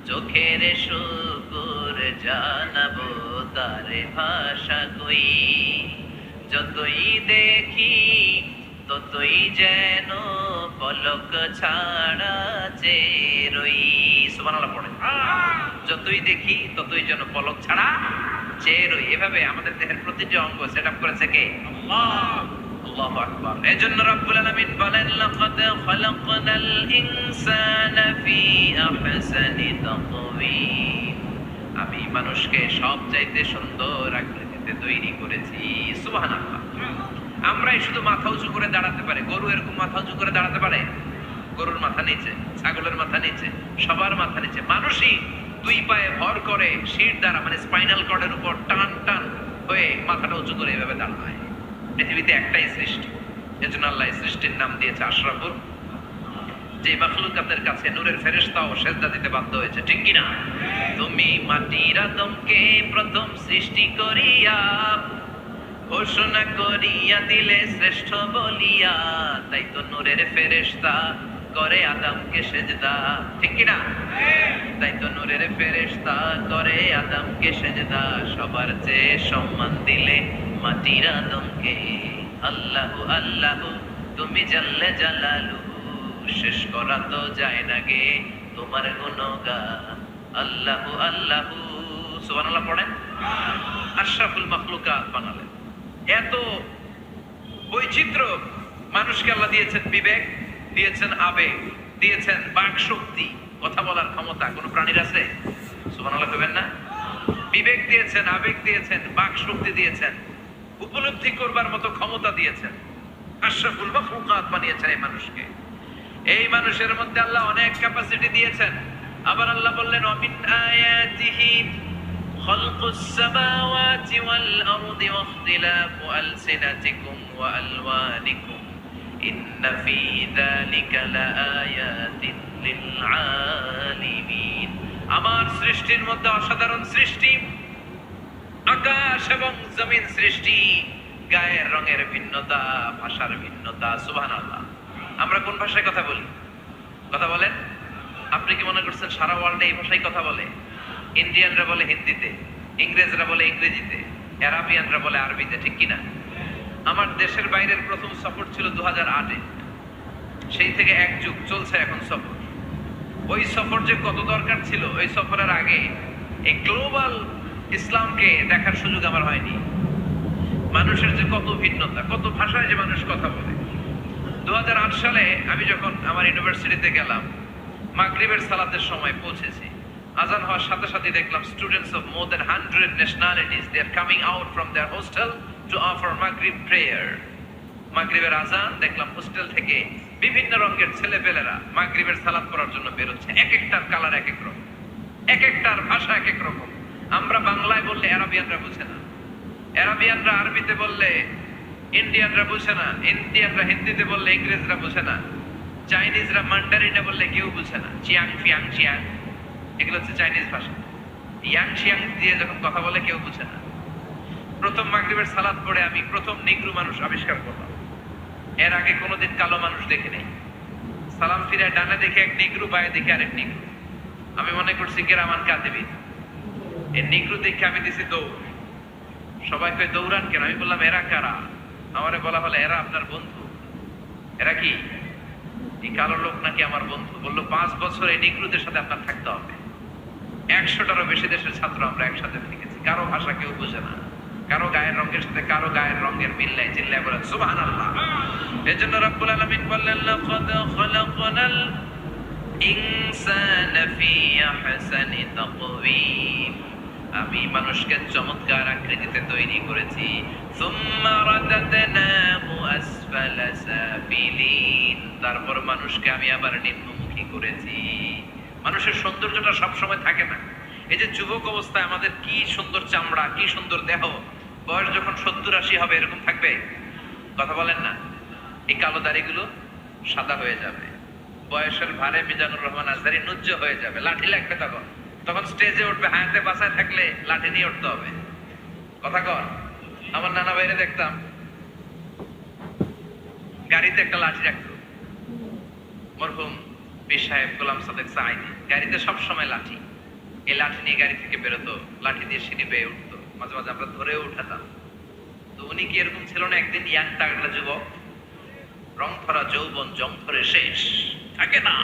চোখের শুকুর জানাবো তারে ভাষা কই, যতই দেখি ততই যেন পলক ছাড়া চেয়ে রই। সুবহানাল্লাহ পড়ে। যতই দেখি ততই যেন পলক ছাড়া চেয়ে রই। এভাবে আমাদের দেহের প্রতিটি অঙ্গ সেট আপ করেছে কে? আল্লাহ। আল্লাহু আকবার। এজন্য রব্বুল আলামিন বলেন, লাকাদ খালাকনাল ইনসানা ফি আহসানি তাকওয়িম। আমি মানুষকে সবচাইতে সুন্দর আকৃতিতে তৈরি করেছি। সুবহানাল্লাহ। আমরাই শুধু মাথা উঁচু করে দাঁড়াতে পারি, গরু এরকম মাথা উঁচু করে দাঁড়াতে পারে? গরুর মাথা নিচে, ছাগলের মাথা নিচে, সবার মাথা নিচে। মানুষই দুই পায়ে ভর করে শির দ্বারা মানে স্পাইনাল কর্ডের উপর টান টান হয়ে মাথাটা উঁচু করে এভাবে দাঁড়ায়। পৃথিবীতে একটাই সৃষ্টি, এজন্য আল্লাহ সৃষ্টির নাম দিয়েছে আশরাফুল। যে মাখলুকাতের কাছে নূরের ফেরেশতাও সেজদা দিতে বাধ্য হয়েছে, ঠিক কিনা? তুমি মাটির আদমকে প্রথম সৃষ্টি করিয়া ঘোষণা করিয়া দিলে শ্রেষ্ঠ বলিয়া, তাই তো নূরের ফেরেশতা করে আদমকে সেজদা, ঠিক কিনা? তাই তো নূরের ফেরেশতা করে আদমকে সেজদা, সবার চেয়ে সম্মান দিলে মাটির আদমকে। আল্লাহু আল্লাহু তুমি জাল্লে জালালুহু, শেষ করা তো যায় না গে তোমার গুণগান। আল্লাহু আল্লাহু। সুবহানাল্লাহ পড়েন। আশরাফুল মাখলুকাত বানালেন। এত বৈচিত্র্য মানুষকে আল্লাহ দিয়েছেন, বিবেক দিয়েছেন, আবেগ দিয়েছেন, বাক শক্তি, কথা বলার ক্ষমতা। কোন প্রাণীর আছে? সুবহানাল্লাহ কইবেন না? বিবেক দিয়েছেন, আবেগ দিয়েছেন, বাক শক্তি দিয়েছেন, উপলব্ধি করবার মতো ক্ষমতা দিয়েছেন। আশরাফুল মাখলুকাত বানিয়েছেন এই মানুষকে। এই মানুষের মধ্যে আল্লাহ অনেক ক্যাপাসিটি দিয়েছেন। আবার আল্লাহ বললেন, অমিন আয়াতিহি খালকুস সামাওয়াতি ওয়াল আরদি ওয়াখতিলাফু আলসিনাতিকুম ওয়া আলওয়ানিকুম ইন্না ফি যালিকা লাআয়াতিন লিল আলিমিন। আমার সৃষ্টির মধ্যে অসাধারণ সৃষ্টি, আকাশ এবং জমিন সৃষ্টি, গায়ের রঙের ভিন্নতা, ভাষার ভিন্নতা। সুবহানাল্লাহ। আমরা কোন ভাষায় কথা বলি? কথা বলেন? আপনি কি মনে করছেন সারা ওয়ার্ল্ডে এই ভাষায় কথা বলে? ইন্ডিয়ানরা বলে হিন্দিতে, ইংরেজরা বলে ইংরেজিতে, আরাবিয়ানরা বলে আরবিতে, ঠিক কিনা? আমার দেশের বাইরের প্রথম সফর ছিল 2008-এ। সেই থেকে এক যুগ চলছে এখন সফর। ওই সফর যে কত দরকার ছিল, ওই সফরের আগে এই গ্লোবাল ইসলামকে দেখার সুযোগ আমার হয়নি। মানুষের যে কত ভিন্নতা, কত ভাষায় যে মানুষ কথা বলে। 2008 সালে আমি যখন আমার ইউনিভার্সিটিতে গেলাম, মাগরিবের সালাতের সময় পৌঁছেছি। আজান হওয়ার সাথে সাথে দেখলাম students of more than 100 nationalities, they are coming out from their hostel to offer Maghrib prayer. মাগরিবের আজান দেখলাম হোস্টেল থেকে বিভিন্ন রঙের ছেলেপেলেরা মাগরিবের সালাত পড়ার জন্য বের হচ্ছে। এক একটার কালার এক এক রকম, এক একটার ভাষা এক এক রকম। আমরা বাংলায় বললে আরাবিয়ানরা বুঝে না, আরাবিয়ানরা আরবিতে বললে ইন্ডিয়ানরা বুঝে না, ইন্ডিয়ানরা হিন্দিতে বললে ইংরেজরা বুঝে না, চাইনিজরা মান্ডারিনে বললে কেউ বুঝে না। চিয়াং ফিয়াং চিয়াং, এগুলো হচ্ছে চাইনিজ ভাষা। ইয়াং চিয়াং দিয়ে যখন কথা বলে কেউ বুঝে না। প্রথম মাগরিবের সালাত পড়ে আমি প্রথম নিগ্রু মানুষ আবিষ্কার করলাম। এর আগে কোনোদিন কালো মানুষ দেখি নাই। সালাম ফিরে ডানে দেখে এক নিগ্রু, বায়ে দেখে আরেক নিগ্রু। আমি মনে করছি কেরামান কাতিবিন। এই নিগ্রু দেখে আমি দিছি দৌড়। সবাই কই দৌড়ান কেন? আমি বললাম এরা কারা? আমারে বলা হলো এরা আপনার বন্ধু। এরা কি? এই কালো লোক নাকি আমার বন্ধু। বললো 5 বছর এই নিগ্রুদের সাথে আপনার থাকতে হবে। 100টারও বেশি দেশের ছাত্র আমরা একসাথে থেকেছি। কারো ভাষা কেউ বুঝে না, কারো গায়ের রঙের সাথে কারো গায়ের রঙের মিল নাই। চিল্লায় বলেন সুবহানাল্লাহ। এজন্য রব্বুল আলামিন বললেন, লাকাদ খালাকনাল ইনসানা ফি আহসানি তাকওয়িম। আমি মানুষকে চমৎকার আকৃতিতে তৈরি করেছি। সুম্মা রাদাদনাহু আসফালা সাফিলিন। তারপর মানুষকে আমি আবার নিম্নমুখী করেছি। মানুষের সৌন্দর্যটা সব সময় থাকে না। এই যে যুবক অবস্থায় আমাদের কি সুন্দর চামড়া, কি সুন্দর দেহ, বয়স যখন 70-80 হবে এরকম থাকবে? কথা বলেন না। এই কালো দাড়িগুলো সাদা হয়ে যাবে, বয়সের ভারে মিজানুর রহমান আজহারি নুজ্জ হয়ে যাবে, লাঠি লাগবে তখন। তখন স্টেজে উঠবে, হায়াতে বাসায় থাকলে লাঠি নিয়ে উঠতে হবে। কথা কর। আমার নানা বাইরে দেখতাম গাড়িতে একটা লাঠি রাখতো, মরহুম পীর সাহেব গোলাম সাদেক সাঈদী। গাড়িতে সব সময় লাঠি। এই লাঠি নিয়ে গাড়ি থেকে বেরোতো, লাঠি দিয়ে সিঁড়ি বেয়ে উঠতো, মাঝে মাঝে আমরা ধরেও উঠাতাম। তো উনি কি এরকম ছিল না? একদিন ইয়াং তাগড়া যুবক, রং ধরা যৌবন, জং ধরে শেষ, থাকে না।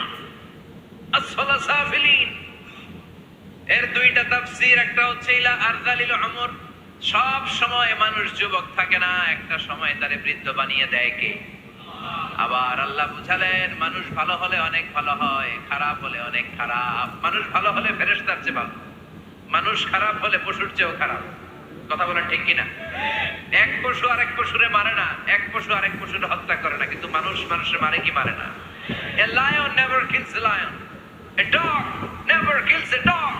আসফালা সাফিলিন এর দুইটা তাফসীর, একটা হচ্ছে ইলা আরযালিল উমর, সব সময় মানুষ যুবক থাকে না, একটা সময় তারে বৃদ্ধ বানিয়ে দেয় কে? আবার আল্লাহ বুঝালেন মানুষ ভালো হলে অনেক ভালো হয়, খারাপ হলে অনেক খারাপ। মানুষ ভালো হলে ফেরেশতার চেয়ে ভালো, মানুষ খারাপ হলে পশুর চেয়েও খারাপ। কথা বলেন ঠিক কিনা? এক পশু আরেক পশুরে মারে না, এক পশু আরেক পশুরে হত্যা করে না, কিন্তু মানুষ মানুষে মারে কি মারে না? A lion never kills a lion, a dog never kills a dog,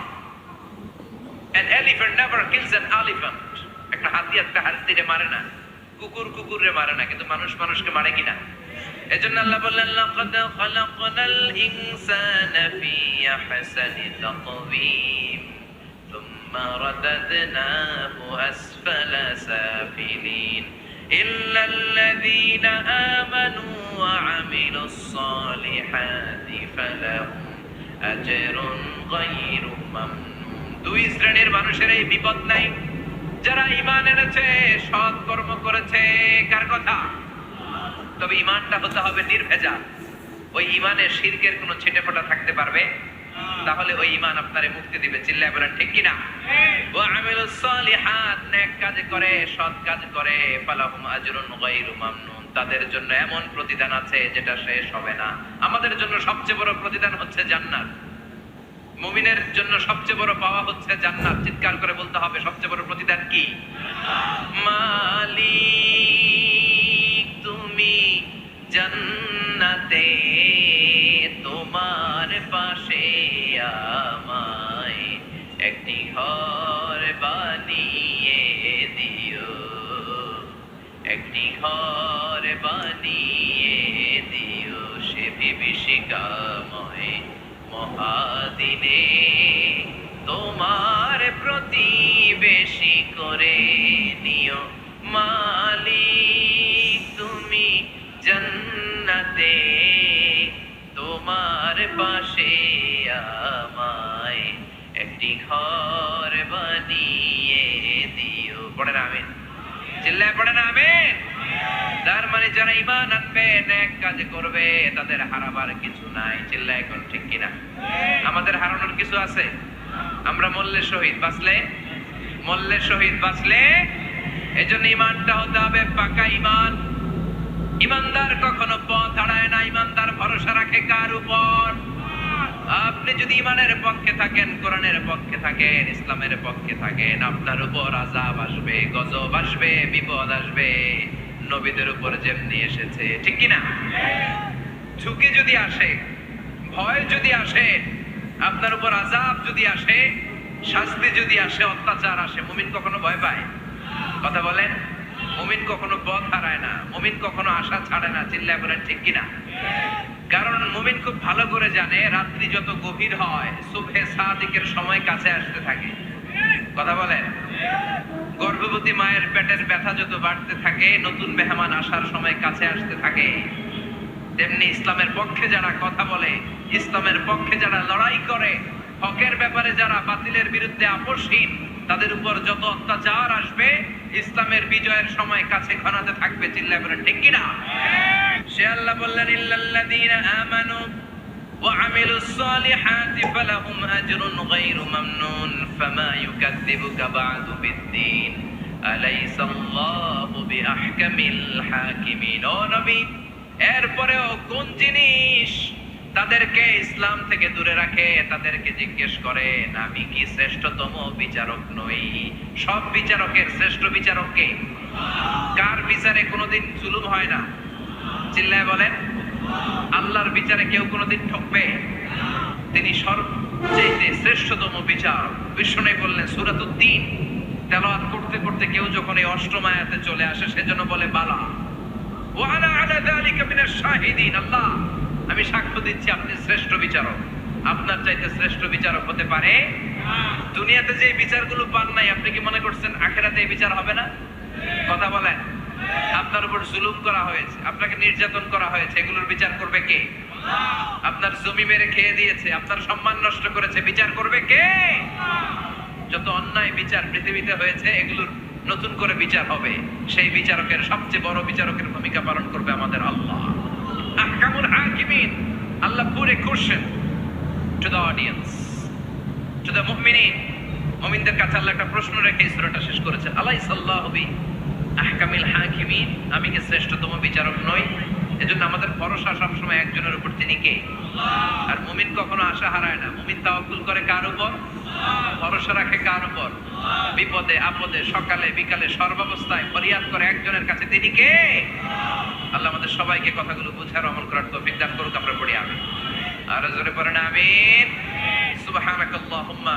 an elephant never kills an elephant. একটা হাতি একটা হাতিরে মারে না, কুকুর কুকুরে মারে না, কিন্তু মানুষ মানুষকে মারে কিনা? এজন্য আল্লাহ বললেন লাকাদ খালাকনাল ইনসানা ফি আহসানি তাকওয়িম সুম্মা রাদাদনাহু আসফালা সাফিলিন ইল্লাল্লাযীনা আমানু ওয়া আমিলুস সালিহাতি ফালাহুম আজরুন গায়রু মামনুন। দুই শ্রেণীর মানুষের এই বিপদ নাই, যারা ঈমান এনেছে, সৎ কর্ম করেছে। কার কথা? তবে ঈমানটা হতে হবে নির্ভেজাল। ওই ঈমানে শিরকের কোনো ছিটেফোঁটা থাকতে পারবে? তাহলে ওই ঈমান আপনারে মুক্তি দিবে। চিল্লায় বলেন ঠিক কিনা? ওয়া আমিলুস সালিহাত, নেক কাজ করে, সৎ কাজ করে, ফালাহুম আজরুন গায়রু মামনুন, তাদের জন্য এমন প্রতিদান আছে যেটা শেষ হবে না। আমাদের জন্য সবচেয়ে বড় প্রতিদান হচ্ছে জান্নাত। মুমিনের জন্য সবচেয়ে বড় পাওয়া হচ্ছে জান্নাত। চিৎকার করে বলতে হবে সবচেয়ে বড় প্রতিদান কি? মালিক তুমি জান্নাতে, তোমার পাশে আমায় একটি ঘর বানিয়ে দিও, একটি ঘর বানিয়ে দিও সে বিভীষিকাময় মহাদিনে, তোমার প্রতিবেশী করে নিও। মালিক তুমি জান্নাতে, তোমার পাশে আমায় একটি ঘর বানিয়ে দিও। পড়েন আমিন, চিল্লায় পড়েন আমিন। তার মানে যারা ঈমান আনবে, নেক কাজ করবে, তাদের হারাবার কিছু নাই। চিল্লায় কোন ঠিক কিনা? আমাদের হারানোর কিছু আছে? আমরা মল্লে শহীদ বাঁচলে, মল্লে শহীদ বাঁচলে, এজন্য ঈমানটা হতে হবে পাকা ঈমান। ঈমানদার কখনো পথ হারায় না। ঈমানদার ভরসা রাখে কার উপর? আপনি যদি ঈমানের পক্ষে থাকেন, কোরআনের পক্ষে থাকেন, ইসলামের পক্ষে থাকেন, আপনার উপর আযাব আসবে, গজব আসবে, বিপদ আসবে, নবীদের উপর যেমনি এসেছে। ঠিক কিনা? ঝুঁকি যদি আসে, ভয় যদি আসে, আপনার উপর আযাব যদি আসে, শাস্তি যদি আসে, অত্যাচার আসে, মুমিন কখনো ভয় পায়? কথা বলেন। মুমিন কখনো পথ হারায় না, মুমিন কখনো আশা ছাড়ে না। চিল্লায় বলেন ঠিক কিনা? কারণ মুমিন খুব ভালো করে জানে রাত্রি যত গভীর হয়, সুবহে সাদিকের সময় কাছে আসতে থাকে। কথা বলেন। গর্ভবতী মায়ের পেটের ব্যথা যত বাড়তে থাকে, নতুন মেহমান আসার সময় কাছে আসতে থাকে। তেমনি ইসলামের পক্ষে যারা কথা বলে, ইসলামের পক্ষে যারা লড়াই করে, হকের ব্যাপারে যারা বাতিলের বিরুদ্ধে আপোষহীন, তাদের উপর যত অত্যাচার আসবে, ইসলামের বিজয়ের সময় কাছে ঘনাতে থাকবে। চিল্লায় বলেন ঠিক কিনা? সে আল্লাহ বললেন ইল্লাল্লাযীনা আমানু ওয়া আমিলুস সালিহাতি ফালাহুম আজরুন গায়রু মামনুন ফামা ইউকাযযিবুকা বা'দু বিদ্দীন আলাইসাল্লাহু বিআহকামিল হাকিমিন। ও নবী, এরপরেও কোন জিনিস তাদেরকে ইসলাম থেকে দূরে রাখে? তাদেরকে জিজ্ঞেস করেন আমি কি শ্রেষ্ঠতম বিচারক নই? সব বিচারকের শ্রেষ্ঠ বিচারক কে? কার বিচারে কোনোদিন জুলুম হয় না? চিল্লায় বলেন। আল্লাহর বিচারে কেউ কোনোদিন ঠকবে? তিনি সবচেয়ে শ্রেষ্ঠতম বিচারক। বিষ্ণু বললেন সূরাতুত তিন তেলাওয়াত করতে করতে কেউ যখন এই অষ্টম আয়াতে চলে আসে, সেজন্য বলে বালা ওয়া আনা আলা যালিকা মিনাশ শাহিদিন। আল্লাহ, আমি সাক্ষ্য দিচ্ছি আপনি শ্রেষ্ঠ বিচারক। আপনার চাইতে শ্রেষ্ঠ বিচারক হতে পারে? দুনিয়াতে যে বিচারগুলো পান নাই, আপনি কি মনে করছেন আখিরাতে এই বিচার হবে না? কথা বলেন। আপনার উপর জুলুম করা হয়েছে, আপনাকে নির্যাতন করা হয়েছে, এগুলোর বিচার করবে কে? আপনার জমি মেরে খেয়ে দিয়েছে, আপনার সম্মান নষ্ট করেছে, বিচার করবে কে? যত অন্যায় বিচার পৃথিবীতে হয়েছে এগুলোর নতুন করে বিচার হবে। সেই বিচারকের সবচেয়ে বড় বিচারকের ভূমিকা পালন করবে আমাদের আল্লাহ। আহকামুল হাকিমিন। আল্লাহ পুরে question to the audience, to the মুমিনিন। মুমিনদের কাছে আল্লাহ একটা প্রশ্ন রেখে সূরাটা শেষ করেছেন। আলাইসাল্লাহু বি আহকামিল হাকিমিন। আমি কি শ্রেষ্ঠতম বিচারক নই? এজন্য আমাদের ভরসা সবসময় একজনের উপর, তিনি কে? আল্লাহ। আর মুমিন কখনো আশা হারায় না। মুমিন তাওয়াক্কুল করে কার উপর? ভরসা রাখে কার উপর? বিপদে আপদে, সকালে বিকালে, সর্বাবস্থায় ফরিয়াদ করে একজনের কাছে, তিনি কে? আল্লাহ আমাদের সবাইকে কথাগুলো বুঝার আমল করার তৌফিক দান করুক। আমরা পড়ি আমিন। আর জোরে পড়েন আমিন। সুবহানাকাল্লাহুম্মা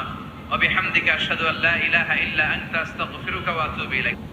ওয়া বিহামদিকা আশহাদু আল্লা ইলাহা ইল্লা আনতা আস্তাগফিরুকা ওয়া আতুবু ইলাইক।